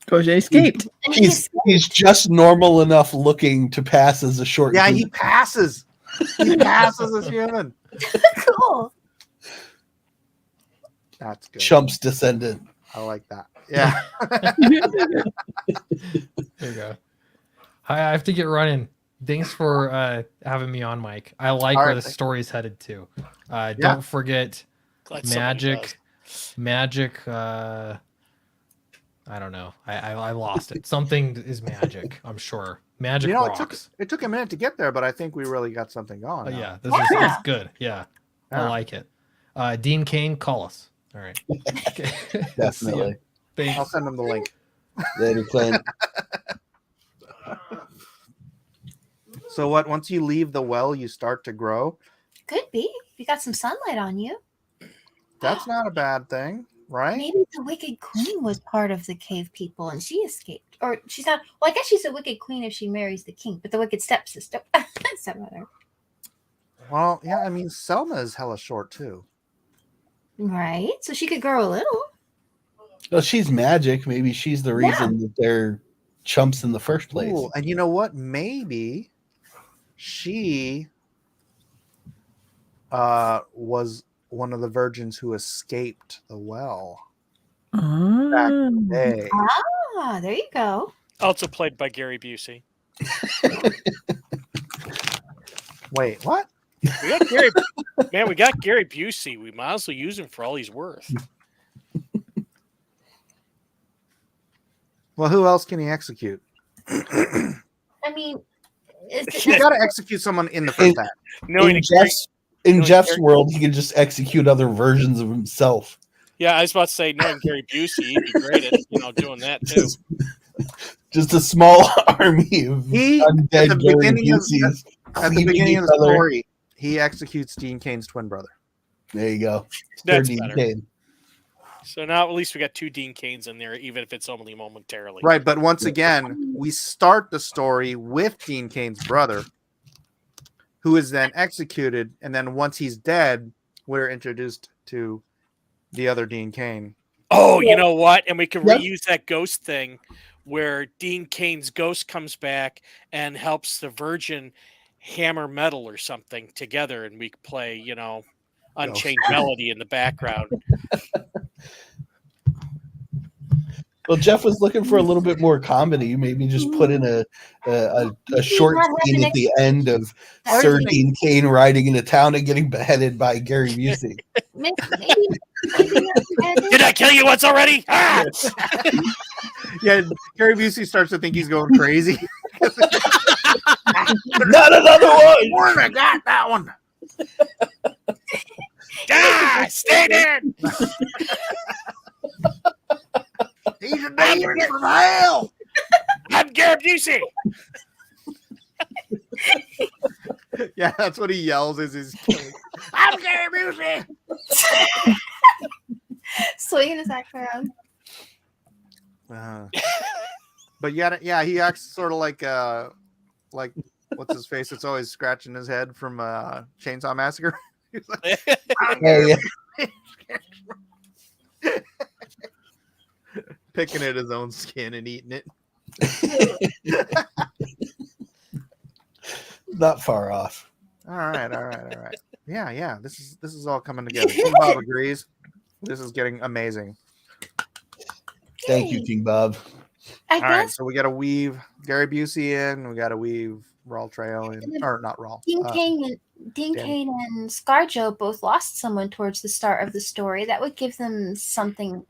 H: Koji escaped.
G: He's just normal enough looking to pass as a short.
A: Yeah,
G: dude.
A: he passes. He passes as human.
D: Cool.
A: That's good.
G: Chump's descendant.
A: I like that. Yeah.
E: There you go. Hi, I have to get running. Thanks for having me on, Mike. I like
A: All
E: where
A: right,
E: the story's headed to.
A: Yeah.
E: Don't forget
B: Glad somebody
E: magic. I don't know. I lost it. Something is magic. I'm sure. Magic
A: You know,
E: rocks.
A: it took a minute to get there, but I think we really got something going. now.
E: Yeah, this is good. Yeah, I
A: Yeah.
E: like it. Dean Kane, call us. All right. Okay. See ya.
G: Definitely.
E: Thanks.
A: I'll send him the link.
G: Later, Clint.
A: So what? Once you leave the well, you start to grow.
D: Could be. You got some sunlight on you.
A: That's not a bad thing, right?
D: Maybe the Wicked Queen was part of the cave people and she escaped. Or she's not. Well, I guess she's a Wicked Queen if she marries the king, but the Wicked stepsister. Stepmother.
A: Well, yeah. I mean, Selma is hella short too.
D: Right. So she could grow a little.
G: Well, she's magic. Maybe she's the reason that they're chumps in the first place.
A: Ooh, and you know what? Maybe she was one of the virgins who escaped the well back in the day.
D: Ah, there you go.
B: Also played by Gary Busey.
A: Wait, what?
B: We got Gary, man. We got Gary Busey. We might as well use him for all he's worth.
A: Well, who else can he execute?
D: I mean,
A: You got to execute someone in the first act.
G: In Jeff's world, he can just execute other versions of himself.
B: Yeah, I was about to say, knowing Gary Busey, he'd be great at doing that too.
G: Just a small army of undead Gary Buseys.
A: At the beginning of the story, he executes Dean Kane's twin brother.
G: There you go.
B: That's
G: Dean
B: better.
G: Kane.
B: So now at least we got 2 Dean Kanes in there, even if it's only momentarily.
A: Right, but once again, we start the story with Dean Kane's brother, who is then executed, and then once he's dead, we're introduced to the other Dean Kane.
B: Oh, you know what? And we can reuse that ghost thing where Dean Kane's ghost comes back and helps the Virgin hammer metal or something together, and we play, Unchained Melody in the background.
G: Well, Jeff was looking for a little bit more comedy. Maybe just put in a short scene at the end of Sir Dean Kane riding into town and getting beheaded by Gary Busey.
B: Did I kill you once already? Ah!
A: Yeah, Gary Busey starts to think he's going crazy.
G: Not another one!
A: Where I got that one?
B: Ah, stay there!
A: He's a demon from hell.
B: I'm Gary Busey.
A: Yeah, that's what he yells as he's killing.
I: I'm Gary Busey.
D: Swinging his axe around.
A: But yeah, he acts sort of like what's his face? It's always scratching his head from Chainsaw Massacre. He's like, picking at his own skin and eating it.
G: Not far off.
A: All right. Yeah. This is all coming together. King Bob agrees. This is getting amazing.
G: Thank you, King Bob.
D: I
A: All right,
D: guess
A: so we got to weave Gary Busey in. We got to weave Raul Trejo in, or not Raul.
D: Dean Kane and ScarJo both lost someone towards the start of the story. That would give them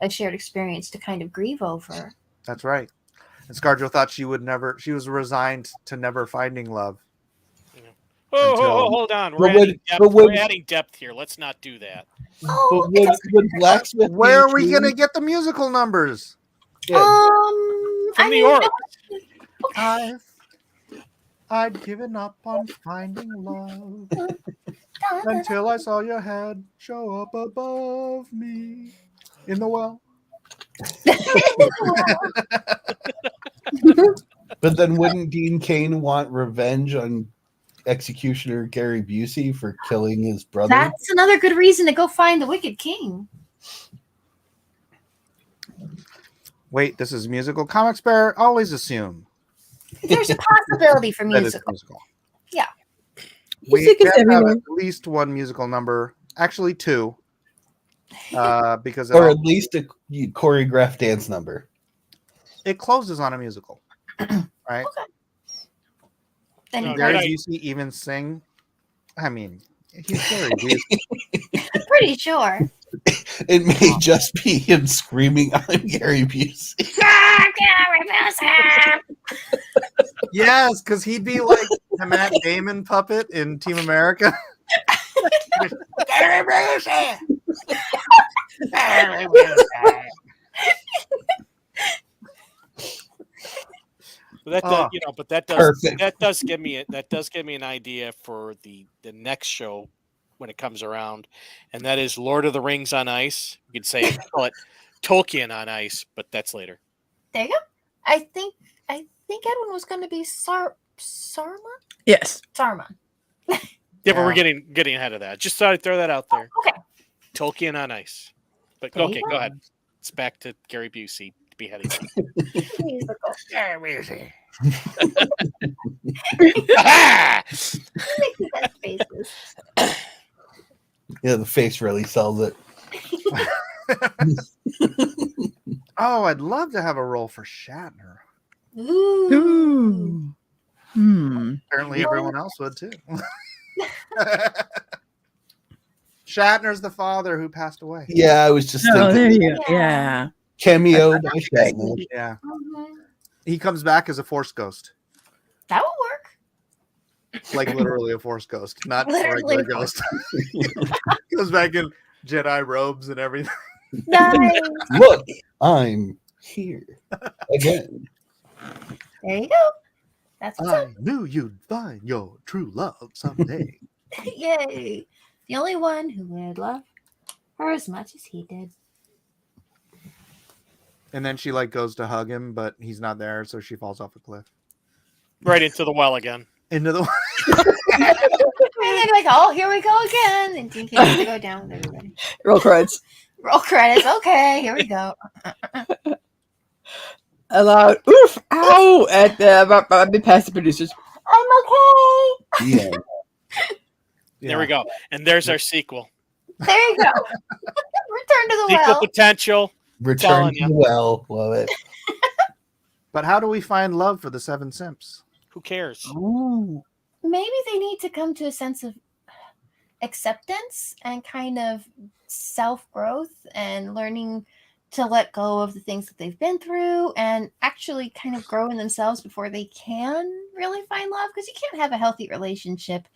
D: a shared experience to kind of grieve over.
A: That's right. And ScarJo thought she was resigned to never finding love.
B: Hold on. We're adding depth here. Let's not do that.
D: Oh,
G: would Blacksmith
A: where are we going to get the musical numbers?
B: From the orc.
A: I'd given up on finding love until I saw your head show up above me in the well.
G: But then wouldn't Dean Cain want revenge on executioner Gary Busey for killing his brother?
D: That's another good reason to go find the Wicked King.
A: Wait, this is musical. Comics Bear always assume
D: There's a possibility for
A: that it's
D: musical.
A: musical.
D: Yeah.
A: We
H: Music is
A: have to have
H: everywhere.
A: at least one musical number, actually two, because
G: Or at least a choreographed dance number.
A: it closes on a musical, right?
D: Then
B: No,
D: you
A: Gary
B: right.
A: Busey even sing. I mean, he's Gary Busey.
D: I'm pretty sure.
G: It may just be him screaming, "I'm Gary Busey."
A: Yes, because he'd be like the Matt Damon puppet in Team America.
I: Gary Busey! Gary Busey!
B: But that
A: Oh,
B: does, but
G: perfect.
B: that does give me an idea for the next show when it comes around, and that is Lord of the Rings on Ice. You could say call it Tolkien on Ice, but that's later.
D: There you go. I think Edwin was going to be Saruman.
H: Yes.
D: Saruman.
B: Yeah, but we're
A: Yeah.
B: getting ahead of that. Just thought I'd throw that out there.
D: Okay.
B: Tolkien on Ice. But
D: There you
B: okay,
D: go.
B: go ahead. It's back to Gary Busey beheading.
D: Musical.
I: Gary Busey!
D: He makes the best faces.
G: Yeah, the face really sells it.
A: Oh, I'd love to have a role for Shatner.
D: Ooh.
A: Apparently, everyone else would too. Shatner's the father who passed away.
G: Yeah, I was just
H: Oh, there
G: thinking
H: you go. Yeah.
G: cameo by Shatner.
A: Yeah,
D: Mhm.
A: he comes back as a Force ghost,
D: That would work.
A: like literally a Force ghost, not a
D: Literally
A: regular
D: a Force
A: ghost. Goes back in Jedi robes and everything.
D: Nice.
G: Look, I'm here again.
D: There you go. That's what's
A: I
D: up.
A: knew you'd find your true love someday.
D: Yay. The only one who would love her as much as he did.
A: And then she like goes to hug him, but he's not there, so she falls off a cliff
B: Right into the well again.
A: into the.
D: And they're like, oh, here we go again. And Dean has to go down with everybody.
H: Roll credits.
D: Roll credits. Okay, here we go.
H: A loud oof, ow, at a bit past the producers.
D: I'm okay.
G: Yeah.
B: There we go. And there's our sequel.
D: There you go. Return to the
B: Sequel
D: well.
B: potential.
G: Return
B: Telling
G: to
B: ya.
G: the well. Love it.
A: But how do we find love for the Seven Simps?
B: Who cares?
D: Maybe they need to come to a sense of acceptance and kind of self-growth and learning to let go of the things that they've been through and actually kind of grow in themselves before they can really find love, because you can't have a healthy relationship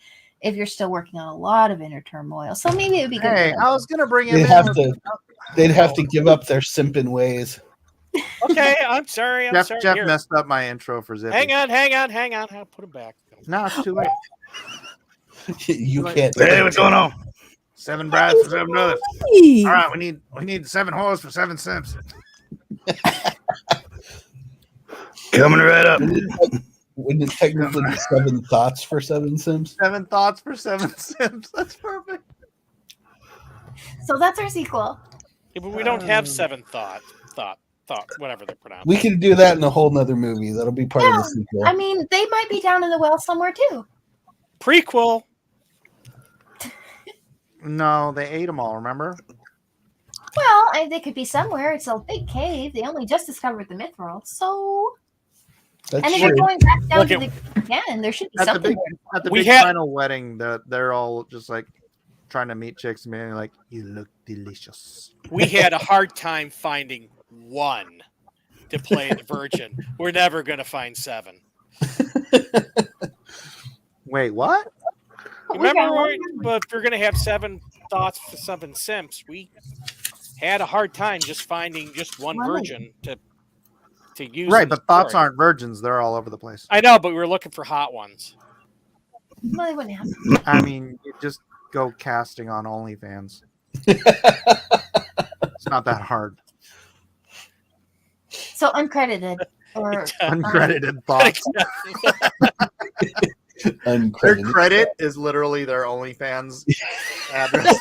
D: if you're still working on a lot of inner turmoil. So maybe it would be good.
A: Hey, I was gonna bring him
G: They'd
A: in.
G: they'd have to give up their simping ways.
B: Okay, I'm sorry.
A: Jeff
B: Here.
A: messed up my intro for Zippy.
B: Hang on. I'll put him back.
A: No, it's too late.
G: You can't.
I: Hey, what's going on?
A: 7 brides for 7 brothers.
H: Hey.
A: All right, we need 7 whores for 7 simps.
I: Coming right up.
G: Wouldn't it technically be 7 thoughts for 7 Sims?
A: 7 thoughts for 7 simps. That's perfect.
D: So that's our sequel.
B: Yeah, but we don't have 7 thought, whatever they're pronounced.
G: We can do that in a whole nother movie. That'll be part of the sequel.
D: I mean, they might be down in the well somewhere too.
B: Prequel.
A: No, they ate them all, remember?
D: Well, they could be somewhere. It's a big cave. They only just discovered the mithril. So,
G: That's
D: and if
G: true.
D: you're going back down
B: Look
D: to
B: at-
D: the again, there should be
A: At the
D: something
A: big,
D: there.
A: at the
B: We
A: big
B: had-
A: final wedding, they're all just like trying to meet chicks and being like, "You look delicious."
B: We had a hard time finding one to play the virgin. We're never going to find 7.
A: Wait, what?
B: Remember, but if we're going to have 7 thoughts for 7 simps, we had a hard time just finding just one
D: Right.
B: virgin to to use.
A: Right,
B: in the
A: but thoughts
B: story.
A: aren't virgins. They're all over the place.
B: I know, but we were looking for hot ones.
D: Well, they wouldn't have.
A: I mean, you just go casting on OnlyFans. It's not that hard.
D: So uncredited or
A: Uncredited thoughts. Their credit is literally their OnlyFans address.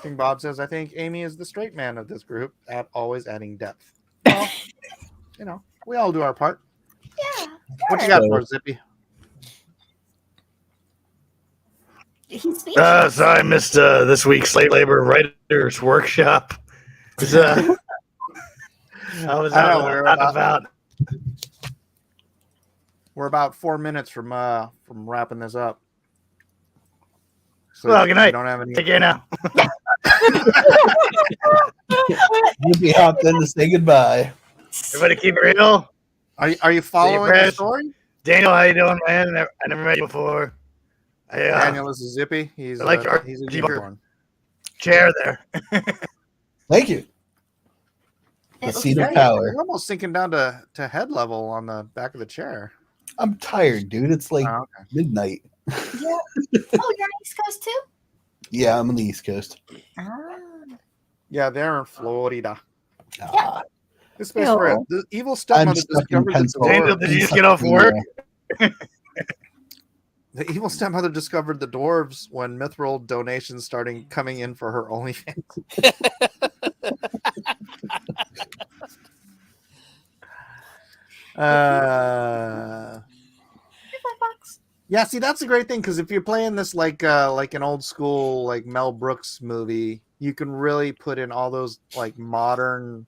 A: King Bob says, I think Amy is the straight man of this group at always adding depth. Well, you know, we all do our part.
D: Yeah.
A: What you got for us, Zippy?
D: He's
I: Sorry, I missed this week's Slave Labor Writers Workshop. I was out and about.
A: We're about 4 minutes from wrapping this up. So
I: Well, good night.
A: Don't have any...
I: Take care now.
G: You'll be hopped in to say goodbye.
I: Everybody keep it real.
A: Are you following the story?
I: Daniel, how you doing, man? I never met you before.
A: Daniel, this is Zippy. He's
I: I like your
A: he's a unicorn.
I: chair there.
G: Thank you. The seat of power.
A: You're almost sinking down to head level on the back of the chair.
G: I'm tired, dude. It's like midnight.
D: Yeah. Oh, you're on East Coast too?
G: Yeah, I'm on the East Coast.
A: Yeah, they're in Florida.
G: Ah.
A: This place where the evil stepmother discovered the door.
I: Daniel, did you just get off work?
A: The evil stepmother discovered the dwarves when Mithril donations started coming in for her OnlyFans. Yeah, see, that's a great thing because if you're playing this like an old school like Mel Brooks movie, you can really put in all those like modern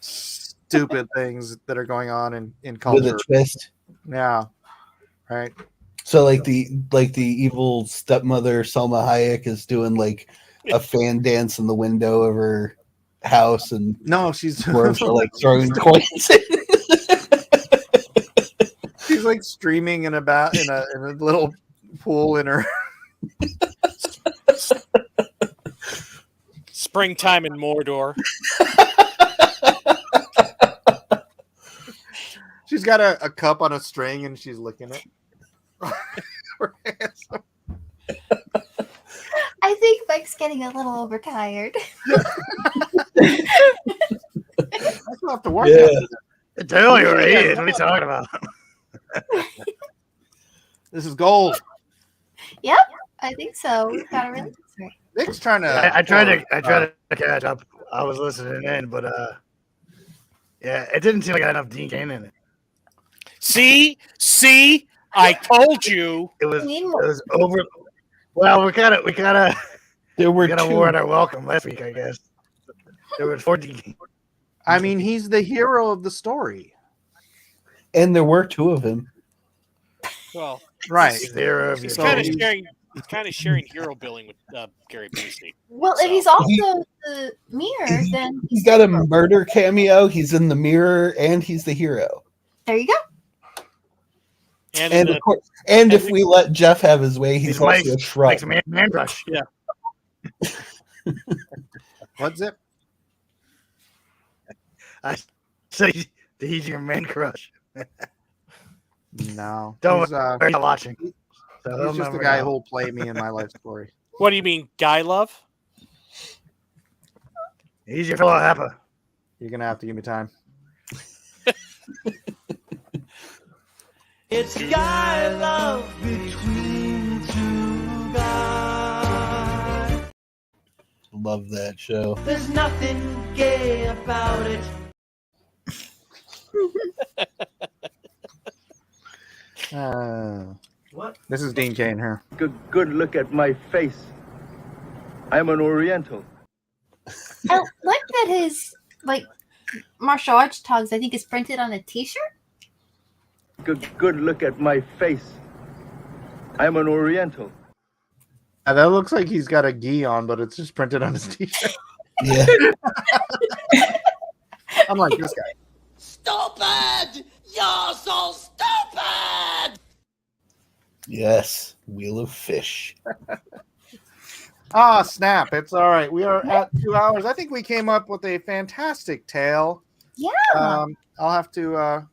A: stupid things that are going on in culture.
G: With a twist.
A: Yeah. Right.
G: So like the evil stepmother Selma Hayek is doing like a fan dance in the window of her house, and
A: no, she's
G: dwarves are like throwing coins.
A: She's like streaming in a little pool in her.
B: Springtime in Mordor.
A: She's got a cup on a string and she's licking it.
D: I think Mike's getting a little overtired.
A: I still have to work.
G: Yeah.
I: It's early already. What are you talking about?
A: This is gold.
D: Yep, I think so. We've got a really good story.
A: Nick's trying to.
I: I tried to catch up. I was listening in, but yeah, it didn't seem like I had enough Dean Kane in it.
B: See, I told you.
I: It was over. Well, we gotta award our welcome last week, I guess. There were 14.
A: I mean, he's the hero of the story,
G: and there were two of him.
B: Well,
A: right.
B: He's kind of sharing hero billing with Gary Busey.
D: Well, if he's also the mirror, then
G: He's got a murder cameo. He's in the mirror, and he's the hero.
D: There you go.
G: And of course, and if we let Jeff have his way, he's also a shrub.
I: Mike's man crush. Yeah.
A: What's it?
I: I said he's your man crush.
A: No,
I: Don't worry, I'm watching. So
A: he's just the guy who'll play me in my life story.
B: What do you mean, guy love?
I: He's your fellow happer.
A: You're gonna have to give me time.
L: It's guy love between two guys.
G: Love that show.
L: There's nothing gay about it.
A: What? This is Dean Kane here.
M: Good look at my face. I'm an Oriental.
D: I like that his martial arts tags, I think, is printed on a T-shirt.
M: Good look at my face. I'm an Oriental.
A: That looks like he's got a gi on, but it's just printed on his T-shirt.
G: Yeah.
A: I'm like this guy.
L: Stupid! You're so stupid!
G: Yes, Wheel of Fish.
A: Ah, snap. It's all right. We are at 2 hours. I think we came up with a fantastic tale.
D: Yeah.
A: I'll have to,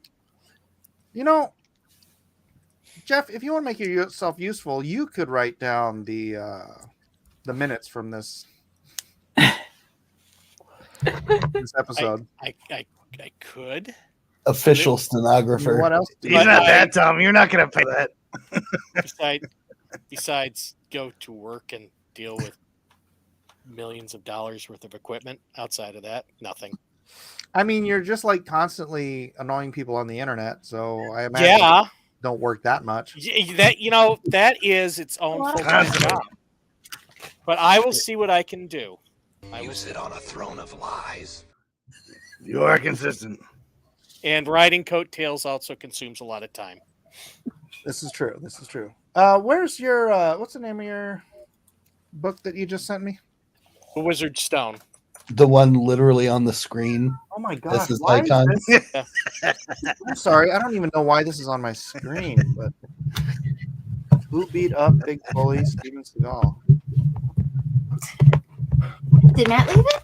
A: Jeff, if you want to make yourself useful, you could write down the minutes from this episode.
B: I could.
G: Official stenographer.
A: What else?
I: He's not that dumb. You're not going to pay that.
B: Besides, go to work and deal with millions of dollars worth of equipment. Outside of that, nothing.
A: I mean, you're just like constantly annoying people on the internet, so I imagine don't work that much.
B: That is its own full-time job. But I will see what I can do.
L: You sit on a throne of lies.
I: You are consistent.
B: And riding coattails also consumes a lot of time.
A: This is true. Where's your what's the name of your book that you just sent me?
B: The Wizard Stone.
G: The one literally on the screen.
A: Oh my god!
G: This is icon.
A: I'm sorry, I don't even know why this is on my screen. But who beat up Big Bully Steven Seagal?
D: Did Matt leave it?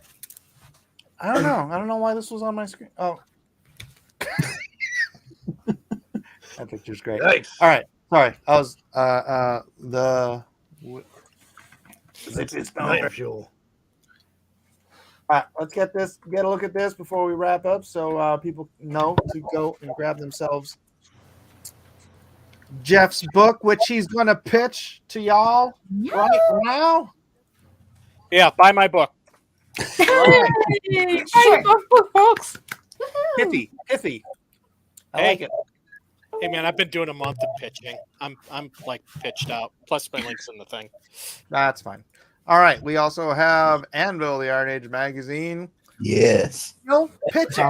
A: I don't know. I don't know why this was on my screen. Oh, that picture's great.
I: Yikes.
A: All right, sorry. I was
I: It's nightmare fuel.
A: All right, let's get a look at this before we wrap up, so people know to go and grab themselves Jeff's book, which he's going to pitch to y'all right now.
B: Yeah, buy my book.
A: Right.
D: Sure.
A: Pithy. I like it.
B: Hey man, I've been doing a month of pitching. I'm like pitched out. Plus my links in the thing.
A: That's fine. All right. We also have Anvil, the Iron Age magazine.
G: Yes.
A: No pitching.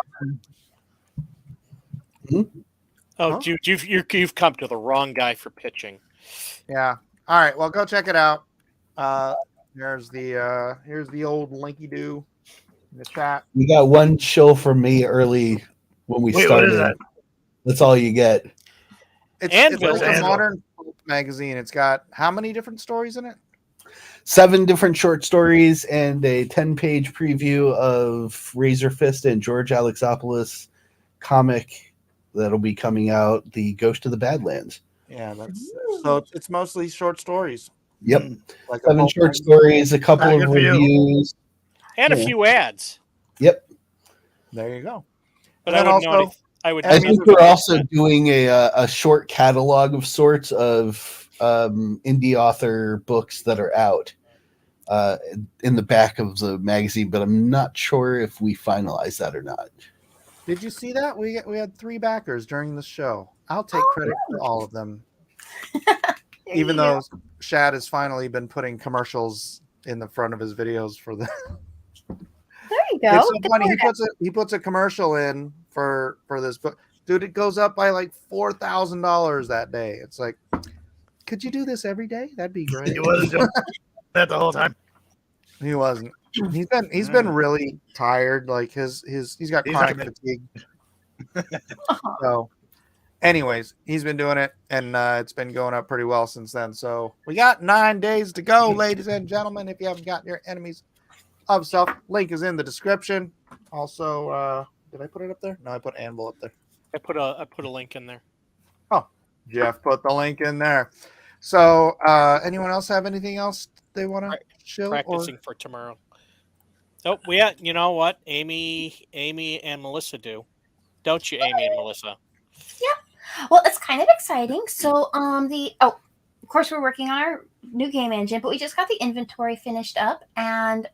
B: Oh, you've come to the wrong guy for pitching.
A: Yeah. All right. Well, go check it out. Here's the old linky doo in the chat.
G: You got one chill from me early when we started.
I: What is that?
G: That's all you get.
A: It's like a modern magazine. It's got how many different stories in it?
G: 7 different short stories and a 10-page preview of Razor Fist and George Alexopoulos comic that'll be coming out, The Ghost of the Badlands.
A: Yeah, so it's mostly short stories.
G: Yep.
A: Like
G: 7 short stories, a couple of reviews.
B: And a few ads.
G: Yep.
A: There you go.
B: But I wouldn't know anything.
G: I think we're also doing a short catalog of sorts of indie author books that are out in the back of the magazine, but I'm not sure if we finalize that or not.
A: Did you see that? We had 3 backers during the show. I'll take credit for all of them. Even though Shad has finally been putting commercials in the front of his videos for the.
D: There you go.
A: It's so funny. He puts a commercial in for this book. Dude, it goes up by like $4,000 that day. It's like, could you do this every day? That'd be great.
I: He wasn't doing that the whole time.
A: He wasn't. He's been really tired. Like he's got chronic fatigue. So, anyways, he's been doing it, and it's been going up pretty well since then. So we got 9 days to go, ladies and gentlemen. If you haven't gotten your enemies of self, link is in the description. Also, did I put it up there? No, I put Anvil up there.
B: I put a link in there.
A: Oh, Jeff put the link in there. So, anyone else have anything else they want to chill
B: Practicing for tomorrow. Oh, you know what? Amy and Melissa do. Don't you, Amy and Melissa?
D: Yeah. Well, it's kind of exciting. So, of course, we're working on our new game engine, but we just got the inventory finished up, and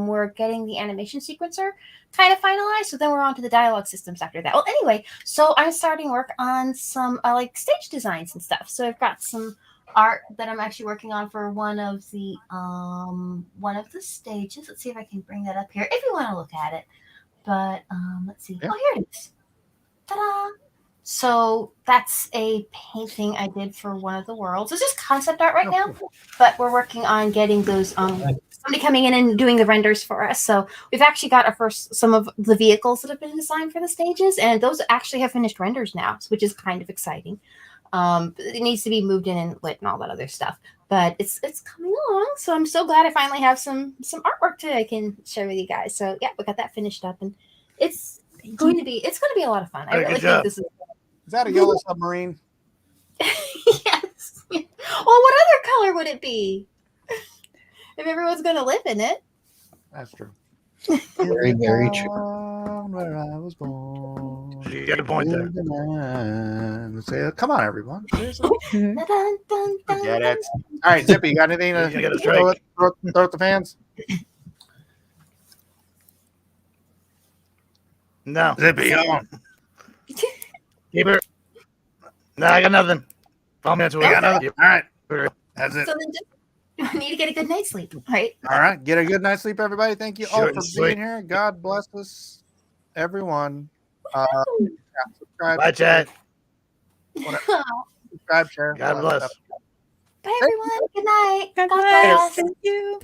D: we're getting the animation sequencer kind of finalized. So then we're on to the dialogue systems after that. Well, anyway, so I'm starting work on some like stage designs and stuff. So I've got some art that I'm actually working on for one of the stages. Let's see if I can bring that up here if you want to look at it. But let's see. Yeah. Oh, here it is. Ta-da! So that's a painting I did for one of the worlds. It's just concept art right now, but we're working on getting those somebody coming in and doing the renders for us. So we've actually got some of the vehicles that have been designed for the stages, and those actually have finished renders now, which is kind of exciting. It needs to be moved in and lit and all that other stuff. But it's coming along, so I'm so glad I finally have some artwork that I can share with you guys. So yeah, we got that finished up, and it's going to be a lot of fun. I really think this is.
A: Is that a yellow submarine?
D: Yes. Well, what other color would it be? If everyone's going to live in it.
A: That's true.
G: Very, very true.
A: Where I was born.
I: You got a point there.
A: Let's say, come on, everyone. Seriously.
D: Dun, dun, dun,
A: Forget it. All right, Zippy, you got anything to
I: You got a
A: throw
I: strike.
A: at the fans?
I: No.
A: Zippy, on.
I: Keep it. No, I got nothing. 5 minutes away.
A: You got nothing? All right. That's it.
D: So then just need to get a good night's sleep, right?
A: All right. Get a good night's sleep, everybody. Thank you all
I: Short
A: for
I: and sweet.
A: being here. God bless us, everyone. Subscribe.
I: Bye, chat.
A: Subscribe, share.
I: God
A: all that
I: bless.
A: stuff.
D: Bye, everyone. Good night. God
H: bless.
D: bless.
H: Thank you.